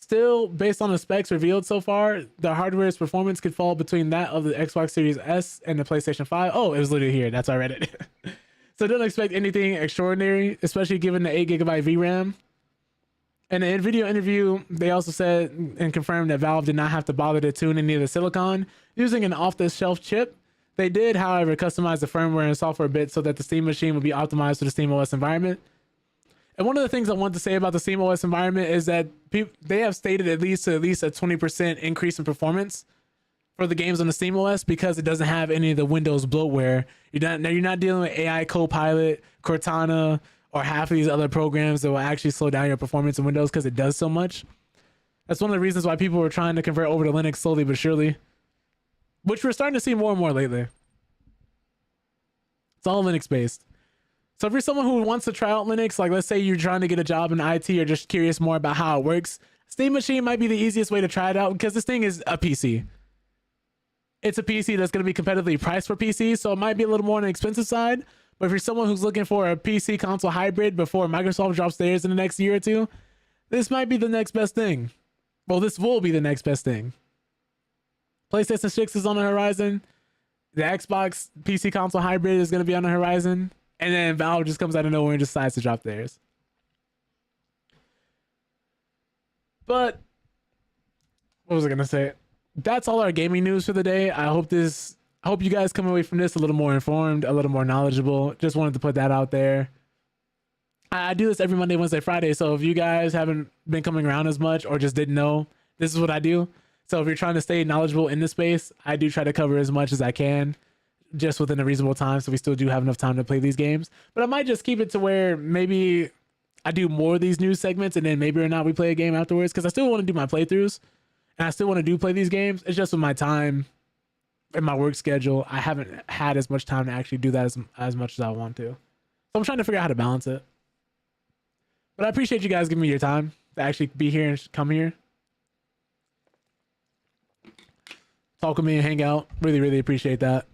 Still, based on the specs revealed so far, the hardware's performance could fall between that of the Xbox Series S and the PlayStation 5. Oh, it was literally here. That's why I read it. So don't expect anything extraordinary, especially given the 8GB VRAM. In the video interview, they also said and confirmed that Valve did not have to bother to tune any of the silicon using an off-the-shelf chip. They did, however, customize the firmware and software bit so that the Steam Machine would be optimized for the SteamOS environment. And one of the things I want to say about the SteamOS environment is that they have stated at least a 20% increase in performance for the games on the Steam OS because it doesn't have any of the Windows bloatware. You're not dealing with AI Copilot, Cortana, or half of these other programs that will actually slow down your performance in Windows because it does so much. That's one of the reasons why people were trying to convert over to Linux slowly but surely, which we're starting to see more and more lately. It's all Linux based. So if you're someone who wants to try out Linux, like let's say you're trying to get a job in IT or just curious more about how it works, Steam Machine might be the easiest way to try it out because this thing is a PC. It's a PC that's going to be competitively priced for PC, so it might be a little more on the expensive side. But if you're someone who's looking for a PC console hybrid before Microsoft drops theirs in the next year or two, this might be the next best thing. Well, this will be the next best thing. PlayStation 6 is on the horizon. The Xbox PC console hybrid is going to be on the horizon. And then Valve just comes out of nowhere and decides to drop theirs. But what was I going to say? That's all our gaming news for the day. I hope you guys come away from this a little more informed, a little more knowledgeable. Just wanted to put that out there. I do this every Monday, Wednesday, Friday. So if you guys haven't been coming around as much or just didn't know, this is what I do. So if you're trying to stay knowledgeable in this space, I do try to cover as much as I can just within a reasonable time. So we still do have enough time to play these games. But I might just keep it to where maybe I do more of these news segments and then maybe or not we play a game afterwards because I still want to do my playthroughs and I still want to play these games. It's just with my time and my work schedule, I haven't had as much time to actually do that as much as I want to. So I'm trying to figure out how to balance it. But I appreciate you guys giving me your time to actually be here and come here. Talk with me and hang out. Really, really appreciate that.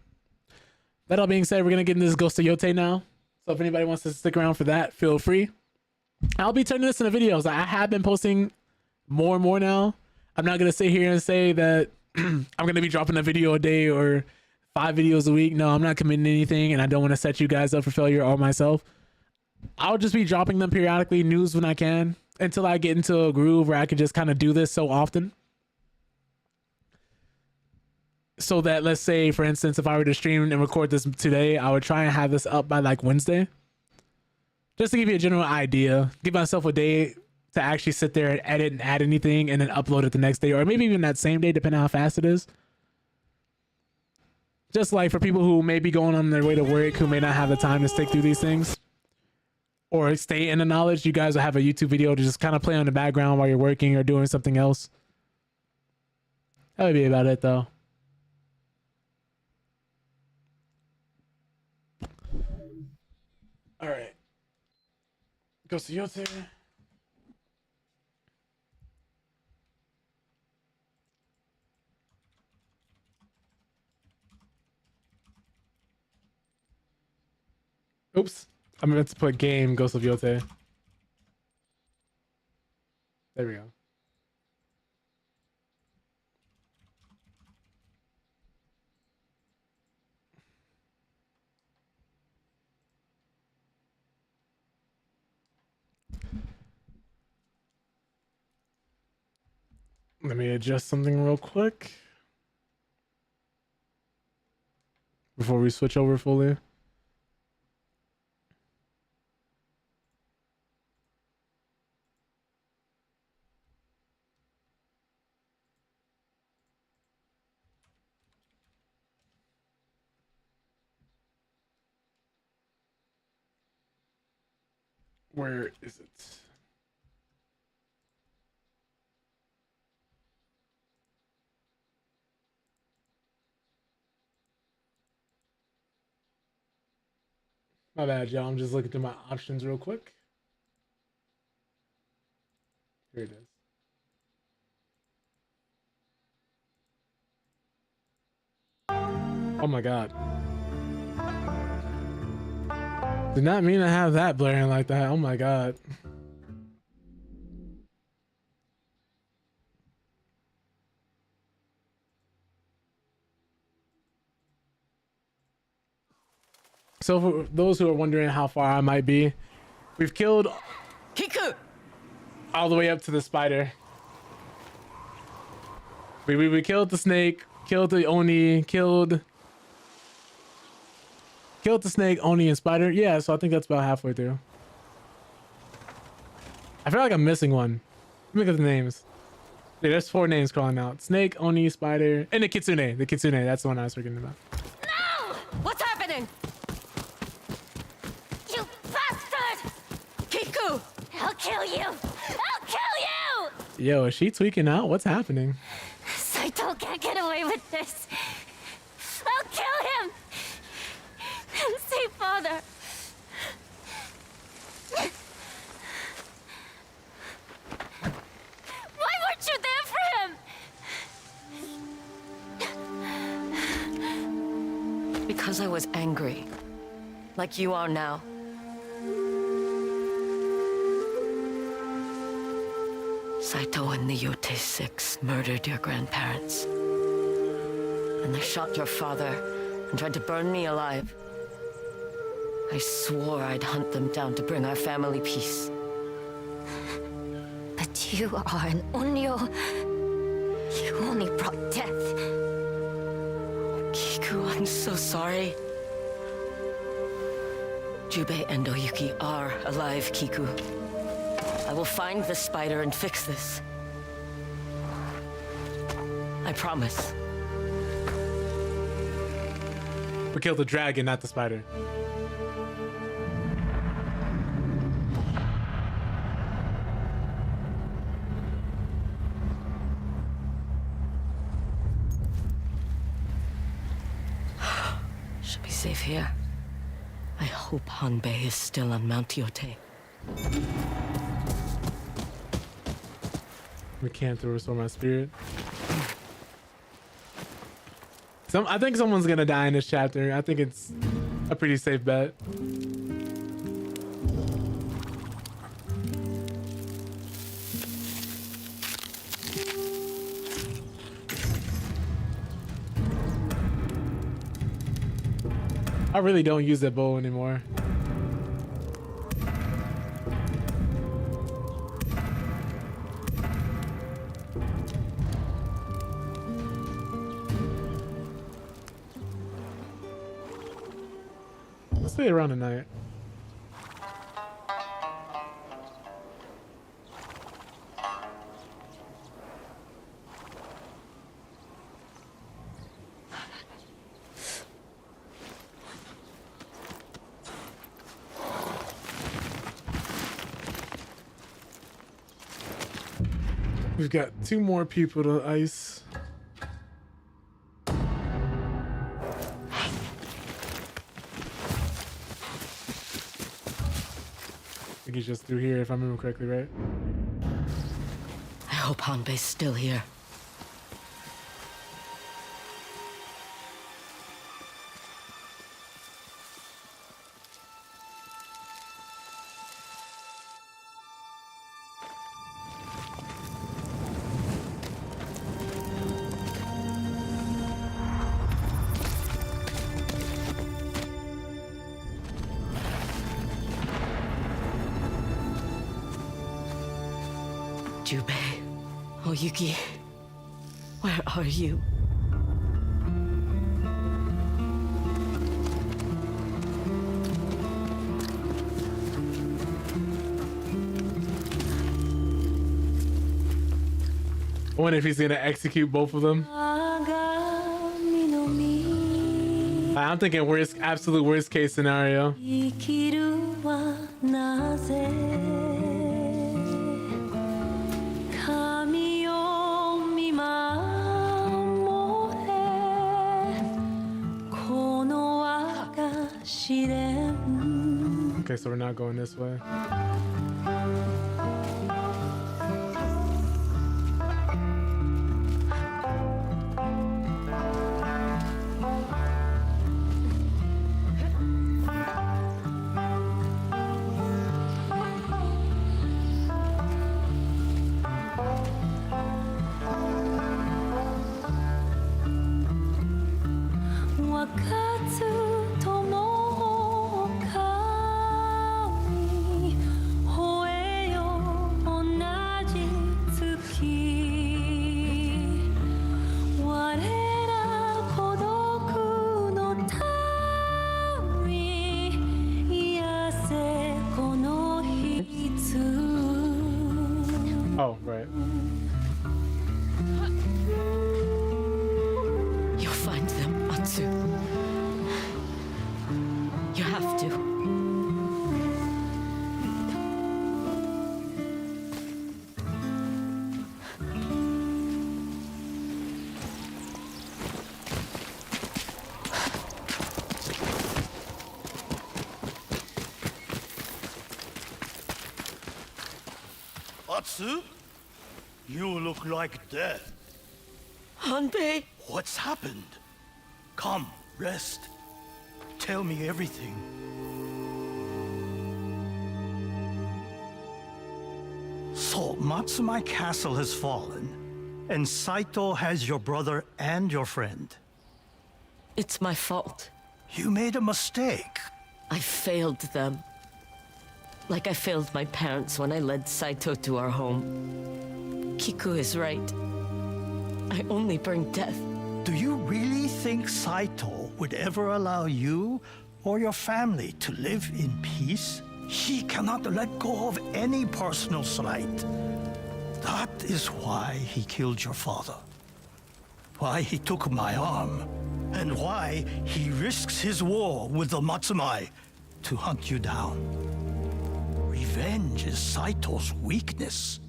That all being said, we're going to get into this Ghost of Yotei now. So if anybody wants to stick around for that, feel free. I'll be turning this into videos. I have been posting more and more now. I'm not going to sit here and say that I'm going to be dropping a video a day or 5 videos a week. No, I'm not committing to anything, and I don't want to set you guys up for failure or myself. I'll just be dropping them periodically, news when I can, until I get into a groove where I can just kind of do this so often. So that, let's say, for instance, if I were to stream and record this today, I would try and have this up by like Wednesday. Just to give you a general idea, give myself a day to actually sit there and edit and add anything and then upload it the next day, or maybe even that same day, depending on how fast it is. Just like for people who may be going on their way to work, who may not have the time to stick through these things or stay in the knowledge, you guys will have a YouTube video to just kind of play on the background while you're working or doing something else. That would be about it, though. All right. Ghost of Yotei. Oops. I meant to put game Ghost of Yotei. There we go. Let me adjust something real quick before we switch over fully. Where is it? My bad, y'all. I'm just looking through my options real quick. Here it is. Oh my god. Did not mean to have that blaring like that. Oh my god. So for those who are wondering how far I might be, we've killed all the way up to the spider. We killed the snake, killed the Oni, killed the snake, Oni, and spider. Yeah, so I think that's about halfway through. I feel like I'm missing one. Let me look at the names. Yeah, there's 4 names calling out: Snake, Oni, Spider, and the Kitsune. The Kitsune, that's the one I was forgetting about. No! What's happening? You bastard! Kiku! I'll kill you! I'll kill you! Yo, is she tweaking out? What's happening? Saito can't get away with this. I'll kill him! And save father. Why weren't you there for him? Because I was angry. Like you are now. Saito and the Yotei 6 murdered your grandparents. And they shot your father and tried to burn me alive. I swore I'd hunt them down to bring our family peace. But you are an Onryo. You only brought death. Kiku, I'm so sorry. Jubei and Oyuki are alive, Kiku. I will find the spider and fix this. I promise. We killed the dragon, not the spider. Should be safe here. I hope Hanbei is still on Mount Yotei. We can't restore my spirit. I think someone's gonna die in this chapter. I think it's a pretty safe bet. I really don't use that bow anymore. Let's stay around tonight. We've got 2 more people to ice. I think he's just through here, if I remember correctly, right? I hope Hanbei's still here. Jubei, Oyuki, where are you? I wonder if he's gonna execute both of them. I'm thinking worst, absolute worst case scenario. Okay, so we're not going this way. Oh, right. You'll find them, Atsu. You have to. Atsu? You look like death. Hanbei! What's happened? Come, rest. Tell me everything. So, Matsumai Castle has fallen, and Saito has your brother and your friend. It's my fault. You made a mistake. I failed them. Like I failed my parents when I led Saito to our home. Kiku is right. I only bring death. Do you really think Saito would ever allow you or your family to live in peace? He cannot let go of any personal slight. That is why he killed your father. Why he took my arm. And why he risks his war with the Matsumai to hunt you down. Revenge is Saito's weakness.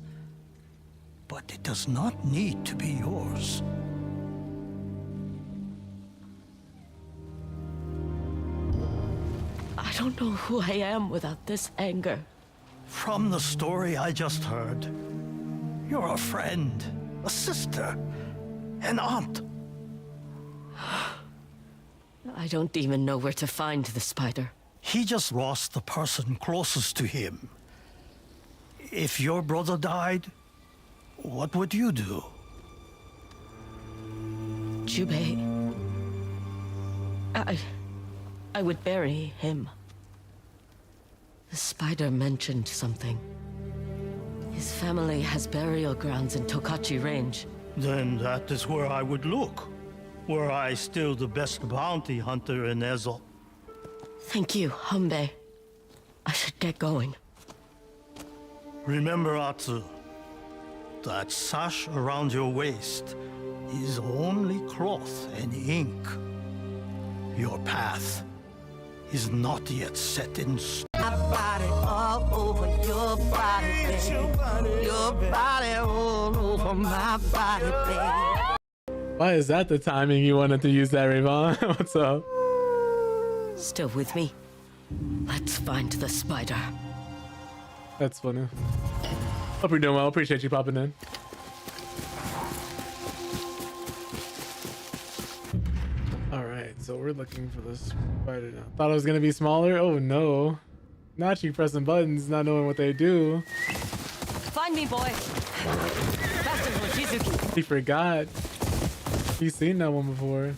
But it does not need to be yours. I don't know who I am without this anger. From the story I just heard, you're a friend, a sister, an aunt. I don't even know where to find the spider. He just lost the person closest to him. If your brother died, what would you do? Jubei. I would bury him. The spider mentioned something. His family has burial grounds in Tokachi Range. Then that is where I would look. Were I still the best bounty hunter in Ezo. Thank you, Hanbei. I should get going. Remember, Atsu, that sash around your waist is only cloth and ink. Your path is not yet set in stone. My body all over your body, babe. Your body all over my body, babe. Why is that the timing you wanted to use that, Rayvon? What's up? Still with me? Let's find the spider. That's funny. Hope you're doing well. Appreciate you popping in. Alright, so we're looking for this spider now. Thought it was gonna be smaller? Oh no. Not you pressing buttons, not knowing what they do. Find me, boy. Faster, Mochizuki. He forgot. He's seen that one before.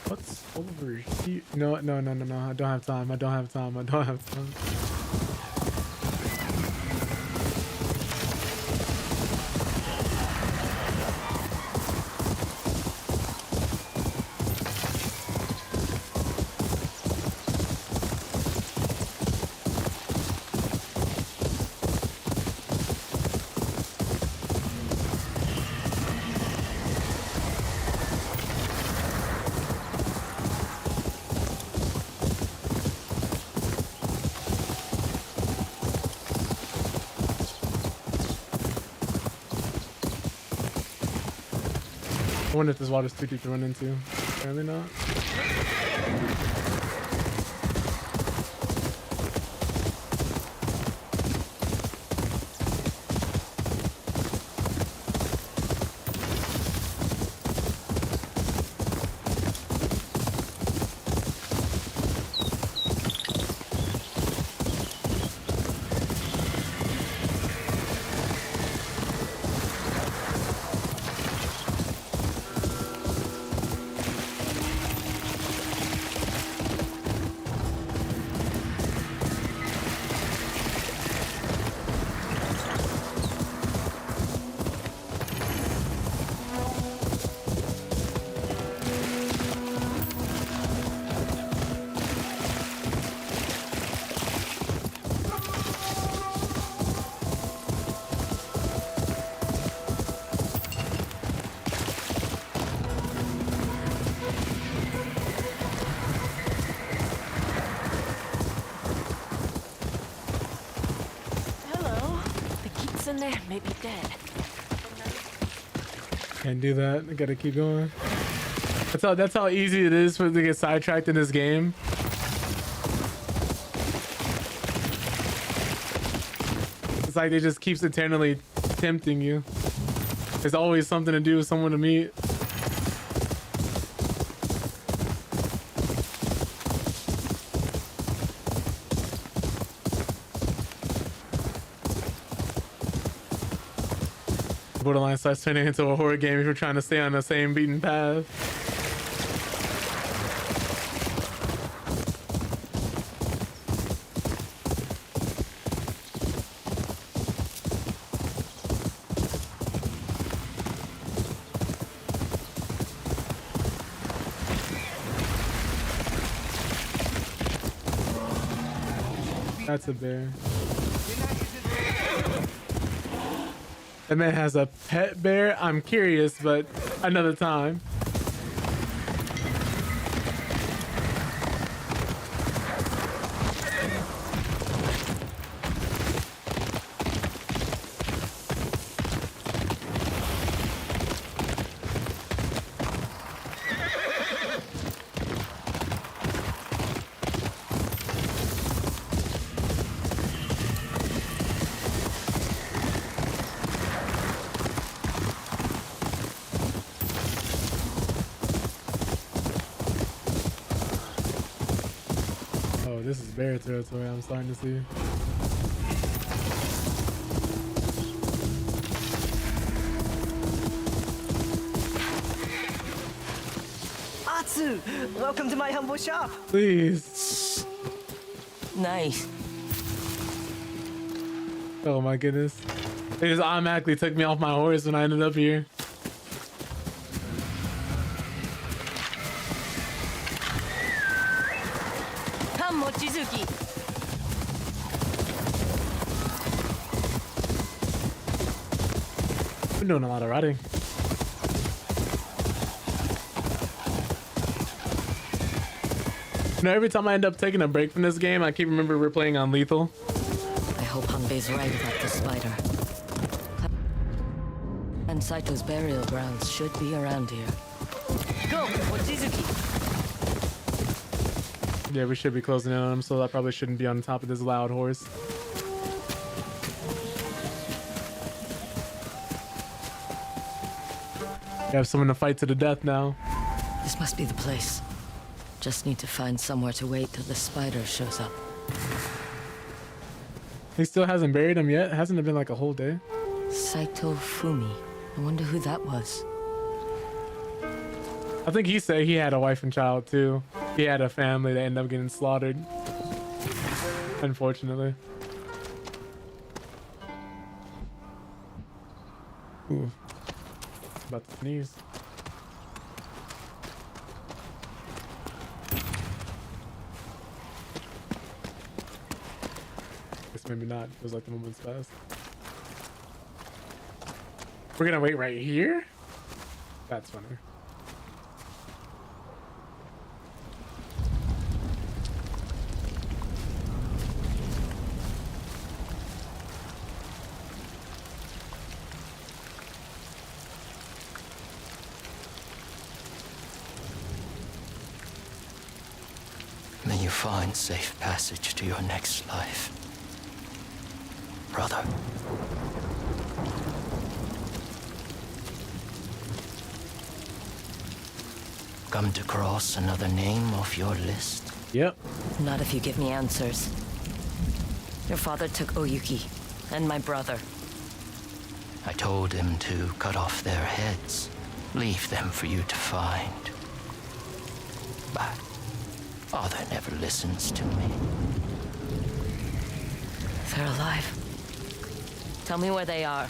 What's over here? No. I don't have time. I don't have time. I wonder if this water's too deep to run into. Apparently not. in there may be dead. Can't do that. I gotta keep going. That's how easy it is for to get sidetracked in this game. It's like it just keeps eternally tempting you. There's always something to do with someone to meet. Borderline starts turning into a horror game if you're trying to stay on the same beaten path. That's a bear. That man has a pet bear? I'm curious, but another time. This is bear territory, I'm starting to see. Atsu, welcome to my humble shop. Please. Nice. Oh my goodness. They just automatically took me off my horse when I ended up here. Come, Mochizuki. Been doing a lot of riding. You know, every time I end up taking a break from this game, I keep remember we're playing on lethal. I hope Hanbei's right about the spider. And Saito's burial grounds should be around here. Go, Mochizuki. Yeah, we should be closing in on him, so I probably shouldn't be on top of this loud horse. We have someone to fight to the death now. This must be the place. Just need to find somewhere to wait till the spider shows up. He still hasn't buried him yet? Hasn't it been like a whole day? Saito Fumi. I wonder who that was. I think he said he had a wife and child too. He had a family that ended up getting slaughtered. Unfortunately. Ooh. About to sneeze. Guess maybe not. Feels like the moment's passed. We're gonna wait right here? That's funny. May you find safe passage to your next life, brother. Come to cross another name off your list? Yep. Not if you give me answers. Your father took Oyuki and my brother. I told him to cut off their heads, leave them for you to find. But Father never listens to me. They're alive. Tell me where they are.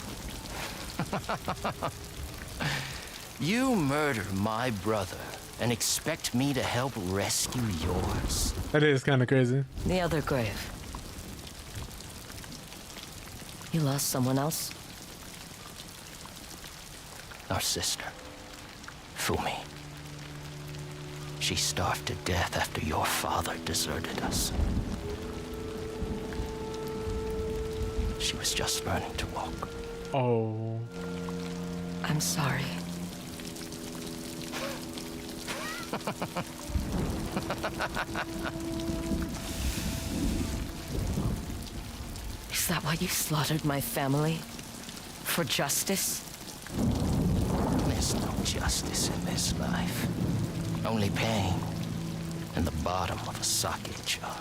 You murder my brother and expect me to help rescue yours? That is kind of crazy. The other grave. You lost someone else? Our sister, Fumi. She starved to death after your father deserted us. She was just learning to walk. Oh. I'm sorry. Is that why you slaughtered my family? For justice? There's no justice in this life. Only pain in the bottom of a sake jar.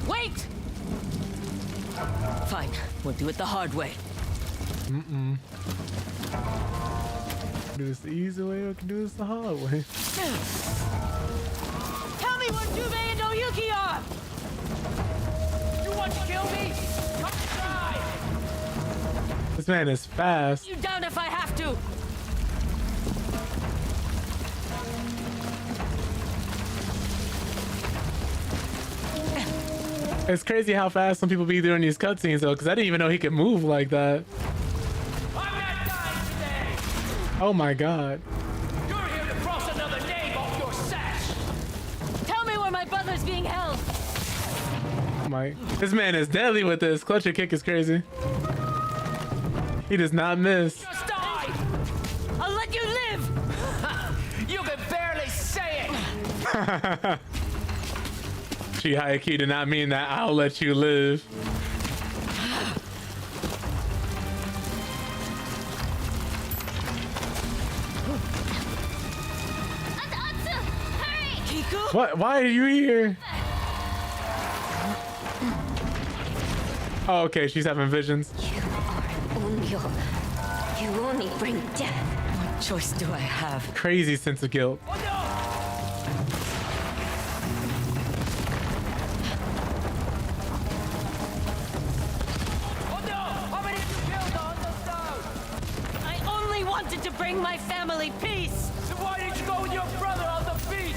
Wait! Fine, we'll do it the hard way. Do this the easy way or we can do this the hard way. Tell me where Jubei and Oyuki are! You want to kill me? Come try! This man is fast. You down if I have to! It's crazy how fast some people be during these cutscenes though, because I didn't even know he could move like that. I'm not dying today! Oh my god. You're here to cross another name off your sash! Tell me where my brother's being held! This man is deadly with this. Clutch and kick is crazy. He does not miss. Just die! I'll let you live! You can barely say it! Chihayaki did not mean that. I'll let you live. Kiku? What? Why are you here? Oh, okay. She's having visions. You are Onyo. You only bring death. What choice do I have? Crazy sense of guilt. Oh no! Oh no! How many have you killed on the stone? I only wanted to bring my family peace! Then why did you go with your brother on the beach?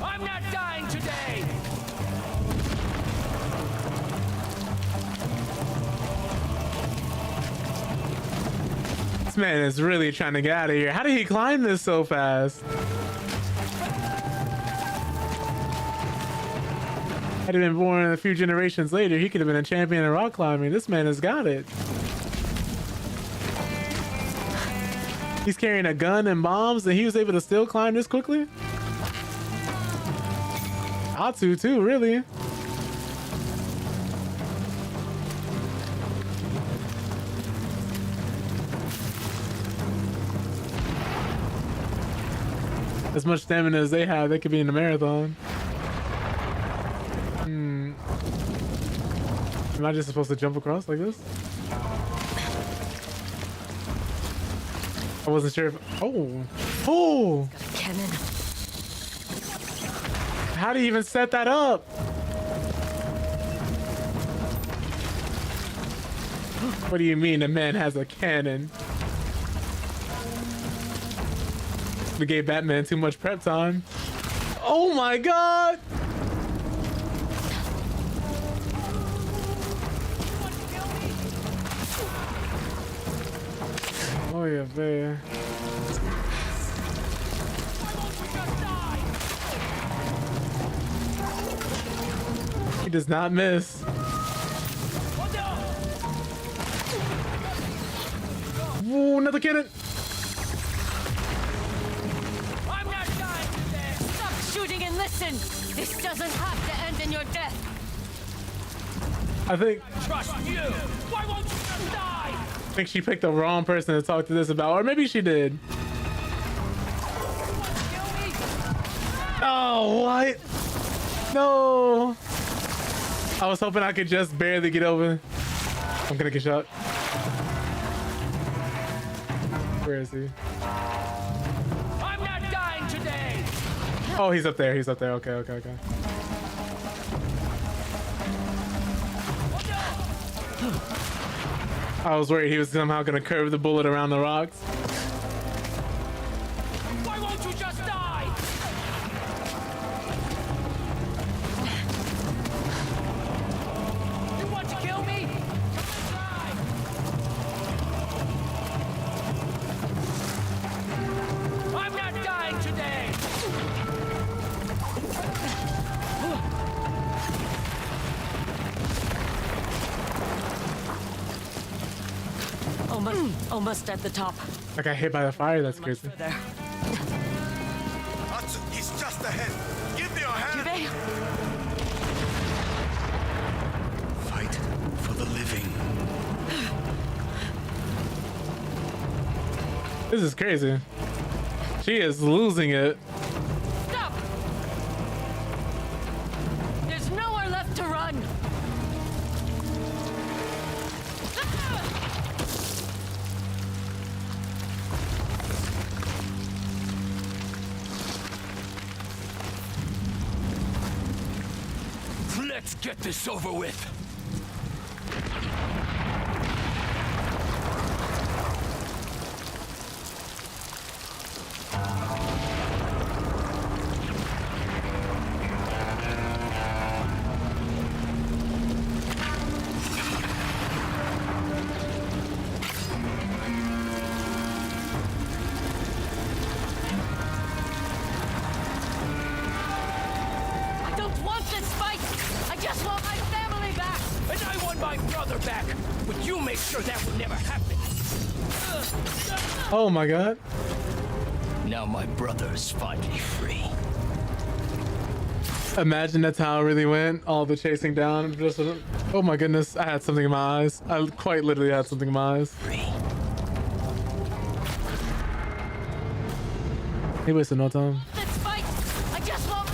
I'm not dying today! This man is really trying to get out of here. How did he climb this so fast? Had he been born a few generations later, he could have been a champion in rock climbing. This man has got it. He's carrying a gun and bombs, and he was able to still climb this quickly? Atsu too, really. As much stamina as they have, they could be in the marathon. Am I just supposed to jump across like this? I wasn't sure if... Oh! Oh! Got a cannon. How do you even set that up? What do you mean a man has a cannon? We gave Batman too much prep time. Oh my god! Oh yeah, man. He does not miss. Whoa, another cannon. I'm not dying today! Stop shooting and listen! This doesn't have to end in your death! I think Trust you! Why won't you just die? I think she picked the wrong person to talk to this about, or maybe she did. Oh, what? No. I was hoping I could just barely get over. I'm gonna get shot. Where is he? I'm not dying today! Oh, he's up there. He's up there. Okay, okay, okay. I was worried he was somehow gonna curve the bullet around the rocks. Why won't you just die? You want to kill me? Try. I'm not dying today! almost at the top. I got hit by the fire. That's crazy. There. He's just ahead. Give me your hand. Yotei? Fight for the living. This is crazy. She is losing it. Stop! There's nowhere left to run. Let's get this over with. I don't want this fight. I just want my family back. And I want my brother back. But you make sure that will never happen. Oh my god. Now my brother's finally free. Imagine that's how it really went. All the chasing down. Just, oh my goodness. I had something in my eyes. I quite literally had something in my eyes. Free. He wasted no time. This fight. I just want.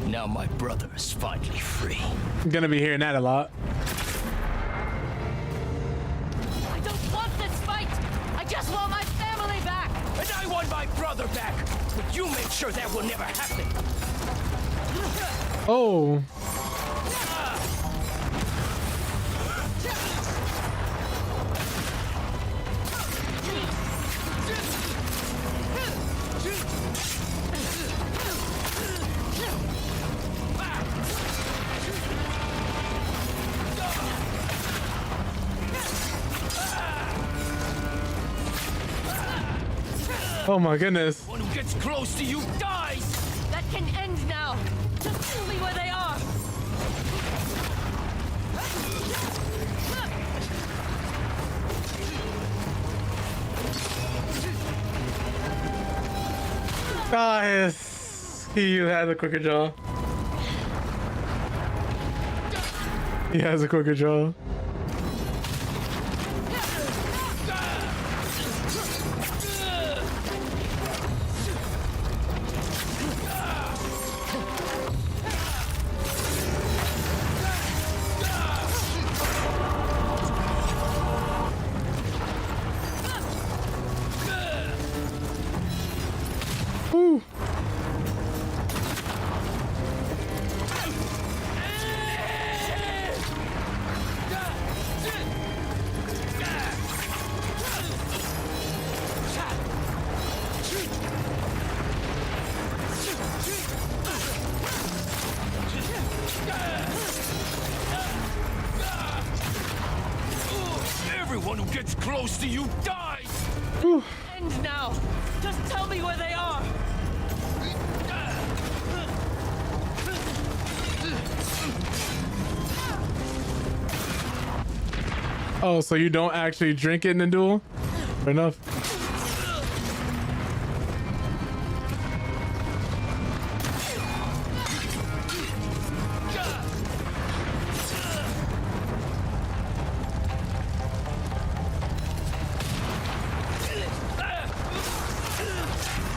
Now my brother's finally free. I'm gonna be hearing that a lot. I don't want this fight. I just want my family back. And I want my brother back. But you make sure that will never happen. Oh. Oh my goodness. One who gets close to you dies. That can end now. Just tell me where they are. Ah, yes. He has a quicker jaw. He has a quicker jaw. Whew. Everyone who gets close to you dies. Whew. End now. Just tell me where they are. Oh, so you don't actually drink it in the duel? Fair enough.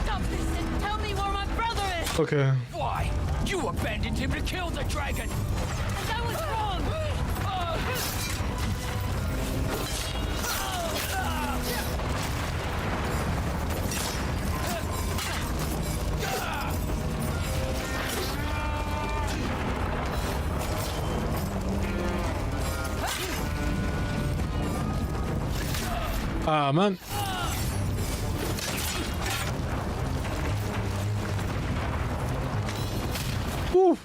Stop this and tell me where my brother is. Okay. Why? You abandoned him to kill the dragon. And I was wrong. Ah, man. Whew.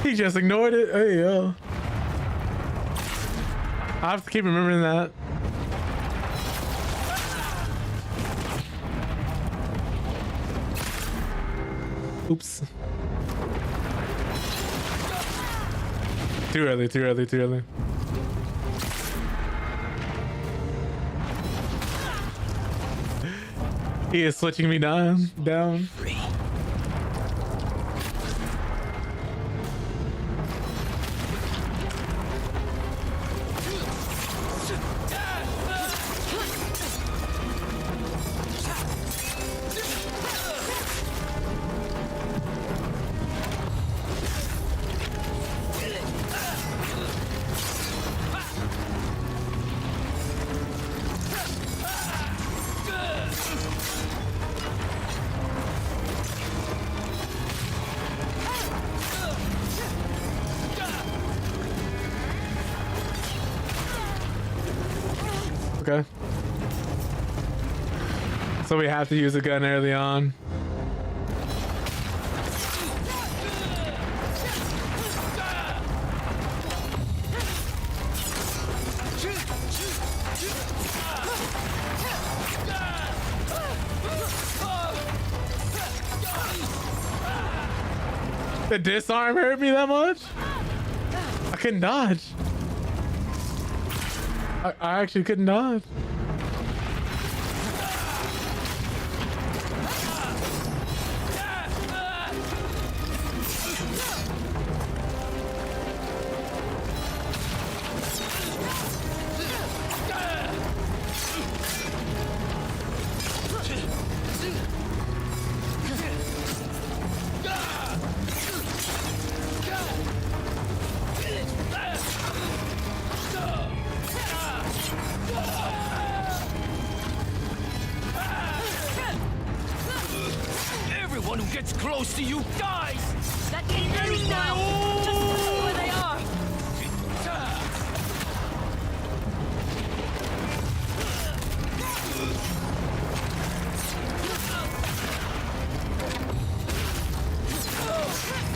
He just ignored it. Hey, yo. I have to keep remembering that. Oops. Too early, too early, too early. He is switching me down. Okay. So we have to use a gun early on. The disarm hurt me that much? I couldn't dodge. I actually couldn't dodge. Everyone who gets close to you dies! That ain't any now! Just tell me where they are!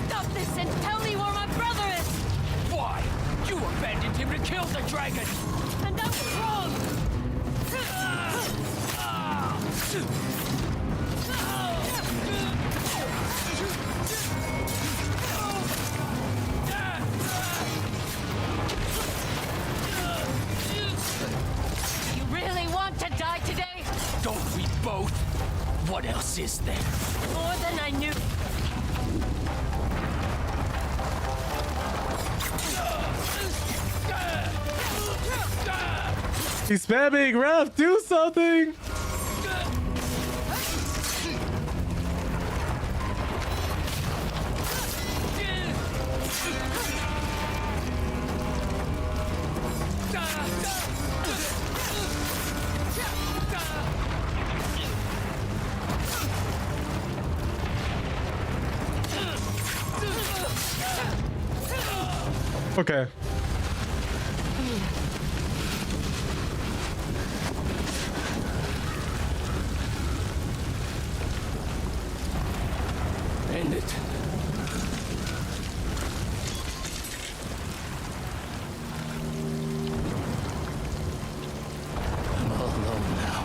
Stop this and tell me where my brother is! Why? You abandoned him to kill the dragon! And that was wrong! You really want to die today? Don't we both? What else is there? More than I knew. He's spamming, ref, do something! Okay. End it. I'm all alone now.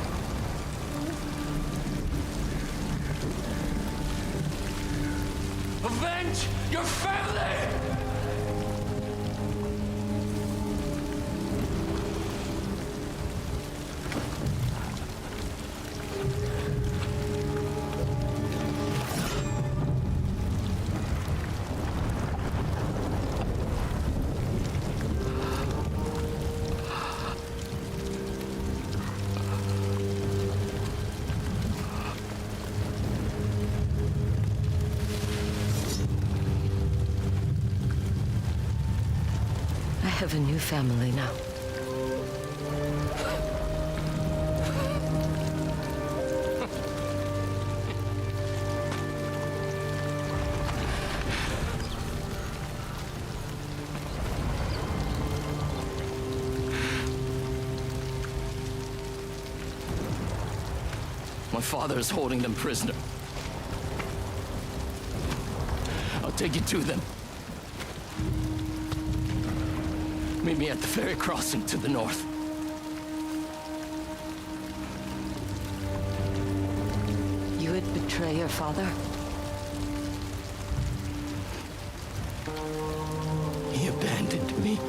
Avenge your family! I have a new family now. My father is holding them prisoner. I'll take you to them. Meet me at the ferry crossing to the north. You would betray your father? He abandoned me.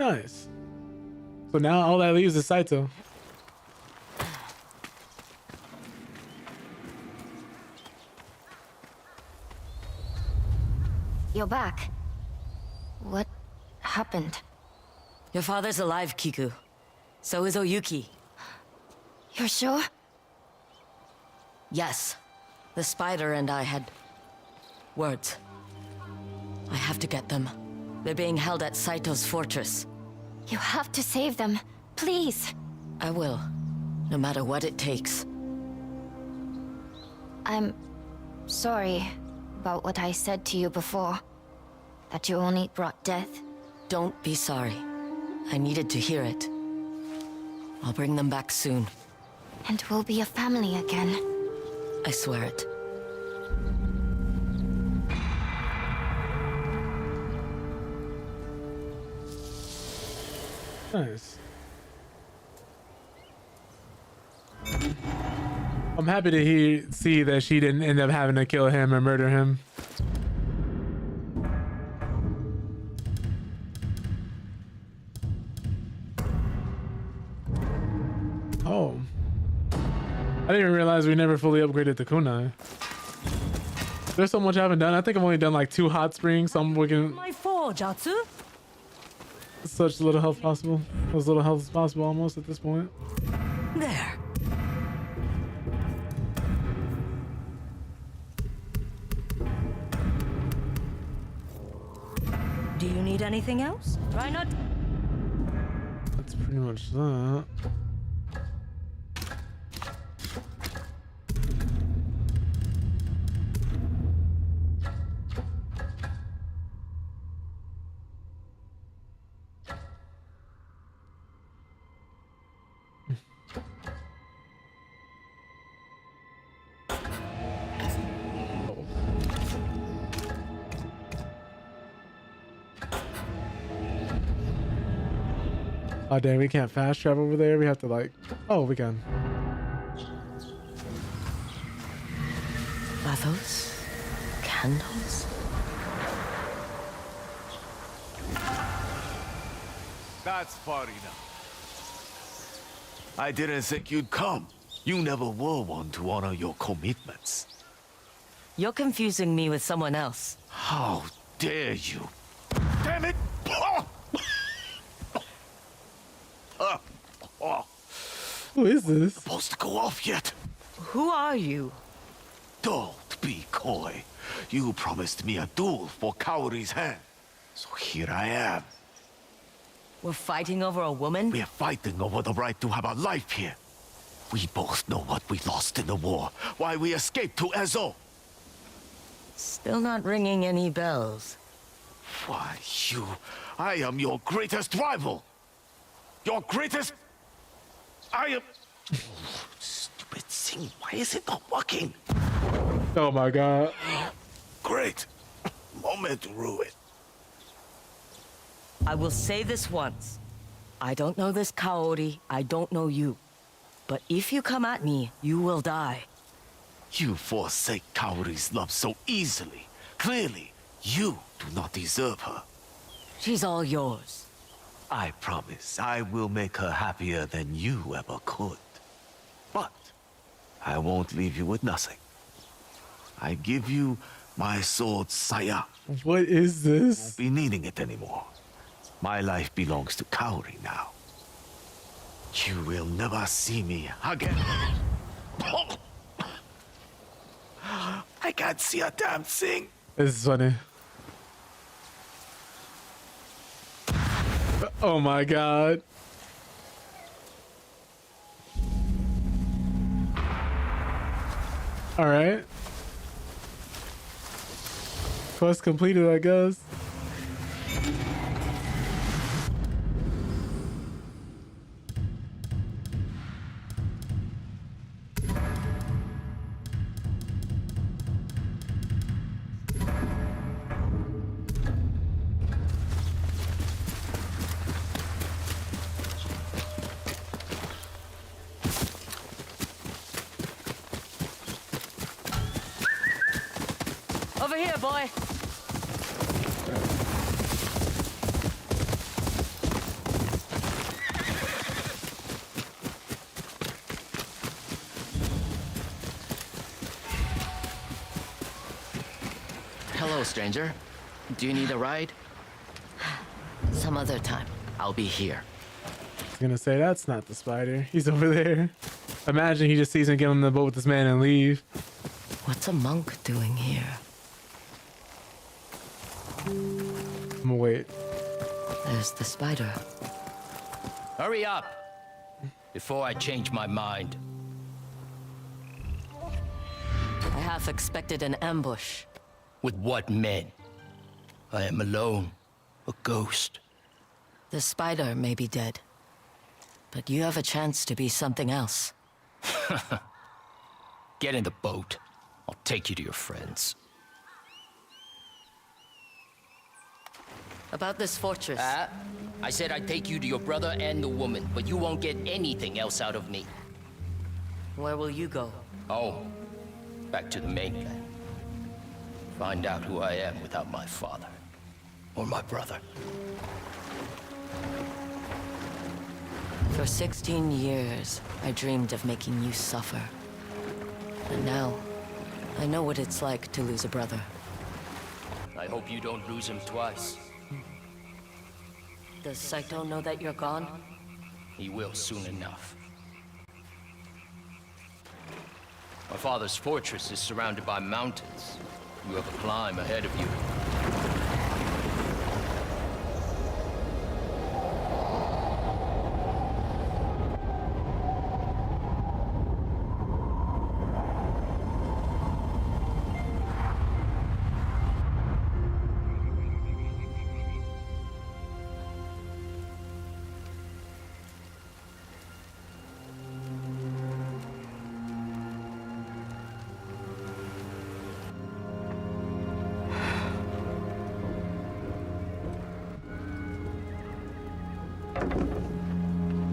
Nice. So now all that leaves is Saito. You're back. What happened? Your father's alive, Kiku. So is Oyuki. You're sure? Yes. The spider and I had words. I have to get them. They're being held at Saito's fortress. You have to save them. Please. I will. No matter what it takes. I'm sorry about what I said to you before. That you only brought death. Don't be sorry. I needed to hear it. I'll bring them back soon. And we'll be a family again. I swear it. Nice. I'm happy to see that she didn't end up having to kill him or murder him. Oh. I didn't even realize we never fully upgraded the kunai. There's so much I haven't done. I think I've only done like 2 hot springs, so I'm looking My Jatsu? such little health possible. As little health as possible almost at this point. There. Do you need anything else? Try not. That's pretty much that. Oh damn, we can't fast travel over there. We have to like, oh, we can. Are those candles? That's far enough. I didn't think you'd come. You never were one to honor your commitments. You're confusing me with someone else. How dare you? Damn it! Who is this? Supposed to go off yet? Who are you? Don't be coy. You promised me a duel for Kaori's hand. So here I am. We're fighting over a woman? We're fighting over the right to have a life here. We both know what we lost in the war, why we escaped to Ezo. Still not ringing any bells. Why, I am your greatest rival. Your greatest... I am... Stupid thing, why is it not working? Oh my god. Great. Moment to ruin. I will say this once. I don't know this Kaori, I don't know you. But if you come at me, you will die. You forsake Kaori's love so easily. Clearly, you do not deserve her. She's all yours. I promise I will make her happier than you ever could. But I won't leave you with nothing. I give you my sword Saya. What is this? Won't be needing it anymore. My life belongs to Kaori now. You will never see me again. I can't see a damn thing. This is funny. Oh my god. All right. Quest completed, I guess. Over here, boy. Hello, stranger. Do you need a ride? Some other time. I'll be here. I was gonna say that's not the spider. He's over there. Imagine he just sees him get on the boat with this man and leave. What's a monk doing here? I'm gonna wait. There's the spider. Hurry up! Before I change my mind. I half expected an ambush. With what men? I am alone. A ghost. The spider may be dead, but you have a chance to be something else. Get in the boat. I'll take you to your friends. About this fortress. I said I'd take you to your brother and the woman, but you won't get anything else out of me. Where will you go? Oh, back to the mainland. Find out who I am without my father. Or my brother. For 16 years, I dreamed of making you suffer. And now, I know what it's like to lose a brother. I hope you don't lose him twice. Does Saito know that you're gone? He will soon enough. My father's fortress is surrounded by mountains. You have a climb ahead of you.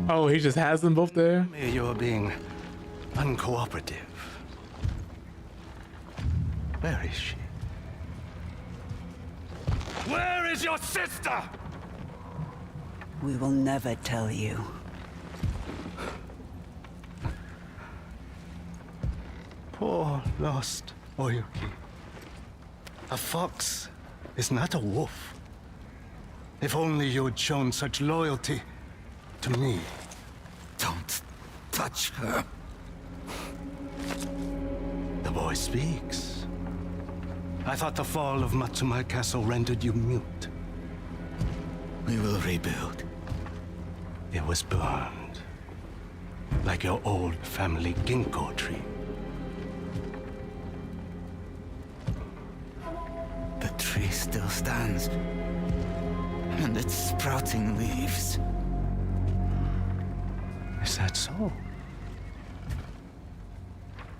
Oh, he just has them both there? You're being uncooperative. Where is she? Where is your sister? We will never tell you. Poor lost Oyuki. A fox is not a wolf. If only you had shown such loyalty to me. Don't touch her. The boy speaks. I thought the fall of Matsumai Castle rendered you mute. We will rebuild. It was burned. Like your old family ginkgo tree. The tree still stands. And it's sprouting leaves. Is that so?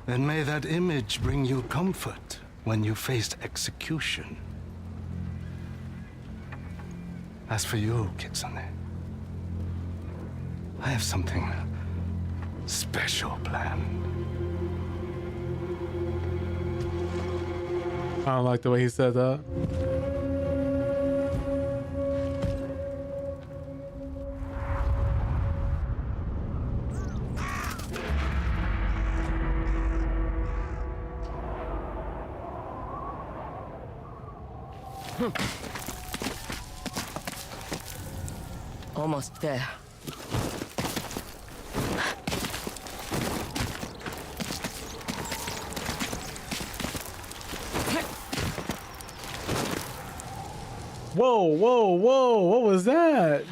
Then may that image bring you comfort when you face execution. As for you, Kitsune, I have something special planned. I don't like the way he said that. Almost there. Whoa, whoa, whoa, what was that?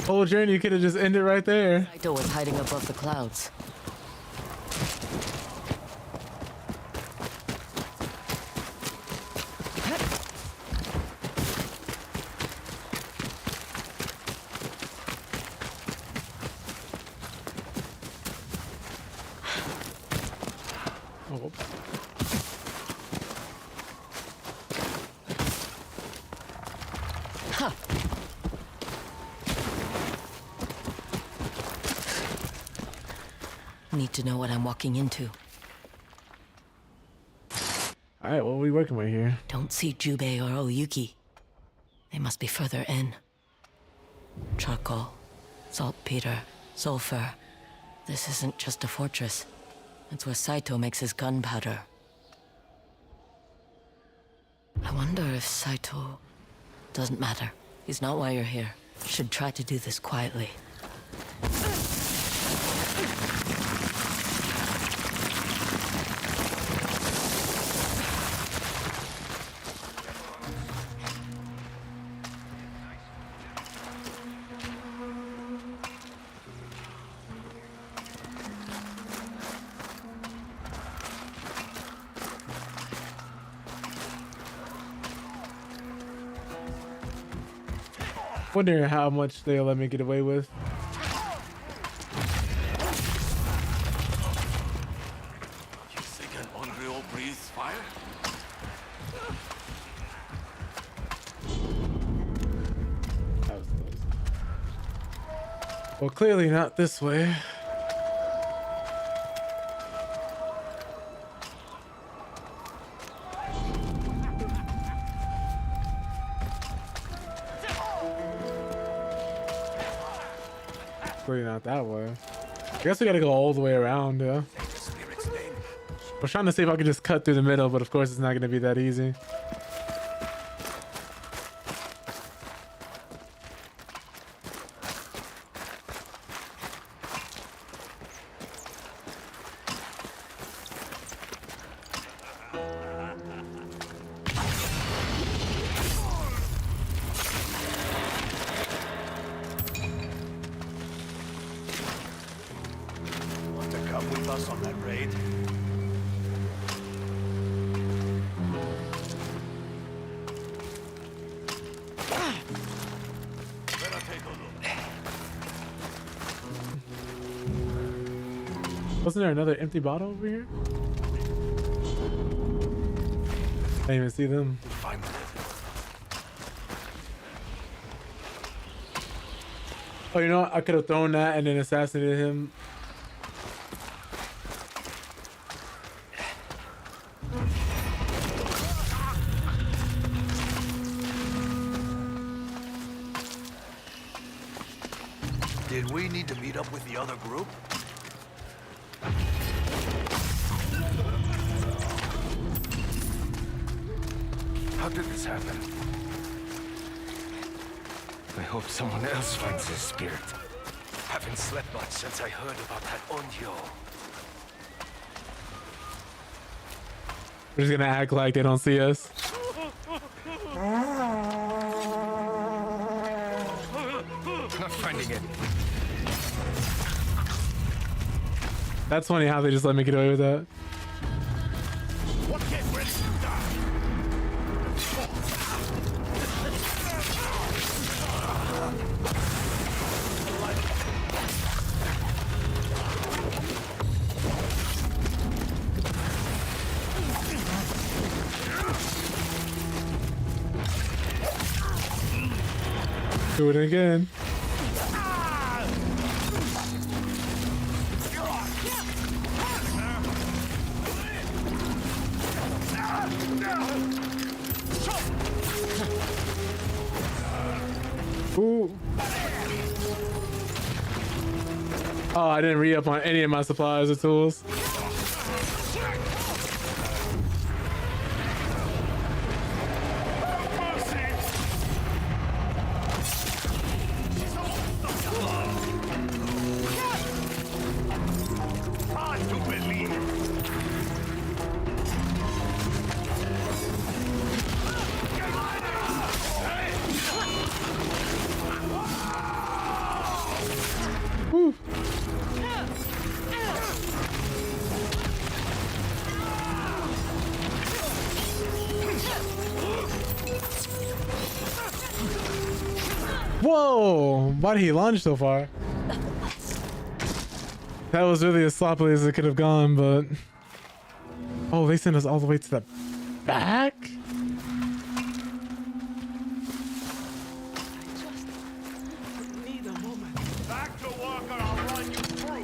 Whole journey could have just ended right there. Saito was hiding above the clouds. Oh. Huh. Need to know what I'm walking into. All right, what are we working with here? Don't see Jubei or Oyuki. They must be further in. Charcoal, saltpeter, sulfur. This isn't just a fortress. It's where Saito makes his gunpowder. I wonder if Saito... Doesn't matter. He's not why you're here. Should try to do this quietly. Wondering how much they'll let me get away with. You think an unreal breathes fire? That was close. Well, clearly not this way. Clearly not that way. I guess we gotta go all the way around, yeah. I was trying to see if I could just cut through the middle, but of course it's not gonna be that easy. Want to come with us on that raid? Better take a look. Wasn't there another empty bottle over here? I didn't even see them. Fine with it. Oh, you know what? I could have thrown that and then assassinated him. Did we need to meet up with the other group? How did this happen? I hope someone else finds his spirit. Haven't slept much since I heard about that Onyo. We're just gonna act like they don't see us. Not finding it. That's funny how they just let me get away with that. What kid ready to die? Do it again. Ooh. Oh, I didn't re-up on any of my supplies or tools. Hard to believe. Woo. Whoa! Why did he launch so far? That was really as sloppily as it could have gone, but... Oh, they sent us all the way to the back? Back to work or I'll run you through.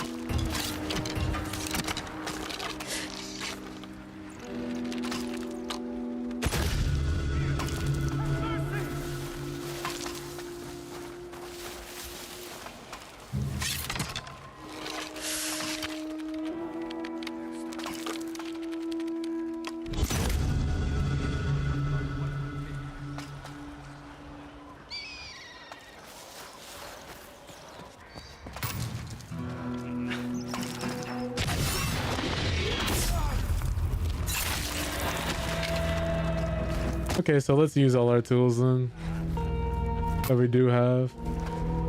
Okay, so let's use all our tools then that we do have.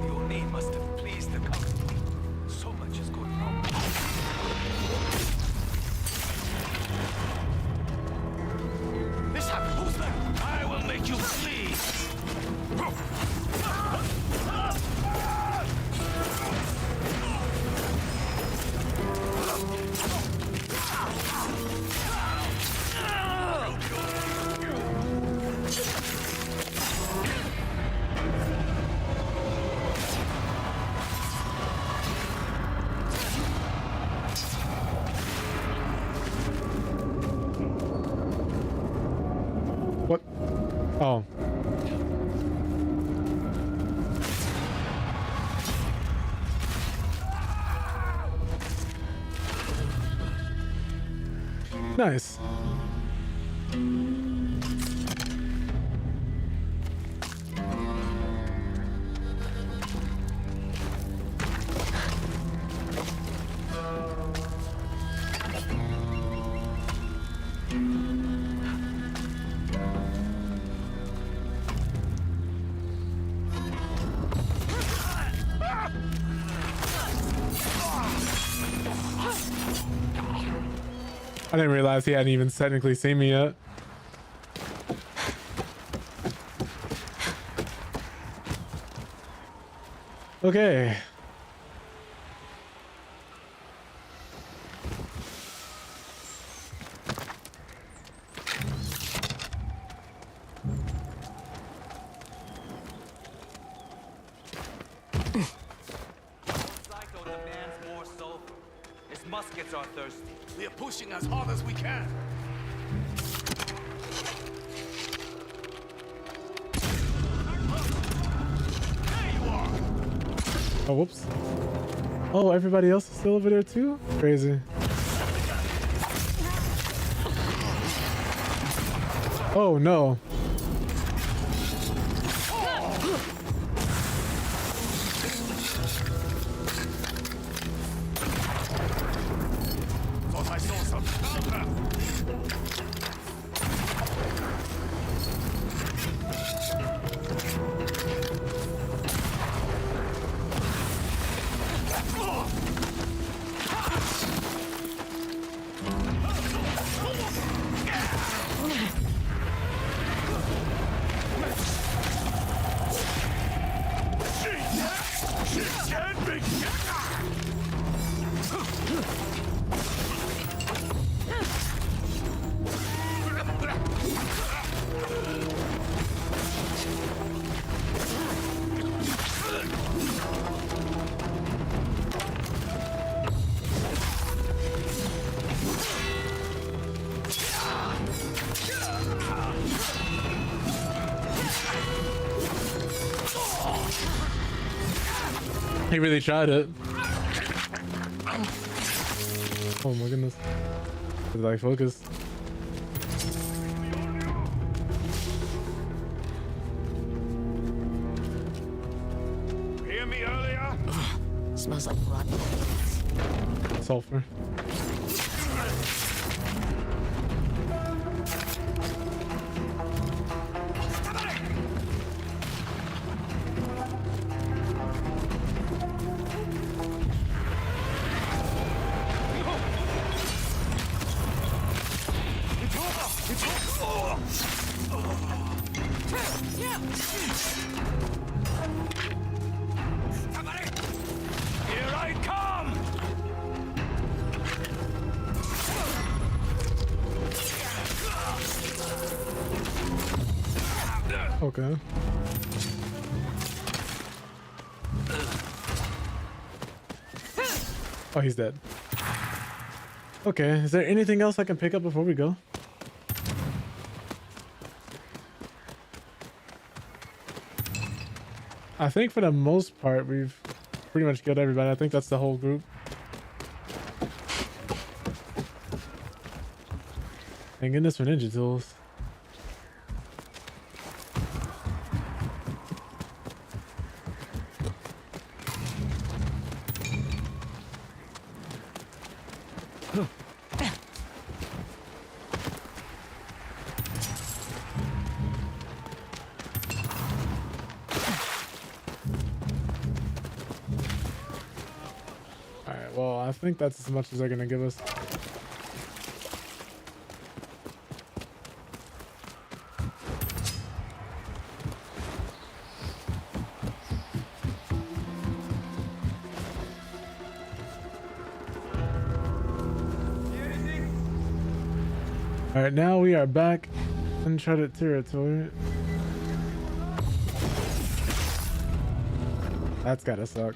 Your name must have pleased the company. So much is going wrong. This happened. Who's that? I will make you flee. What? Oh. Nice. I didn't realize he hadn't even technically seen me yet. Okay. Saito demands more sulfur. His muskets are thirsty. We are pushing as hard as we can. There you are. Oh, whoops. Oh, everybody else is still over there too? Crazy. Oh no. Thought I saw some powder. He really tried it. Oh my goodness. Did I focus? Hear me earlier? Smells like rotten. Sulfur. Here I come! Okay. Oh, he's dead. Okay, is there anything else I can pick up before we go? I think for the most part, we've pretty much killed everybody. I think that's the whole group. Thank goodness for ninja tools. Alright, well, I think that's as much as they're gonna give us. Alright, now we are back in uncharted territory. That's gotta suck.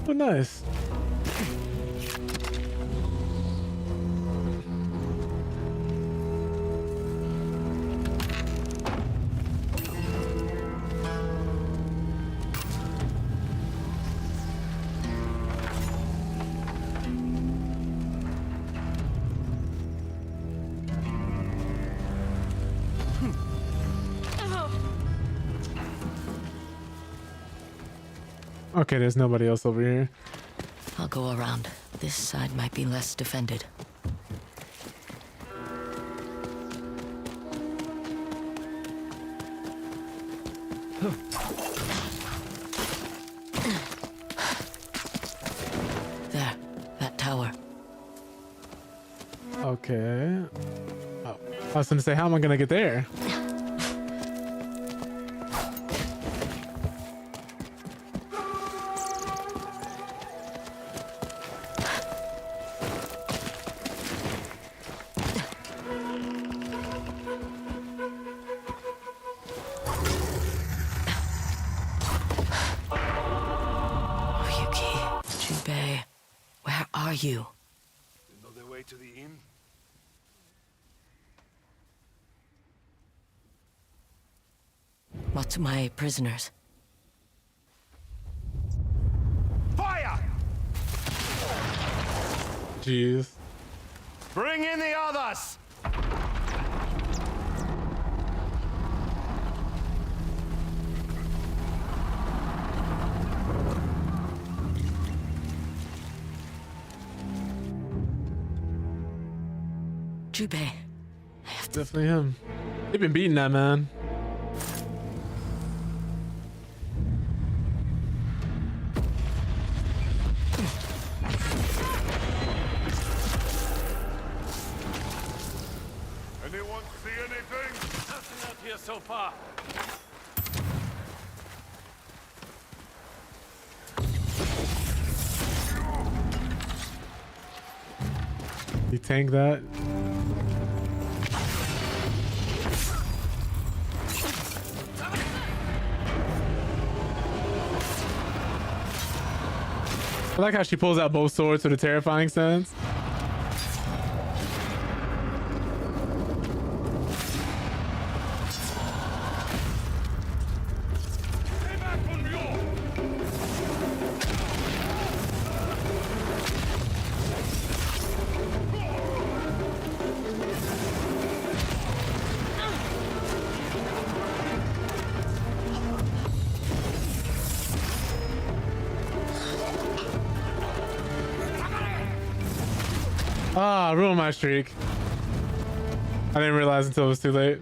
Oh, nice. Okay, there's nobody else over here. I'll go around. This side might be less defended. There, that tower. Okay. Oh, I was gonna say, how am I gonna get there? You. They know their way to the inn? What's my prisoners? Fire! Jeez. Bring in the others! Jubei. Definitely him. They've been beating that man. Anyone see anything? Nothing out here so far. You tank that? I like how she pulls out both swords for the terrifying stance. Ah, ruined my streak. I didn't realize until it was too late.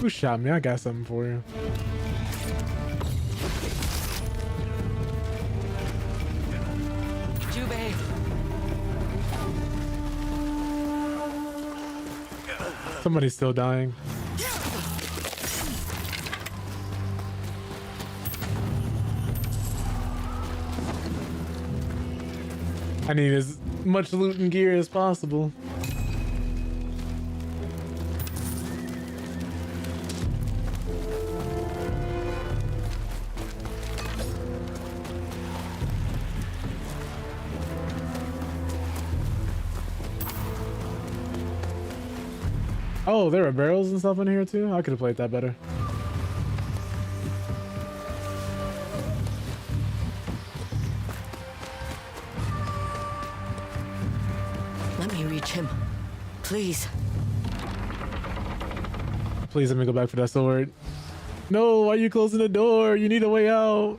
Who shot me? I got something for you. Jubei. Somebody's still dying. I need as much loot and gear as possible. Oh, there are barrels and stuff in here too? I could have played that better. Let me reach him. Please. Please let me go back for that sword. No, why are you closing the door? You need a way out.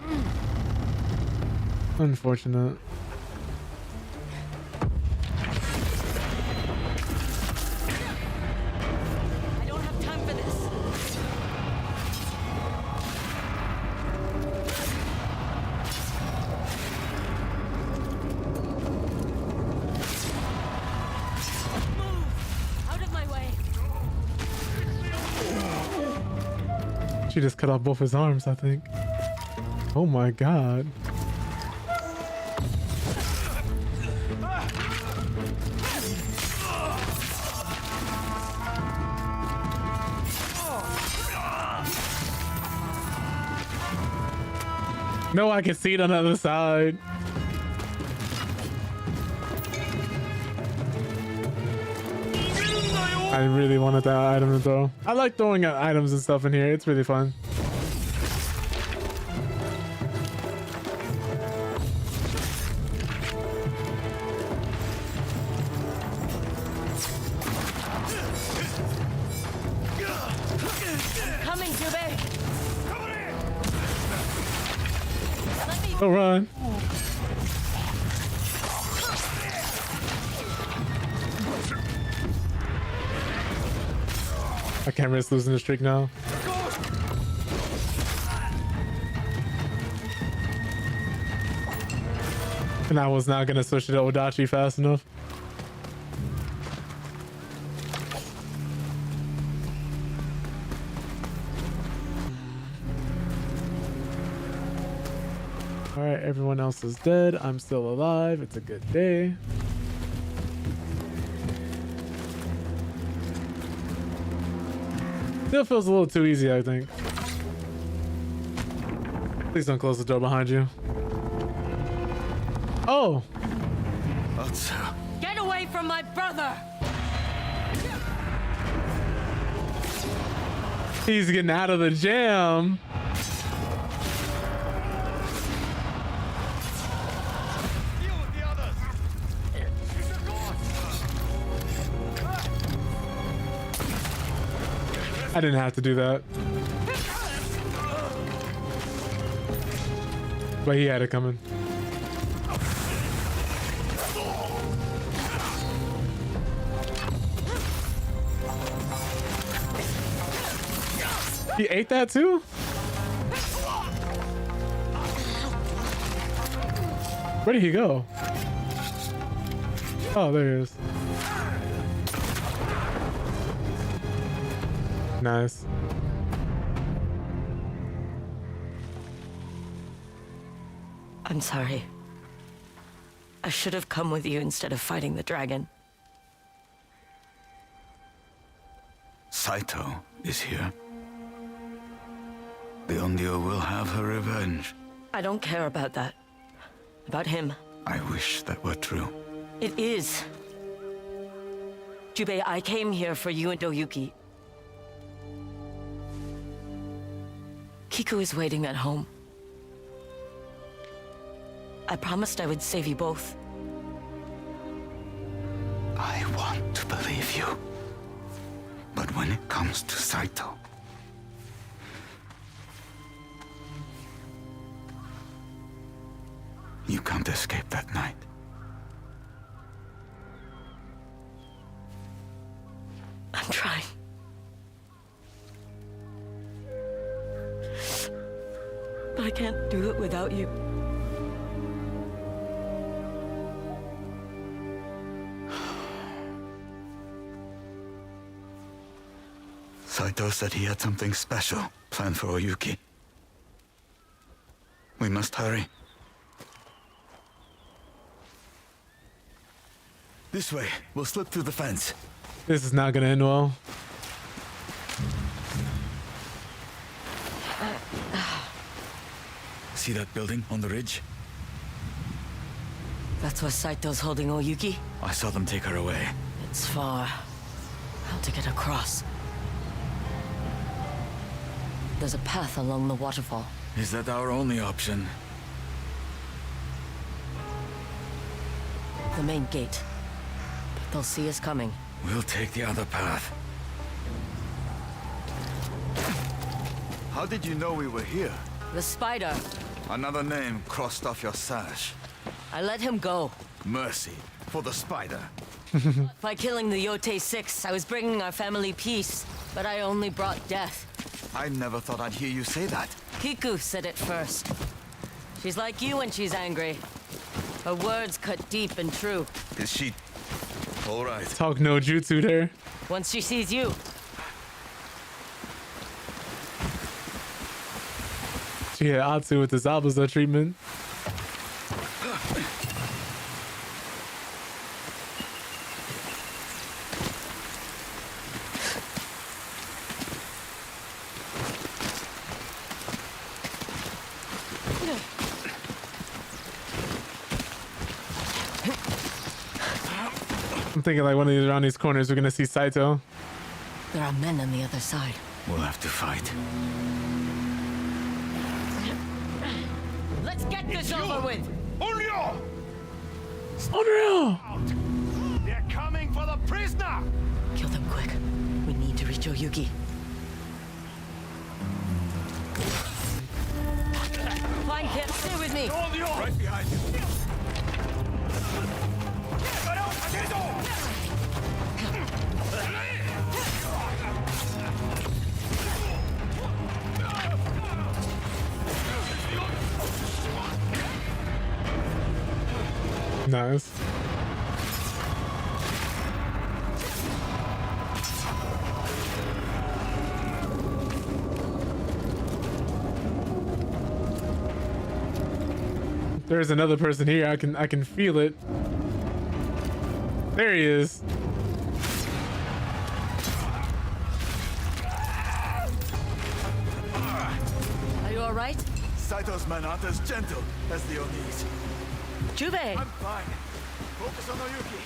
She just cut off both his arms, I think. Oh my god. No, I can see it on the other side. I really wanted that item to throw. I like throwing items and stuff in here. It's really fun. Coming, Yotei. Don't run. I can't risk losing the streak now. And I was not gonna switch to Odachi fast enough. Alright, everyone else is dead. I'm still alive. It's a good day. Still feels a little too easy, I think. Please don't close the door behind you. Oh! Get away from my brother! He's getting out of the jam. I didn't have to do that. But he had it coming. He ate that too? Where did he go? Oh, there he is. Nice. I'm sorry. I should have come with you instead of fighting the dragon. Saito is here. The Onryo will have her revenge. I don't care about that. About him. I wish that were true. It is. Jubei, I came here for you and Oyuki. Kiku is waiting at home. I promised I would save you both. I want to believe you. But when it comes to Saito, you can't escape that night. I'm trying. But I can't do it without you. Saito said he had something special planned for Oyuki. We must hurry. This way. We'll slip through the fence. This is not gonna end well. See that building on the ridge? That's why Saito's holding Oyuki? I saw them take her away. It's far. How to get across? There's a path along the waterfall. Is that our only option? The main gate. But they'll see us coming. We'll take the other path. How did you know we were here? The spider. Another name crossed off your sash. I let him go. Mercy for the spider. By killing the Yotei 6, I was bringing our family peace. But I only brought death. I never thought I'd hear you say that. Kiku said it first. She's like you when she's angry. Her words cut deep and true. Is she... all right? Talk no jutsu there. Once she sees you. She hit Atsu with the Zabuza treatment. I'm thinking like one of these around these corners we're gonna see Saito. There are men on the other side. We'll have to fight. Let's get this over with. Unryo! Unreal! They're coming for the prisoner! Kill them quick. We need to reach Oyuki. Fine, kid. Stay with me. Right behind you. Nice. There's another person here. I can feel it. There he is. Are you all right? Saito's men aren't as gentle as the Onis. Jubei! I'm fine. Focus on Oyuki.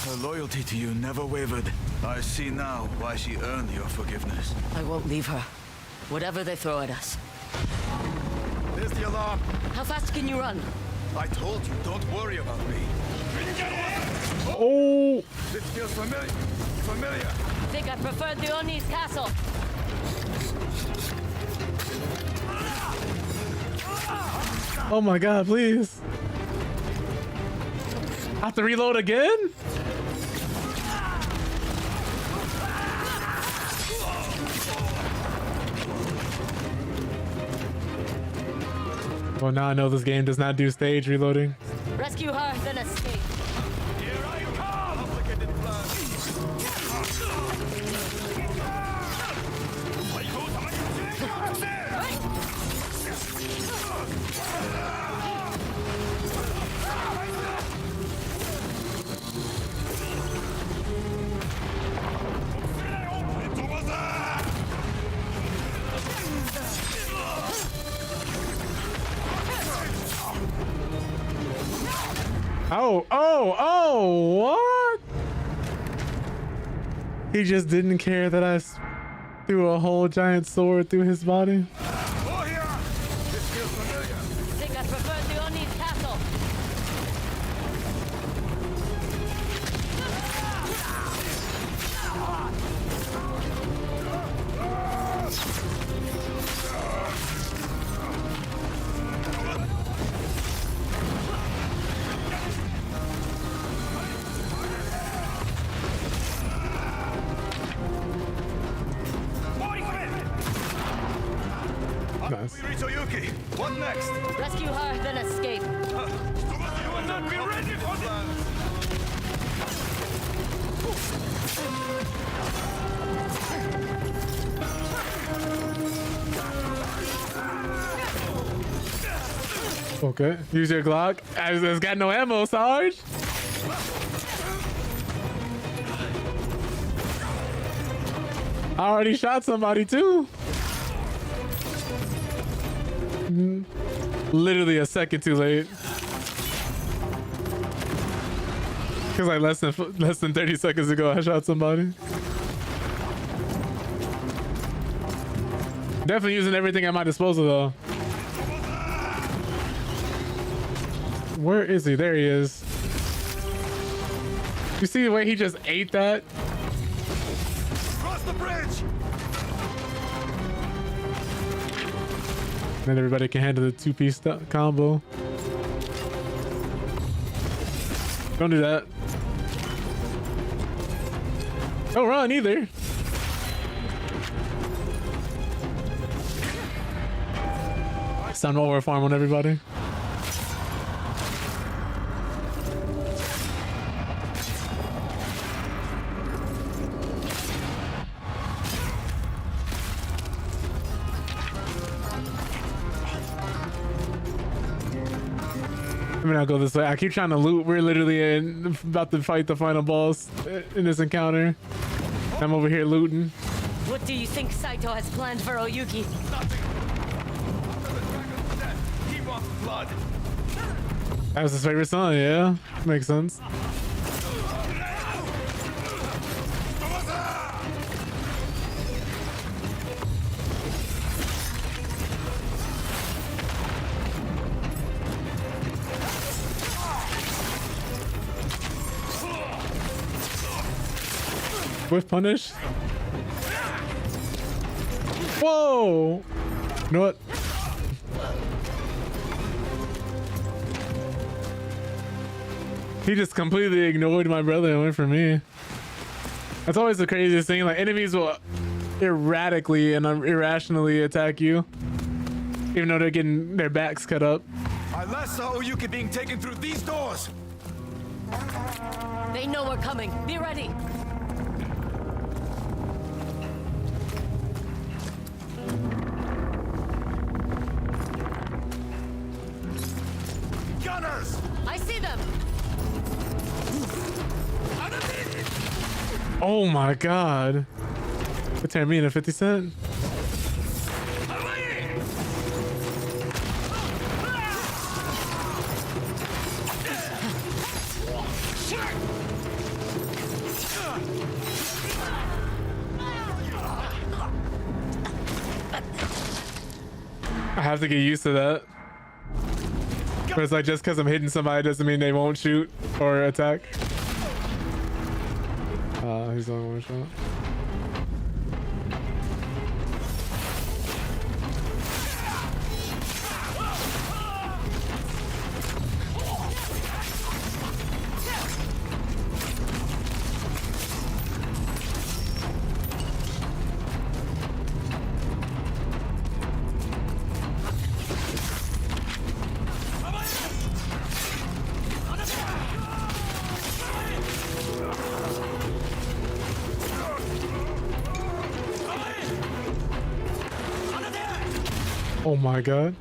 Her loyalty to you never wavered. I see now why she earned your forgiveness. I won't leave her. Whatever they throw at us. There's the alarm. How fast can you run? I told you, don't worry about me. Oh! This feels familiar. Familiar. I think I preferred the Oni's castle. Oh my god, please. I have to reload again? Well, now I know this game does not do stage reloading. Rescue her, then escape. Here I come! Complicated plan. What? He just didn't care that I threw a whole giant sword through his body. Oh, here! This feels familiar. I think I preferred the Oni's castle. Nice. We reach Oyuki. What next? Rescue her, then escape. You will not be ready for this! Okay, use your Glock. It's got no ammo, Sarge. I already shot somebody too. Literally a second too late. Cause like less than 30 seconds ago I shot somebody. Definitely using everything at my disposal though. Where is he? There he is. You see the way he just ate that? Cross the bridge. Then everybody can handle the two-piece combo. Don't do that. Don't run either. It's time to overfarm on everybody. Let me not go this way. I keep trying to loot. We're literally about to fight the final boss in this encounter. I'm over here looting. What do you think Saito has planned for Oyuki? Nothing. He wants blood. That was his favorite son, yeah. Makes sense. With punish. Whoa! You know what? He just completely ignored my brother and went for me. That's always the craziest thing. Like, enemies will erratically and irrationally attack you, even though they're getting their backs cut up. I last saw Oyuki being taken through these doors. They know we're coming. Be ready. Gunners! I see them. Oh my god. They turned me into 50 Cent. I have to get used to that. But it's like, just because I'm hitting somebody doesn't mean they won't shoot or attack. He's on one shot. Oh my god.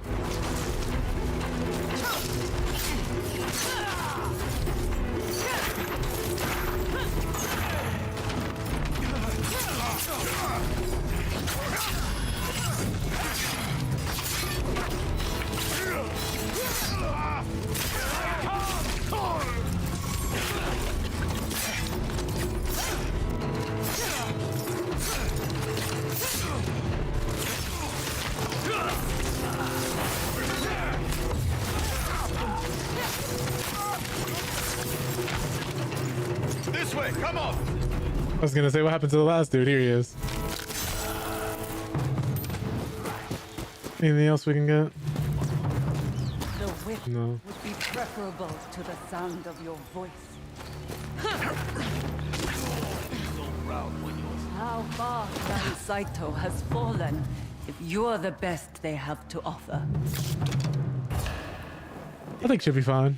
This way, come on! I was gonna say, what happened to the last dude? Here he is. Anything else we can get? The whip No. would be preferable to the sound of your voice. How far Grand Saito has fallen if you're the best they have to offer. I think she'll be fine.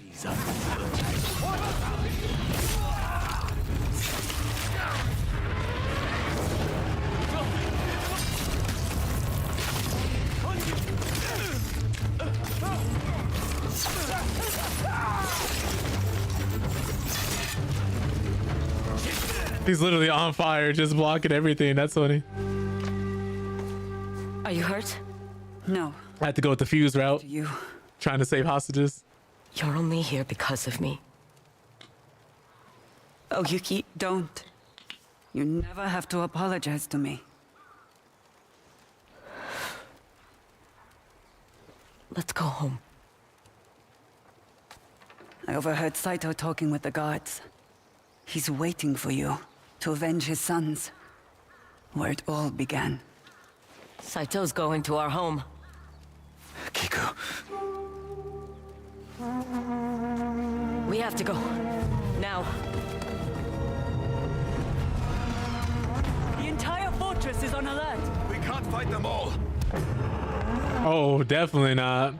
He's literally on fire, just blocking everything. That's funny. Are you hurt? No. I had to go with the fuse route. You. Trying to save hostages. You're only here because of me. Oh, Yuki. Don't. You never have to apologize to me. Let's go home. I overheard Saito talking with the guards. He's waiting for you to avenge his sons. Where it all began. Saito's going to our home. Kiku. We have to go. Now. The entire fortress is on alert. We can't fight them all. Oh, definitely not.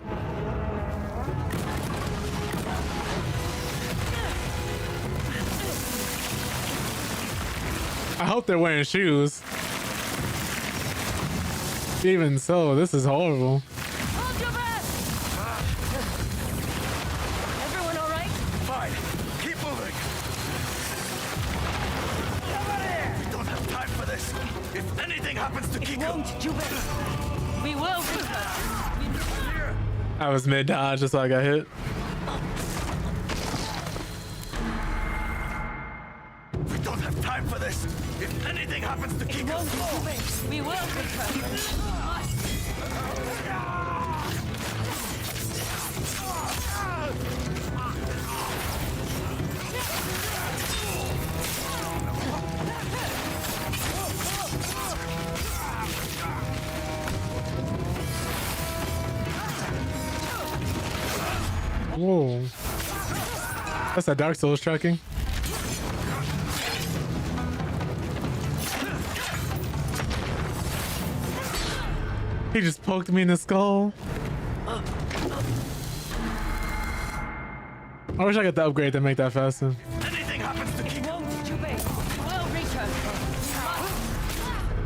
I hope they're wearing shoes. Even so, this is horrible. Hold your breath! anything happens to Kiko, We will return. I was mid dodge, that's why I got hit. we don't have time for this. If anything happens to Kiko, We will return. Whoa. That's that Dark Souls tracking. He just poked me in the skull. I wish I got the upgrade to make that faster. anything happens to Kiko, We will return.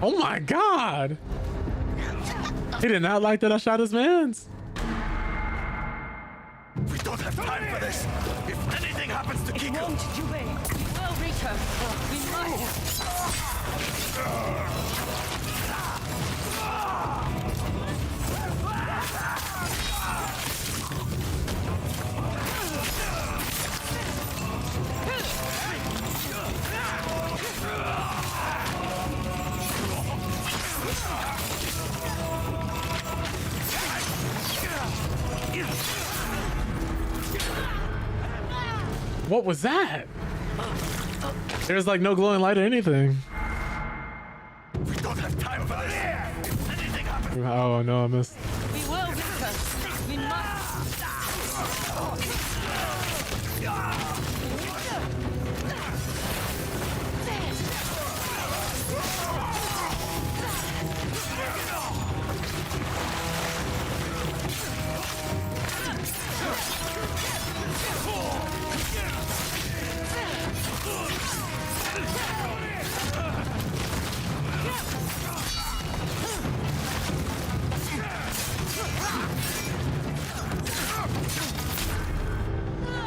Oh my god! He did not like that I shot his mans. we don't have time for this. If anything happens to Kiko, We will return. We must. What was that? There's like no glowing light or anything. we don't have time for this. If anything happens, Oh no, I missed. We will return. We must.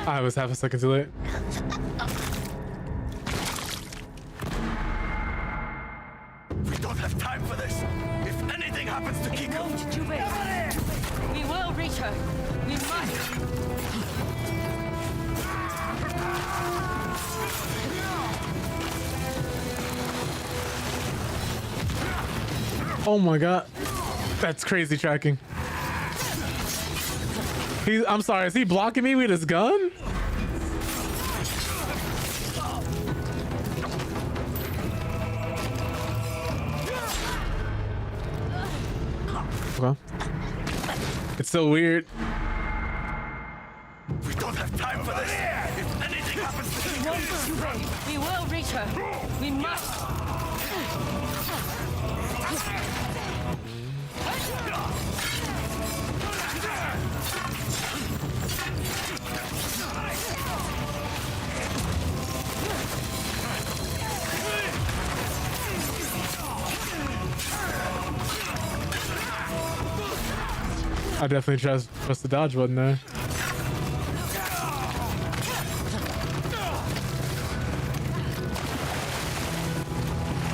I was half a second too late. we don't have time for this. If anything happens to Kiko, We will return. We must. Oh my god. That's crazy tracking. I'm sorry, is he blocking me with his gun? Okay. It's so weird. we don't have time for this. If anything happens to Kiko, We will return. We must. I definitely trust the dodge button there.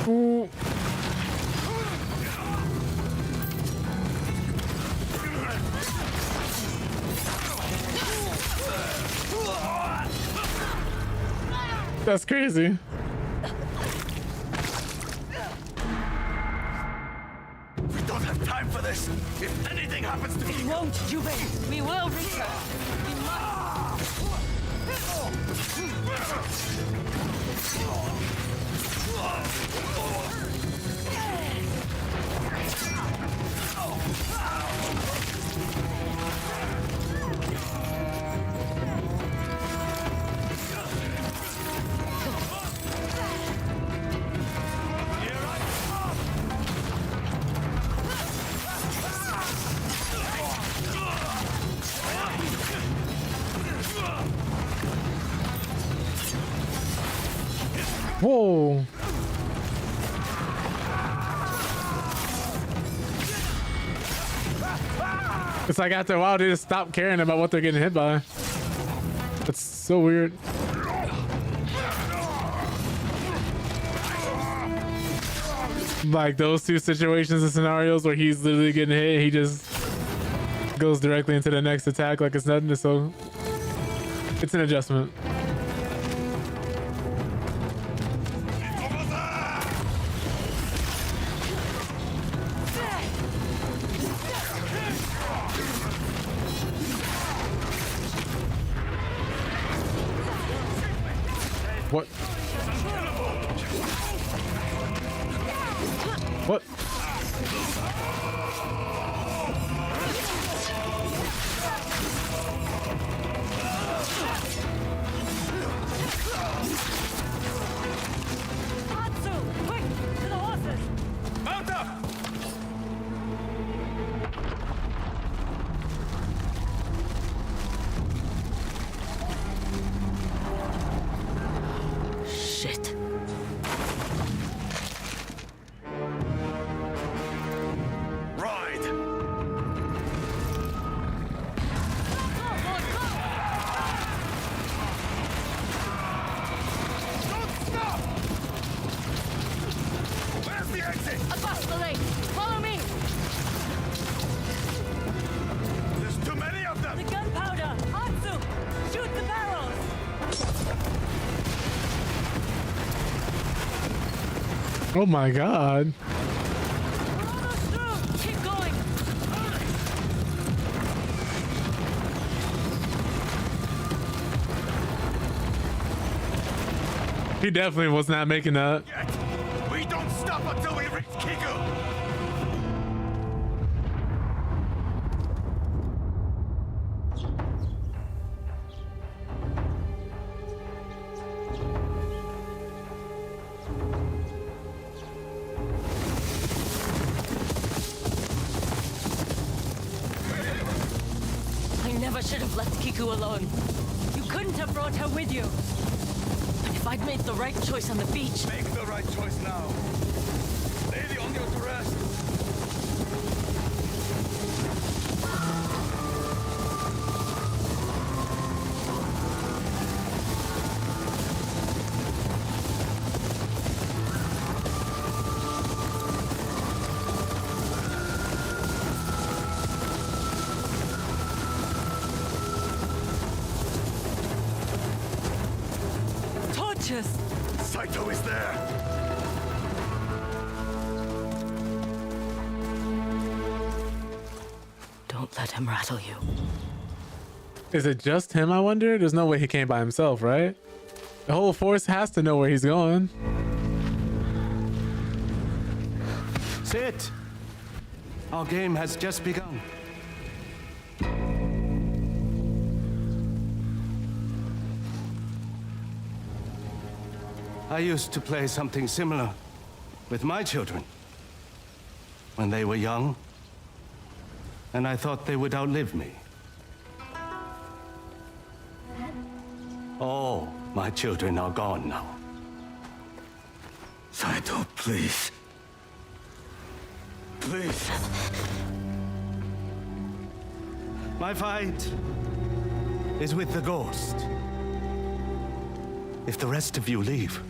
Ooh. That's crazy. we don't have time for this. If anything happens to Kiko, We will return. We must. Whoa. It's like after a while they just stop caring about what they're getting hit by. That's so weird. Like those two situations and scenarios where he's literally getting hit, he just goes directly into the next attack like it's nothing. So it's an adjustment. What? What? Quick, to the horses! Mount up! Shit. Ride! Don't stop! Where's the exit? Across the lake! Follow me! There's too many of them! The gunpowder! Atsu! Shoot the barrels! Oh my god. We're almost through! Keep going! He definitely was not making that. Yet. We don't stop until we reach Kiku! I never should have left Kiku alone. You couldn't have brought her with you. But if I'd made the right choice on the beach... Make the right choice now. Lady on your to rest. Torches! Saito is there! Don't let him rattle you. Is it just him, I wonder? There's no way he came by himself, right? The whole force has to know where he's going. Sit! Our game has just begun. I used to play something similar with my children when they were young, and I thought they would outlive me. All my children are gone now. Saito, please. Please. My fight is with the ghost. If the rest of you leave,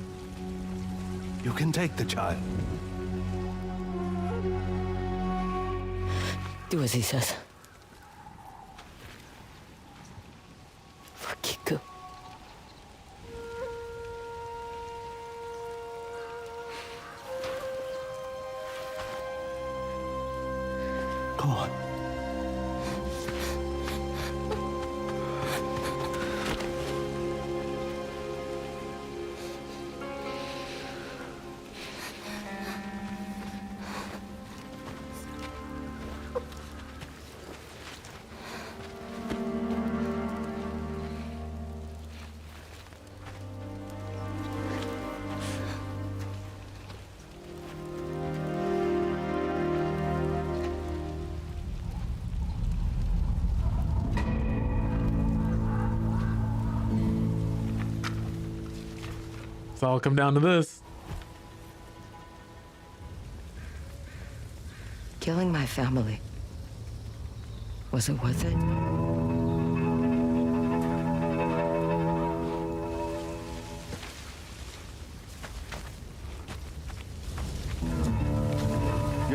you can take the child. Do as he says. For Kiku. Come on. It's all come down to this. Killing my family. Was it worth it?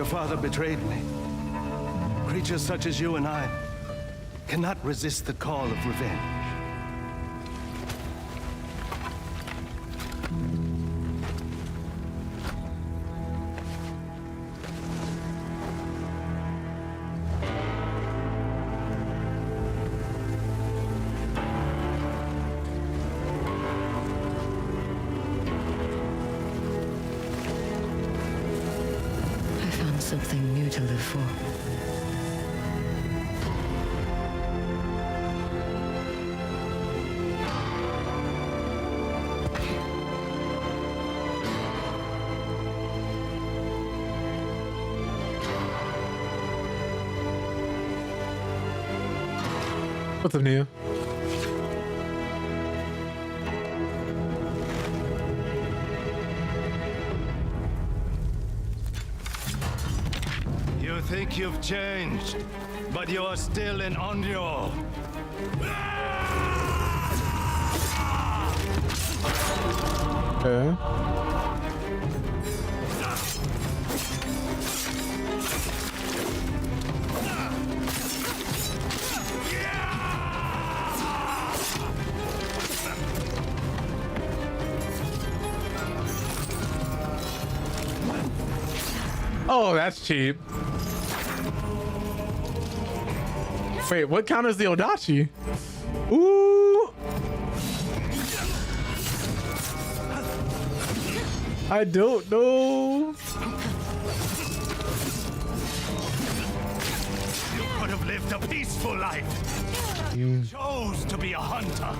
Your father betrayed me. Creatures such as you and I cannot resist the call of revenge. I found something new to live for. What's up, Nia? You think you've changed, but you are still an Onryo. Okay. Oh, that's cheap. Wait, what counters the Odachi? Ooh. I don't know. You could have lived a peaceful life. You chose to be a hunter.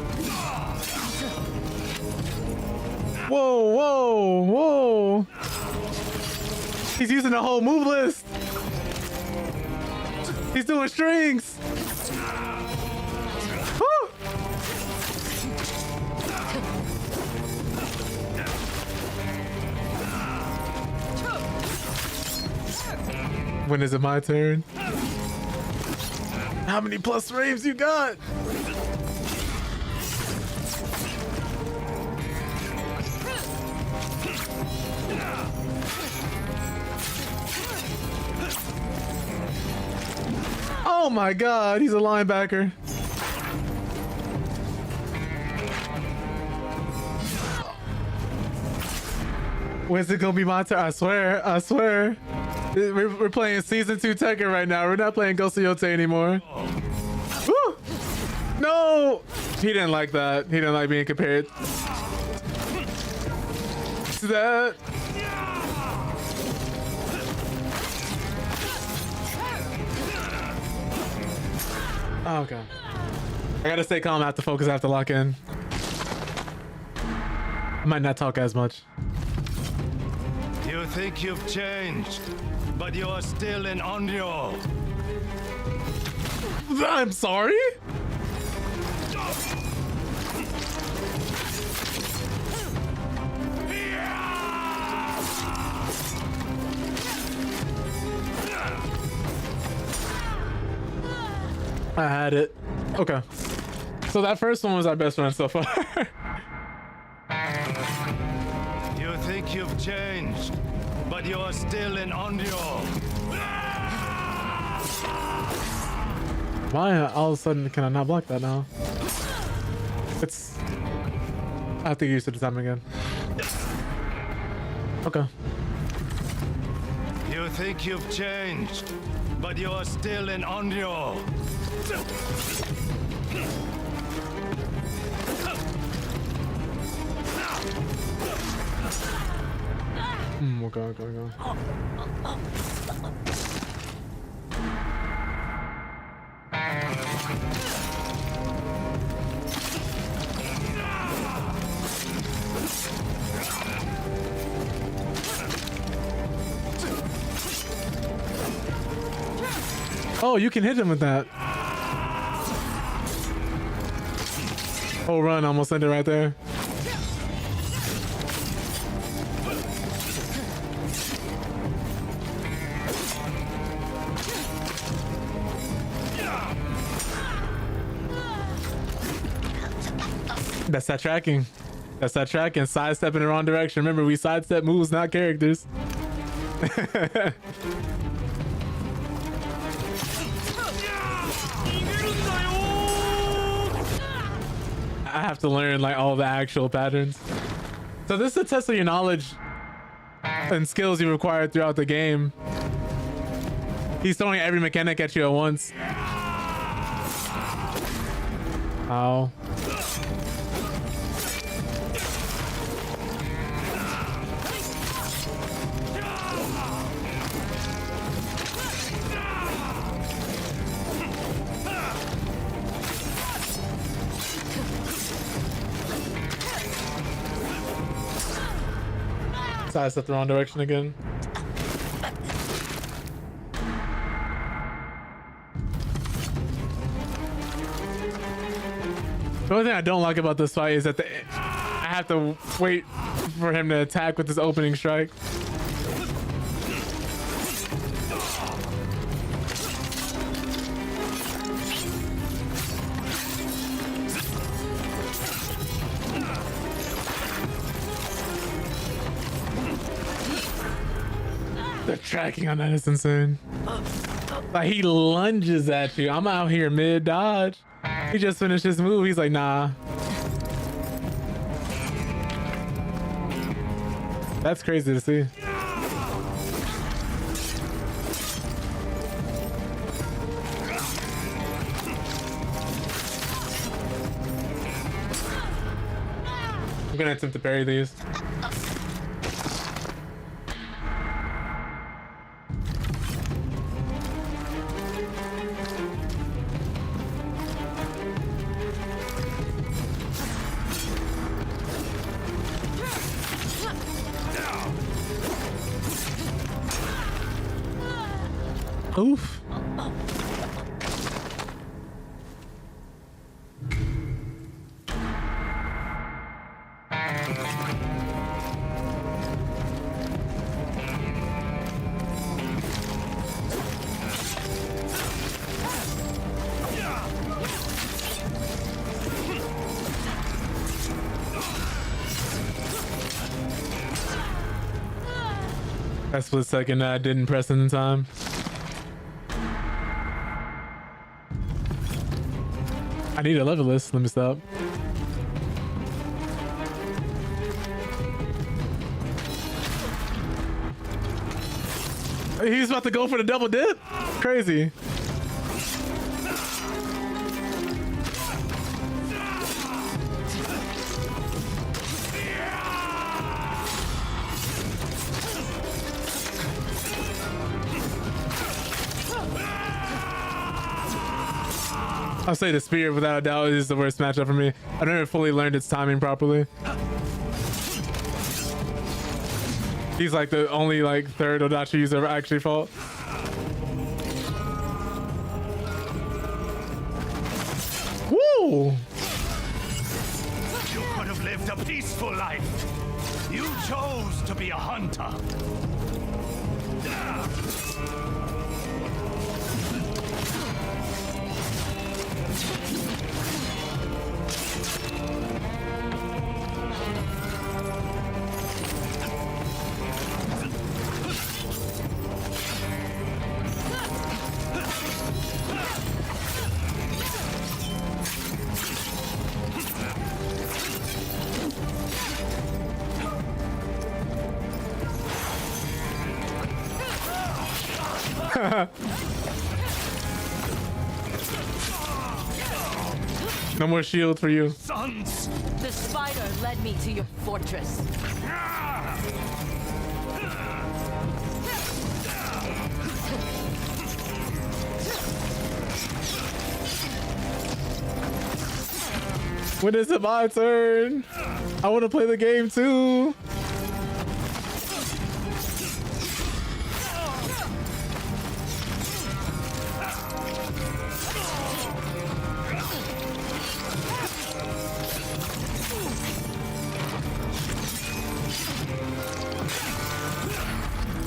Whoa, whoa, whoa. He's using the whole move list. He's doing strings. Woo. When is it my turn? How many plus frames you got? Oh my god, he's a linebacker. When's it gonna be my turn? I swear, I swear. We're playing season 2 Tekken right now. We're not playing Ghost of Yotei anymore. Woo! No! He didn't like that. He didn't like being compared to that. Oh, okay. I gotta stay calm. I have to focus. I have to lock in. I might not talk as much. You think you've changed, but you are still an Onryo. I'm sorry? I had it. Okay. So that first one was our best one so far. You think you've changed, but you are still an Onryo. Why all of a sudden can I not block that now? It's... I have to get used to the time again. Okay. You think you've changed, but you are still an Onryo. Okay. Oh, you can hit him with that. Oh, run. Almost ended right there. That's that tracking. That's that tracking. Sidestep in the wrong direction. Remember, we sidestep moves, not characters. I have to learn like all the actual patterns. So this is a test of your knowledge and skills you require throughout the game. He's throwing every mechanic at you at once. Ow. I stepped the wrong direction again. The only thing I don't like about this fight is that I have to wait for him to attack with his opening strike. The tracking on that is insane. Like he lunges at you. I'm out here mid dodge. He just finished his move. He's like, nah. That's crazy to see. I'm gonna attempt to parry these. Oof. That split second I didn't press in time. I need a level list. Let me stop. He's about to go for the double dip. Crazy. I'll say the spear without a doubt is the worst matchup for me. I've never fully learned its timing properly. He's like the only like third Odachi user I've actually fought. Woo! You could have lived a peaceful life. You chose to be a hunter. No more shield for you. Sons! The spider led me to your fortress. When is it my turn? I want to play the game too.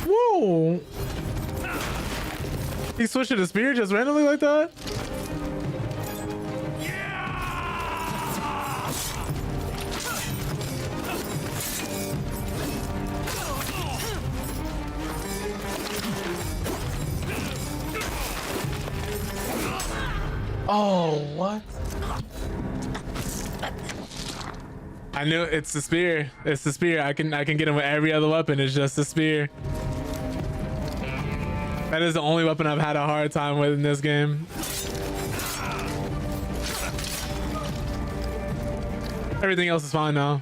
Whoa! He switched to the spear just randomly like that? Oh, what? I knew it's the spear. It's the spear. I can get him with every other weapon. It's just the spear. That is the only weapon I've had a hard time with in this game. Everything else is fine now.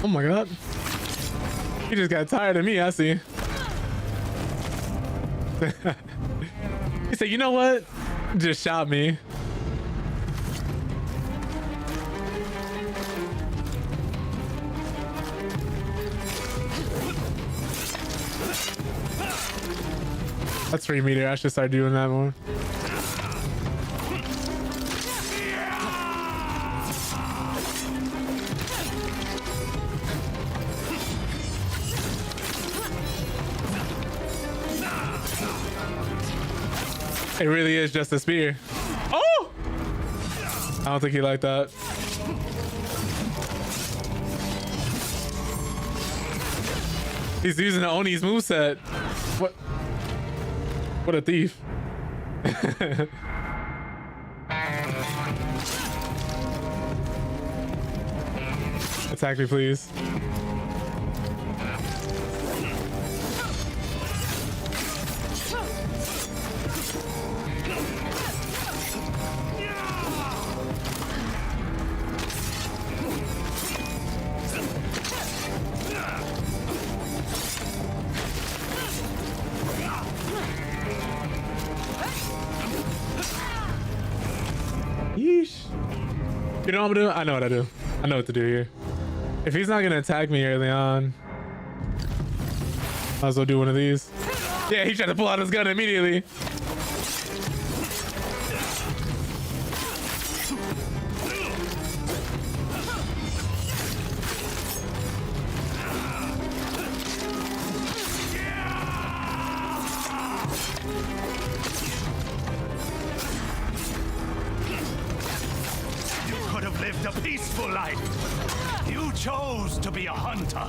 Oh my god. He just got tired of me, I see. He said, you know what? Just shot me. That's free meter. I should start doing that more. It really is just a spear. Oh! I don't think he liked that. He's using the Oni's moveset. What? What a thief. Attack me, please. Yeesh. You know what I'm gonna do? I know what I do. I know what to do here. If he's not gonna attack me early on, might as well do one of these. Yeah, he tried to pull out his gun immediately. A peaceful life. You chose to be a hunter.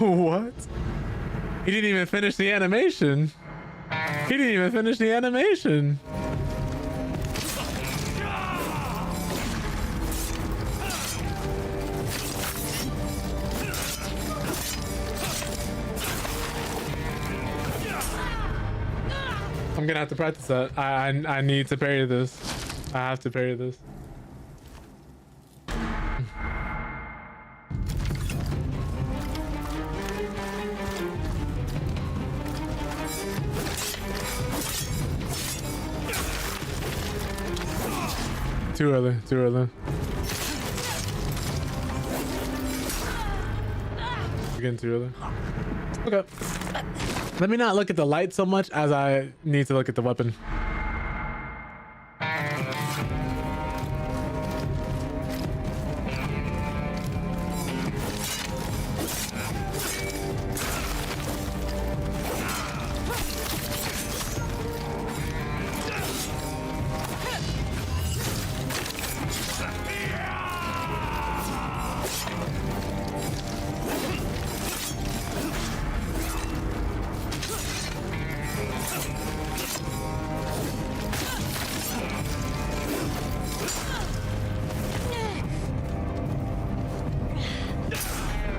What? He didn't even finish the animation. He didn't even finish the animation. I'm gonna have to practice that. I need to parry this. I have to parry this. Too early, too early. We're getting too early. Okay. Let me not look at the light so much as I need to look at the weapon.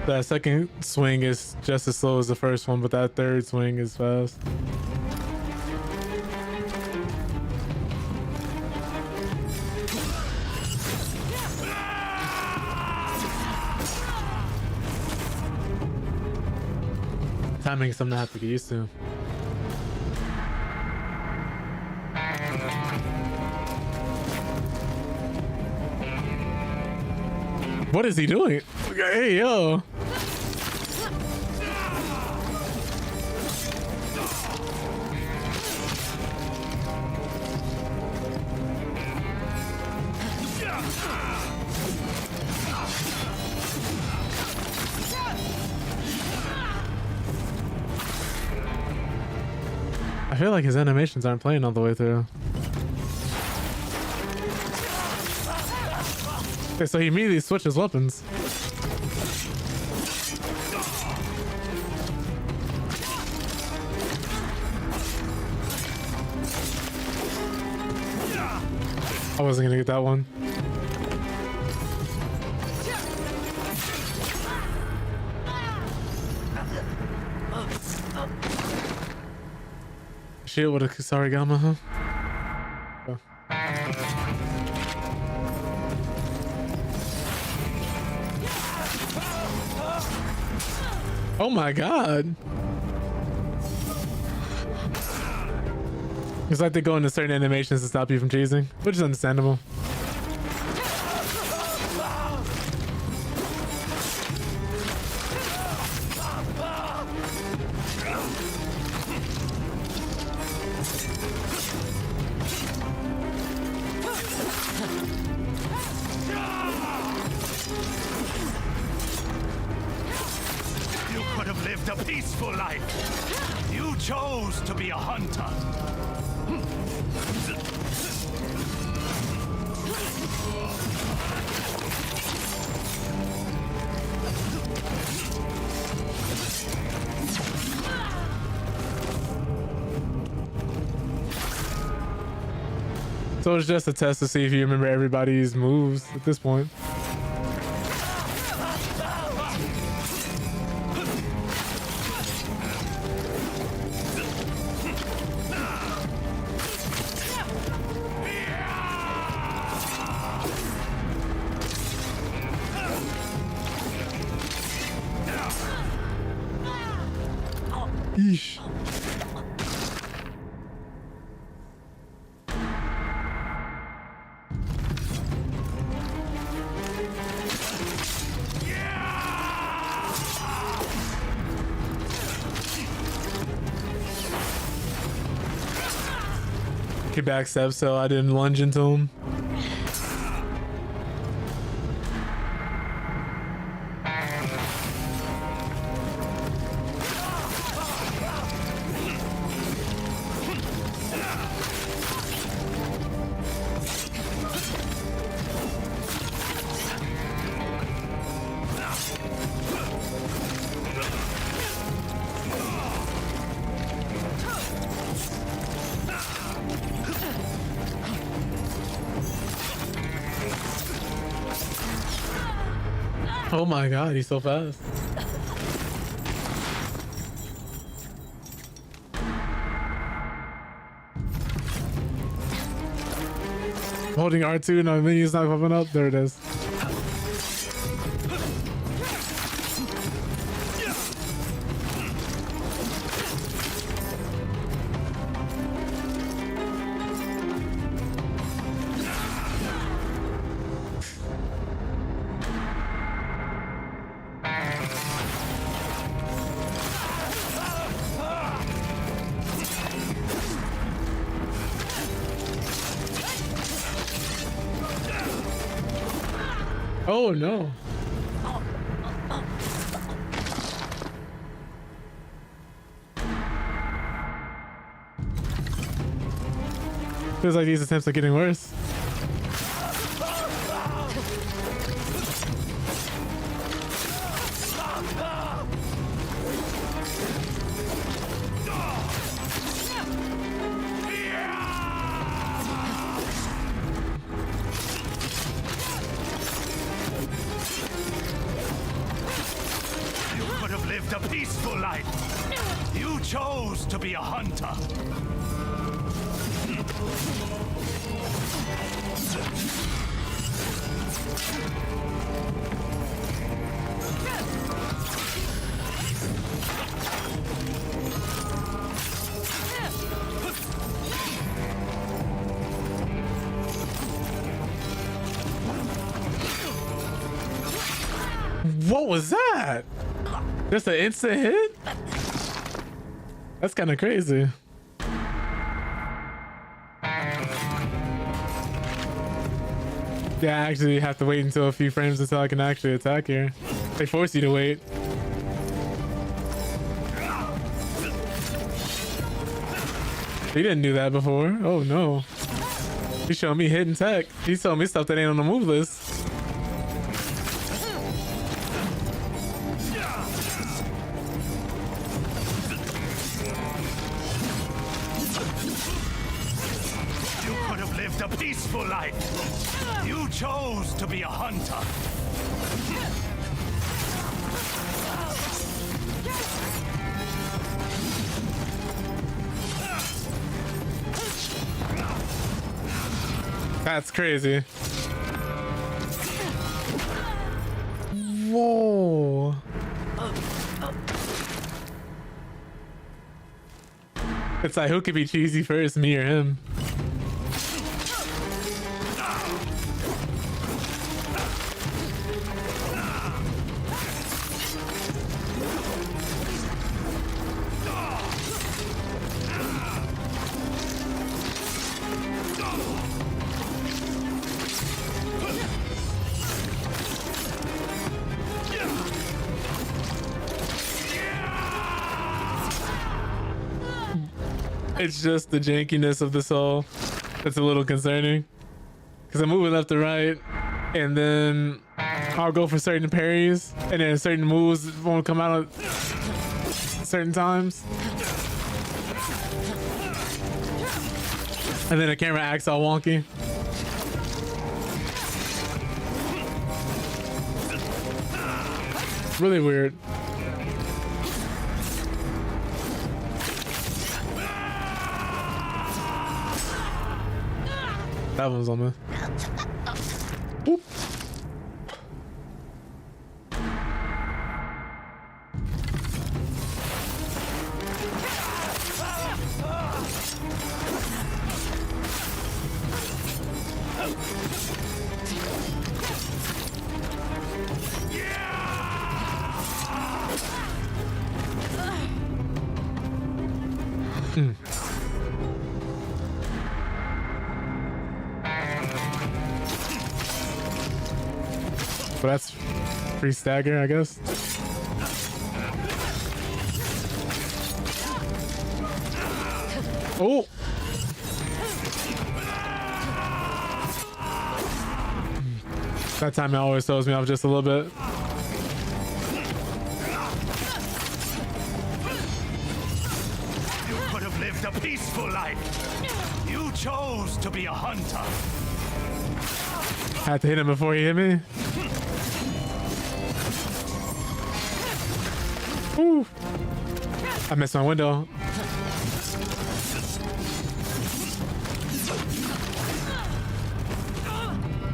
That second swing is just as slow as the first one, but that third swing is fast. Timing is something I have to get used to. What is he doing? Hey, yo. feel like his animations aren't playing all the way through. Okay, so he immediately switches weapons. I wasn't gonna get that one. Shit, what a Kusarigama, huh? Oh. Oh my god. It's like they go into certain animations to stop you from cheesing, which is understandable. You could have lived a peaceful life. You chose to be a hunter. So it's just a test to see if you remember everybody's moves at this point. Yeesh. He backstepped, so I didn't lunge into him. Oh my god, he's so fast. I'm holding R2 and my menu's not popping up. There it is. Oh no. Feels like these attempts are getting worse. A peaceful life. You chose to be a hunter. What was that? Just an instant hit? That's kind of crazy. Yeah, I actually have to wait until a few frames until I can actually attack here. They force you to wait. He didn't do that before. Oh no. He's showing me hidden tech. He's showing me stuff that ain't on the move list. You could have lived a peaceful life. You chose to be a hunter. That's crazy. Whoa. It's like, who could be cheesy first, me or him? It's just the jankiness of the soul that's a little concerning. Because I'm moving left to right, and then I'll go for certain parries, and then certain moves won't come out at certain times. And then the camera acts all wonky. Really weird. That one's on me. Oop. But that's free stagger, I guess. Oh! That time it always throws me off just a little bit. You could have lived a peaceful life. You chose to be a hunter. Had to hit him before he hit me. Ooh. I missed my window.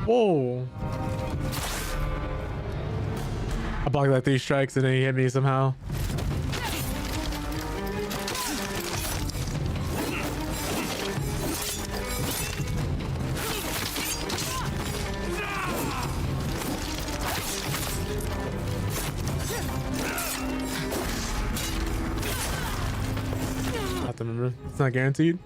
Whoa. I blocked like 3 strikes and then he hit me somehow. Remember, it's not guaranteed.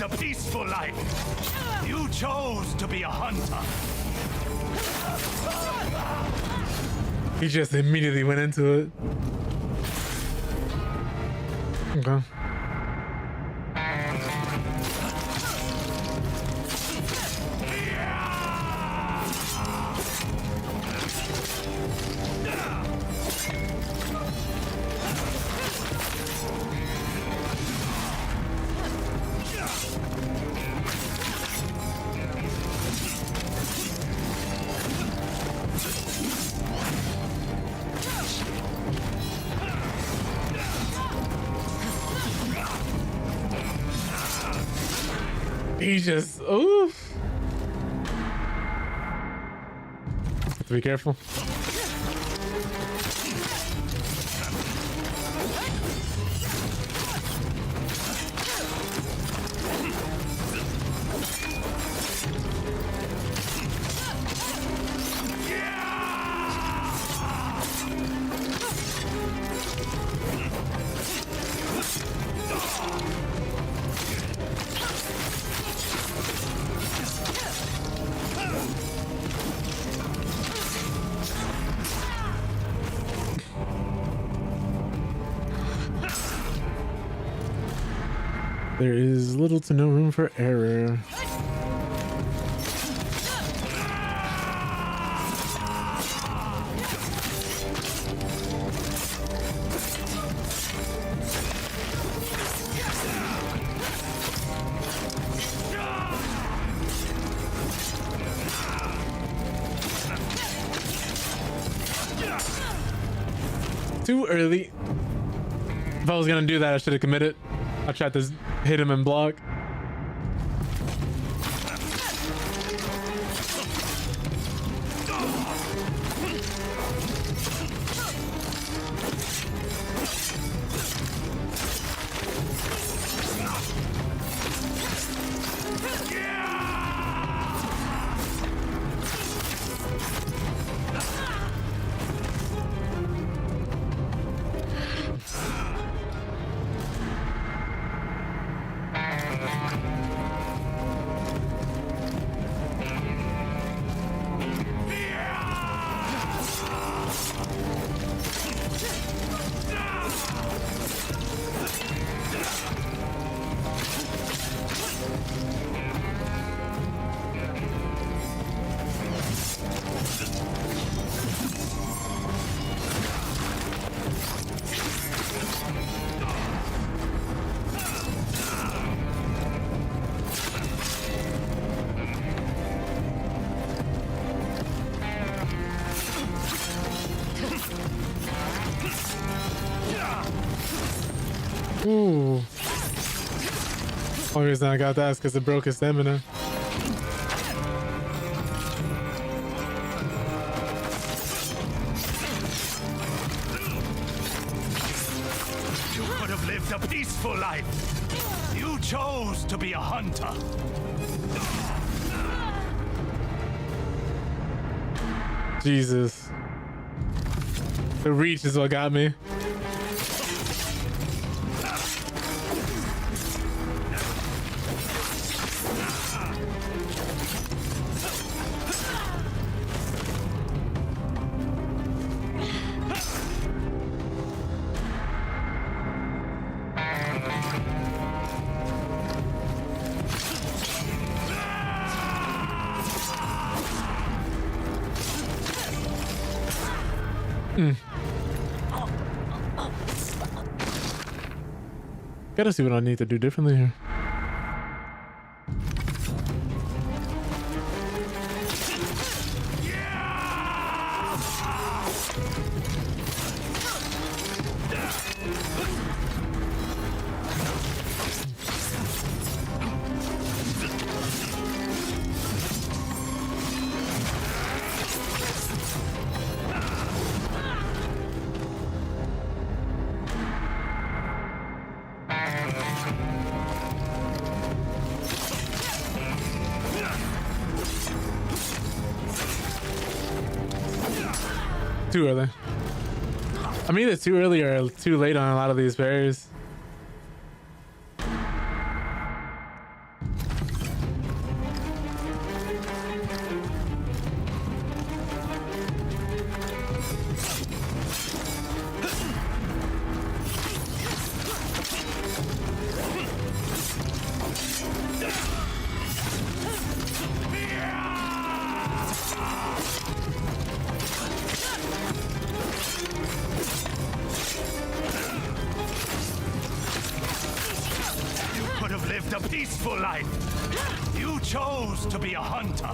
A peaceful life. You chose to be a hunter. He just immediately went into it. Okay. He's just, oof. Have to be careful. There is little to no room for error. Too early. If I was gonna do that, I should have committed. I tried to hit him and block. Ooh. Only reason I got that is because it broke his stamina. You could have lived a peaceful life. You chose to be a hunter. Jesus. The reach is what got me. Gotta see what I need to do differently here. Too early. I mean, it's too early or too late on a lot of these berries. A peaceful life. You chose to be a hunter.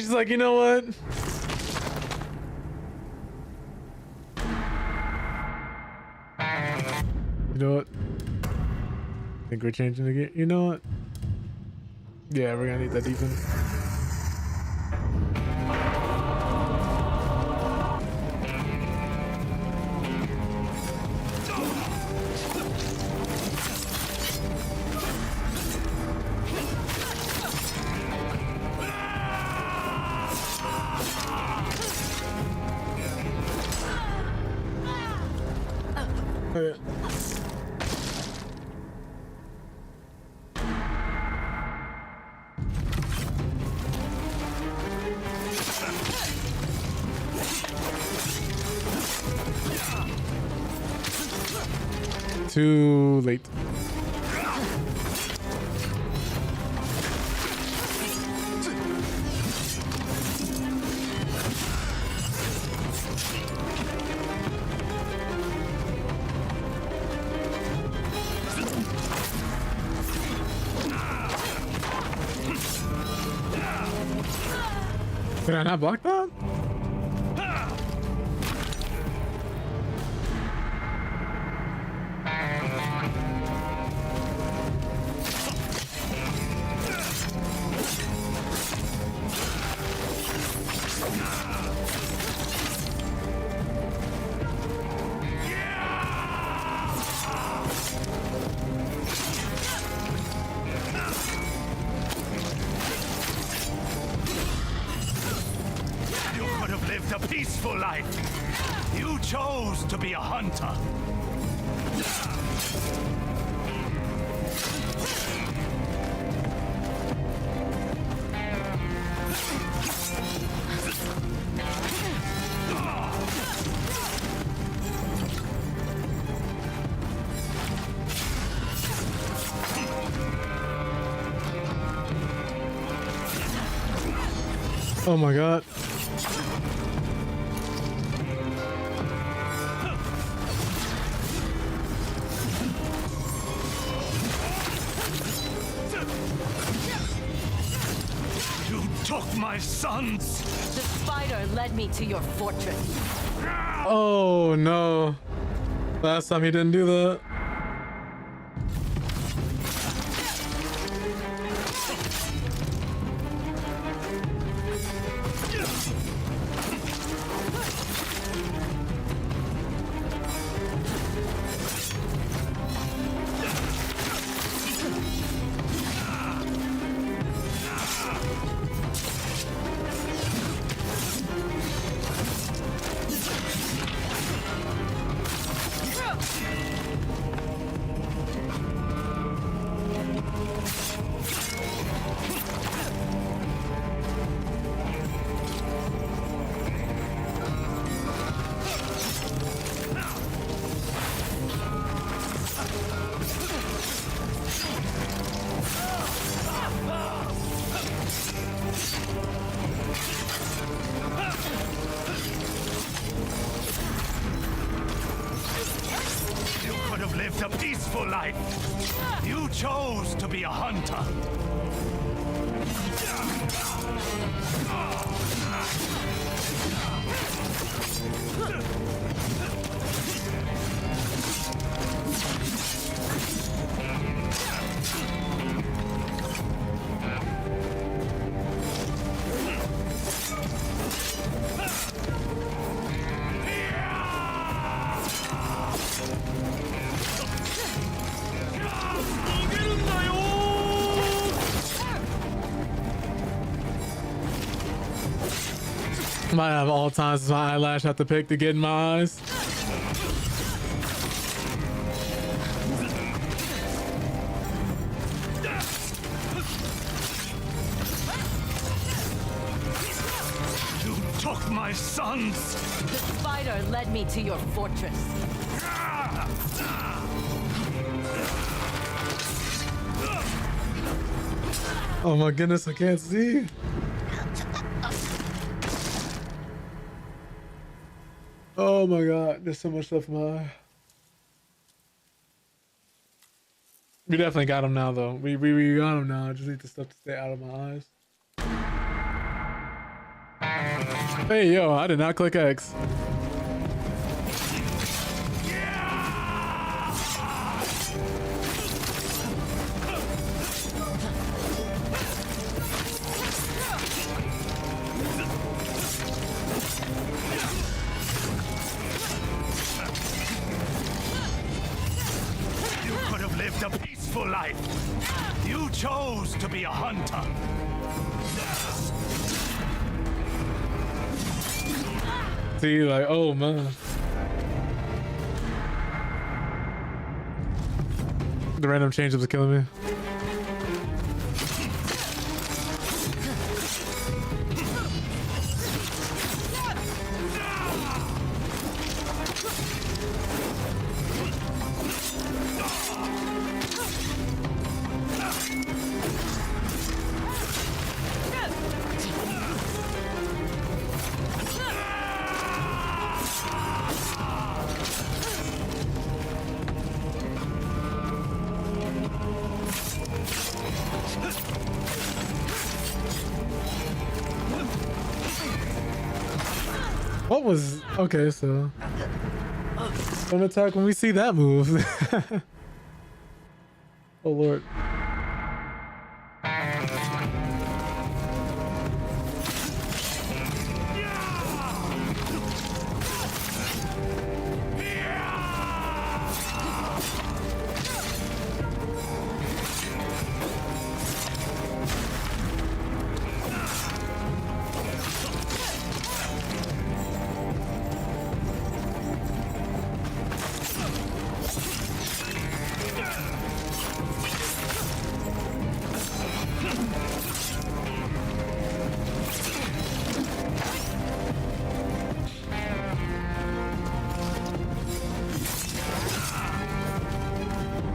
she's like, you know what? You know what? I think we're changing the game. You know what? Yeah, we're gonna need that defense. Okay. Too late. Did I not block that? A peaceful life. You chose to be a hunter. Oh my god. Took my sons. The spider led me to your fortress. Oh no. Last time he didn't do that. Lived a peaceful life. You chose to be a hunter. Might have all times my eyelash have to pick to get in my eyes. You took my sons. The spider led me to your fortress. Oh my goodness, I can't see. Oh my god, there's so much stuff in my eye. We definitely got him now, though. We got him now. I just need the stuff to stay out of my eyes. Hey, yo, I did not click X. You could have lived a peaceful life. You chose to be a hunter. See, like, oh man. The random change-ups are killing me. What was okay? So don't attack when we see that move. Oh Lord.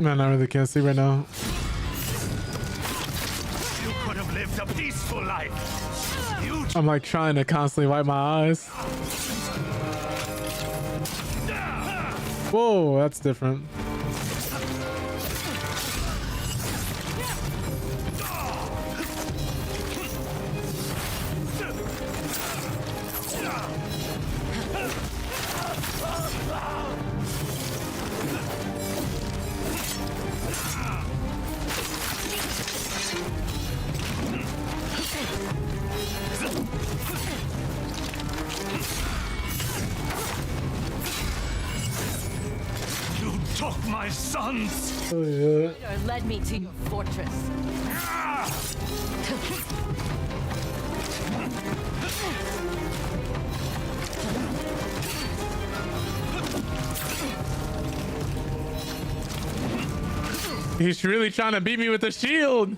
Man, I really can't see right now. You could have lived a peaceful life. I'm like trying to constantly wipe my eyes. Whoa, that's different. Took my sons. Oh yeah. Led me to your fortress. He's really trying to beat me with the shield.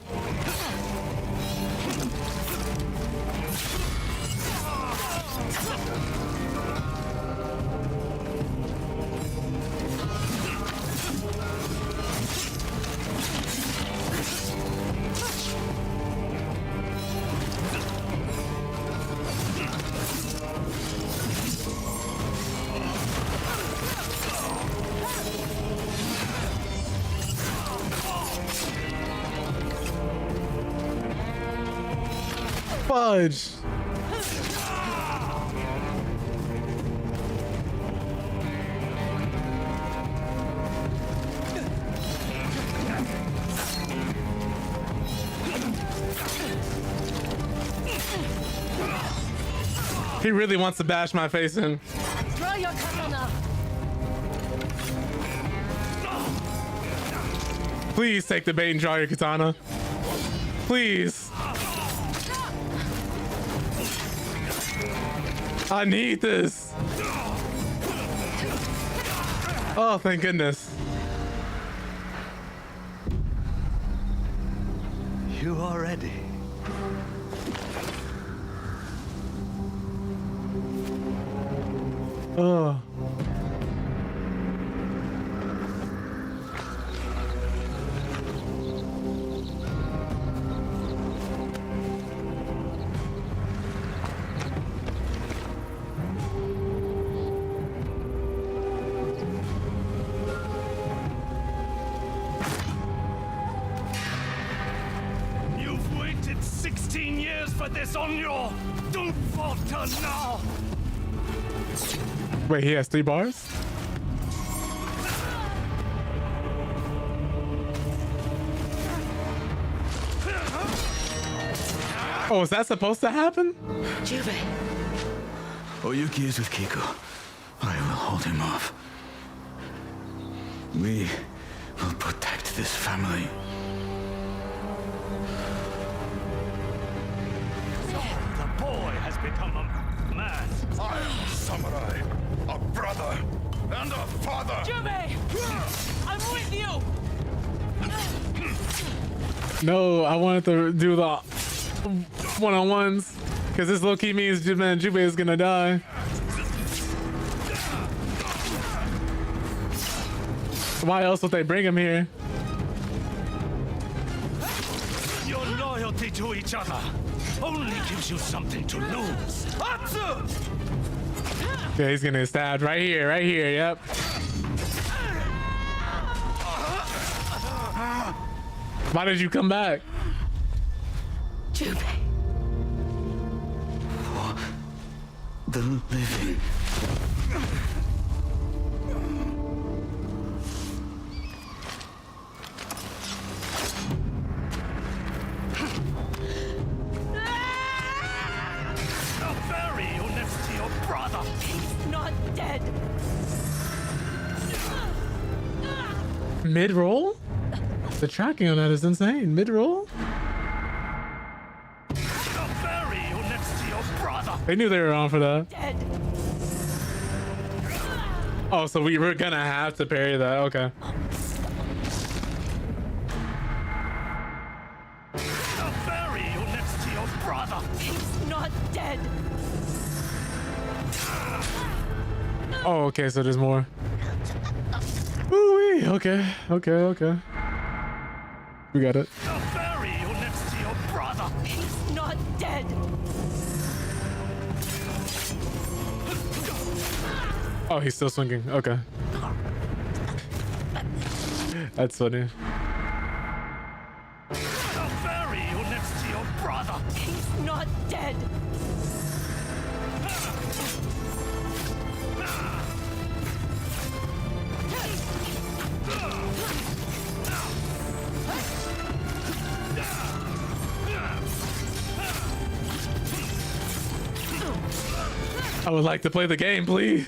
Fudge. He really wants to bash my face in. Draw your katana. Please take the bait and draw your katana. Please. I need this. Oh, thank goodness. You are ready. Oh. You've waited 16 years for this on your Don't falter now! Wait, he has 3 bars? Oh, is that supposed to happen? Juve. Oyuki is with Kiko. I will hold him off. We will protect this family. So, the boy has become a man. I am a samurai, a brother, and a father. Juve! I'm with you! No, I wanted to do the one-on-ones because this low-key means man Jube is gonna die. Why else would they bring him here? Your loyalty to each other only gives you something to lose. Atsu! Yeah, he's gonna get stabbed right here, yep. Why did you come back? Juve. For the living. I'll bury you next to your brother. He's not dead. Mid-roll? The tracking on that is insane. Mid-roll? I'll bury you next to your brother. They knew they were on for that. Dead. Oh, so we were gonna have to parry that. Okay. I'll bury you next to your brother. He's not dead. Oh, okay, so there's more. Ooh-wee. Okay. We got it. I'll bury you next to your brother. He's not dead. Oh, he's still swinging. Okay. That's funny. I'll bury you next to your brother. He's not dead. I would like to play the game, please.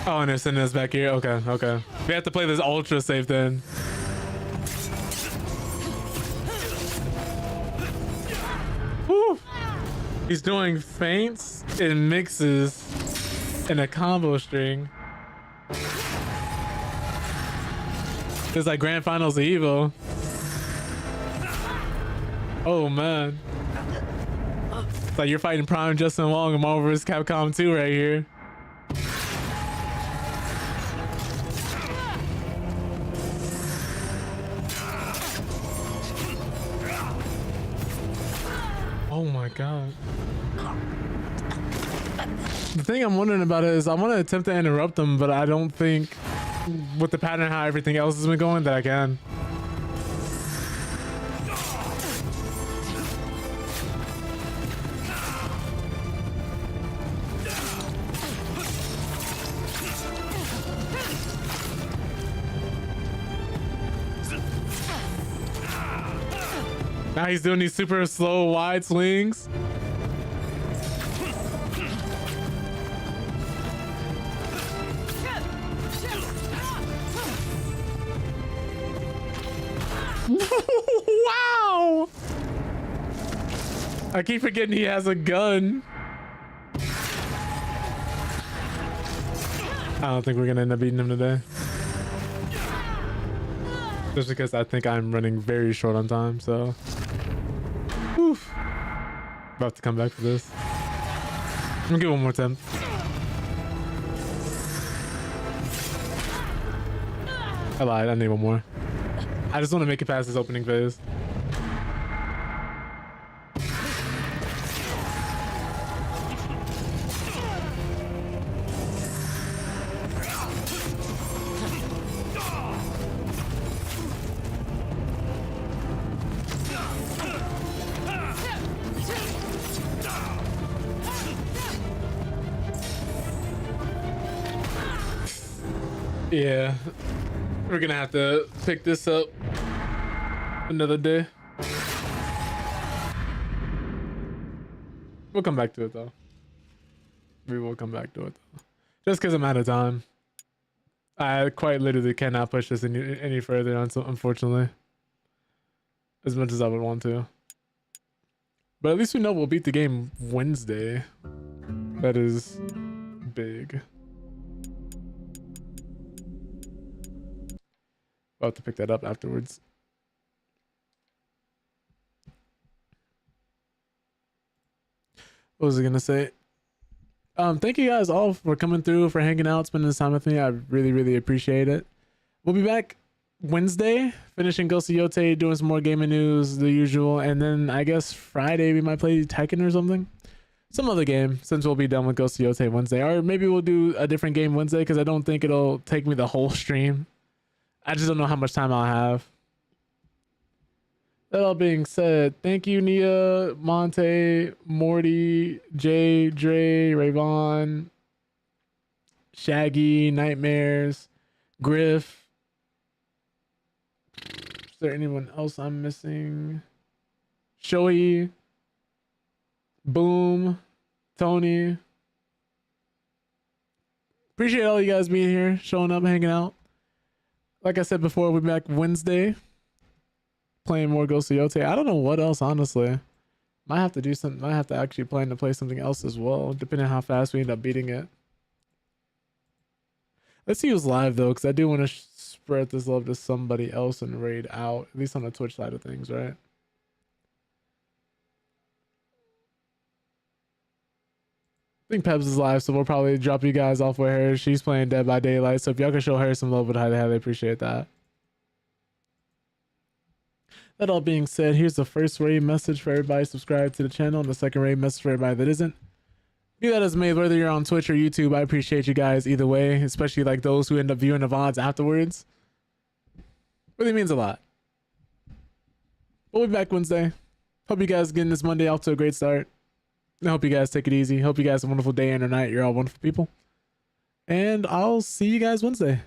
Oh, and they're sending us back here. Okay. We have to play this ultra safe then. Woo. He's doing feints and mixes in a combo string. It's like grand finals of Evo. Oh man. It's like you're fighting Prime Justin Wong and Marvel vs. Capcom 2 right here. Oh my god. The thing I'm wondering about is I want to attempt to interrupt them, but I don't think with the pattern how everything else has been going that I can. Now he's doing these super slow wide swings. Wow! I keep forgetting he has a gun. I don't think we're gonna end up beating him today. Just because I think I'm running very short on time, so. Oof. About to come back for this. I'm gonna give it one more attempt. I lied, I need one more. I just want to make it past this opening phase. Yeah, we're gonna have to pick this up another day. We'll come back to it though. We will come back to it though. Just because I'm out of time. I quite literally cannot push this any further, unfortunately. As much as I would want to. But at least we know we'll beat the game Wednesday. That is big. I'll have to pick that up afterwards. What was I gonna say? Thank you guys all for coming through, for hanging out, spending this time with me. I really appreciate it. We'll be back Wednesday, finishing Ghost of Yotei, doing some more gaming news, the usual, and then I guess Friday we might play Tekken or something. Some other game, since we'll be done with Ghost of Yotei Wednesday. Or maybe we'll do a different game Wednesday, because I don't think it'll take me the whole stream. I just don't know how much time I'll have. That all being said, thank you, Nia, Monte, Morty, Jay, Dre, Rayvon, Shaggy, Nightmares, Griff. Is there anyone else I'm missing? Shoei, Boom, Tony. Appreciate all you guys being here, showing up, hanging out. Like I said before, we'll be back Wednesday. Playing more Ghost of Yotei. I don't know what else, honestly. Might have to do something. Might have to actually plan to play something else as well, depending on how fast we end up beating it. Let's see who's live though, because I do want to spread this love to somebody else and raid out, at least on the Twitch side of things, right? I think Peps is live, so we'll probably drop you guys off with her. She's playing Dead by Daylight, so if y'all can show her some love, would highly appreciate that. That all being said, here's the first raid message for everybody subscribed to the channel, and the second raid message for everybody that isn't. Be that as may, whether you're on Twitch or YouTube, I appreciate you guys either way, especially like those who end up viewing the VODs afterwards. Really means a lot. We'll be back Wednesday. Hope you guys getting this Monday off to a great start. I hope you guys take it easy. Hope you guys have a wonderful day and or night. You're all wonderful people. And I'll see you guys Wednesday.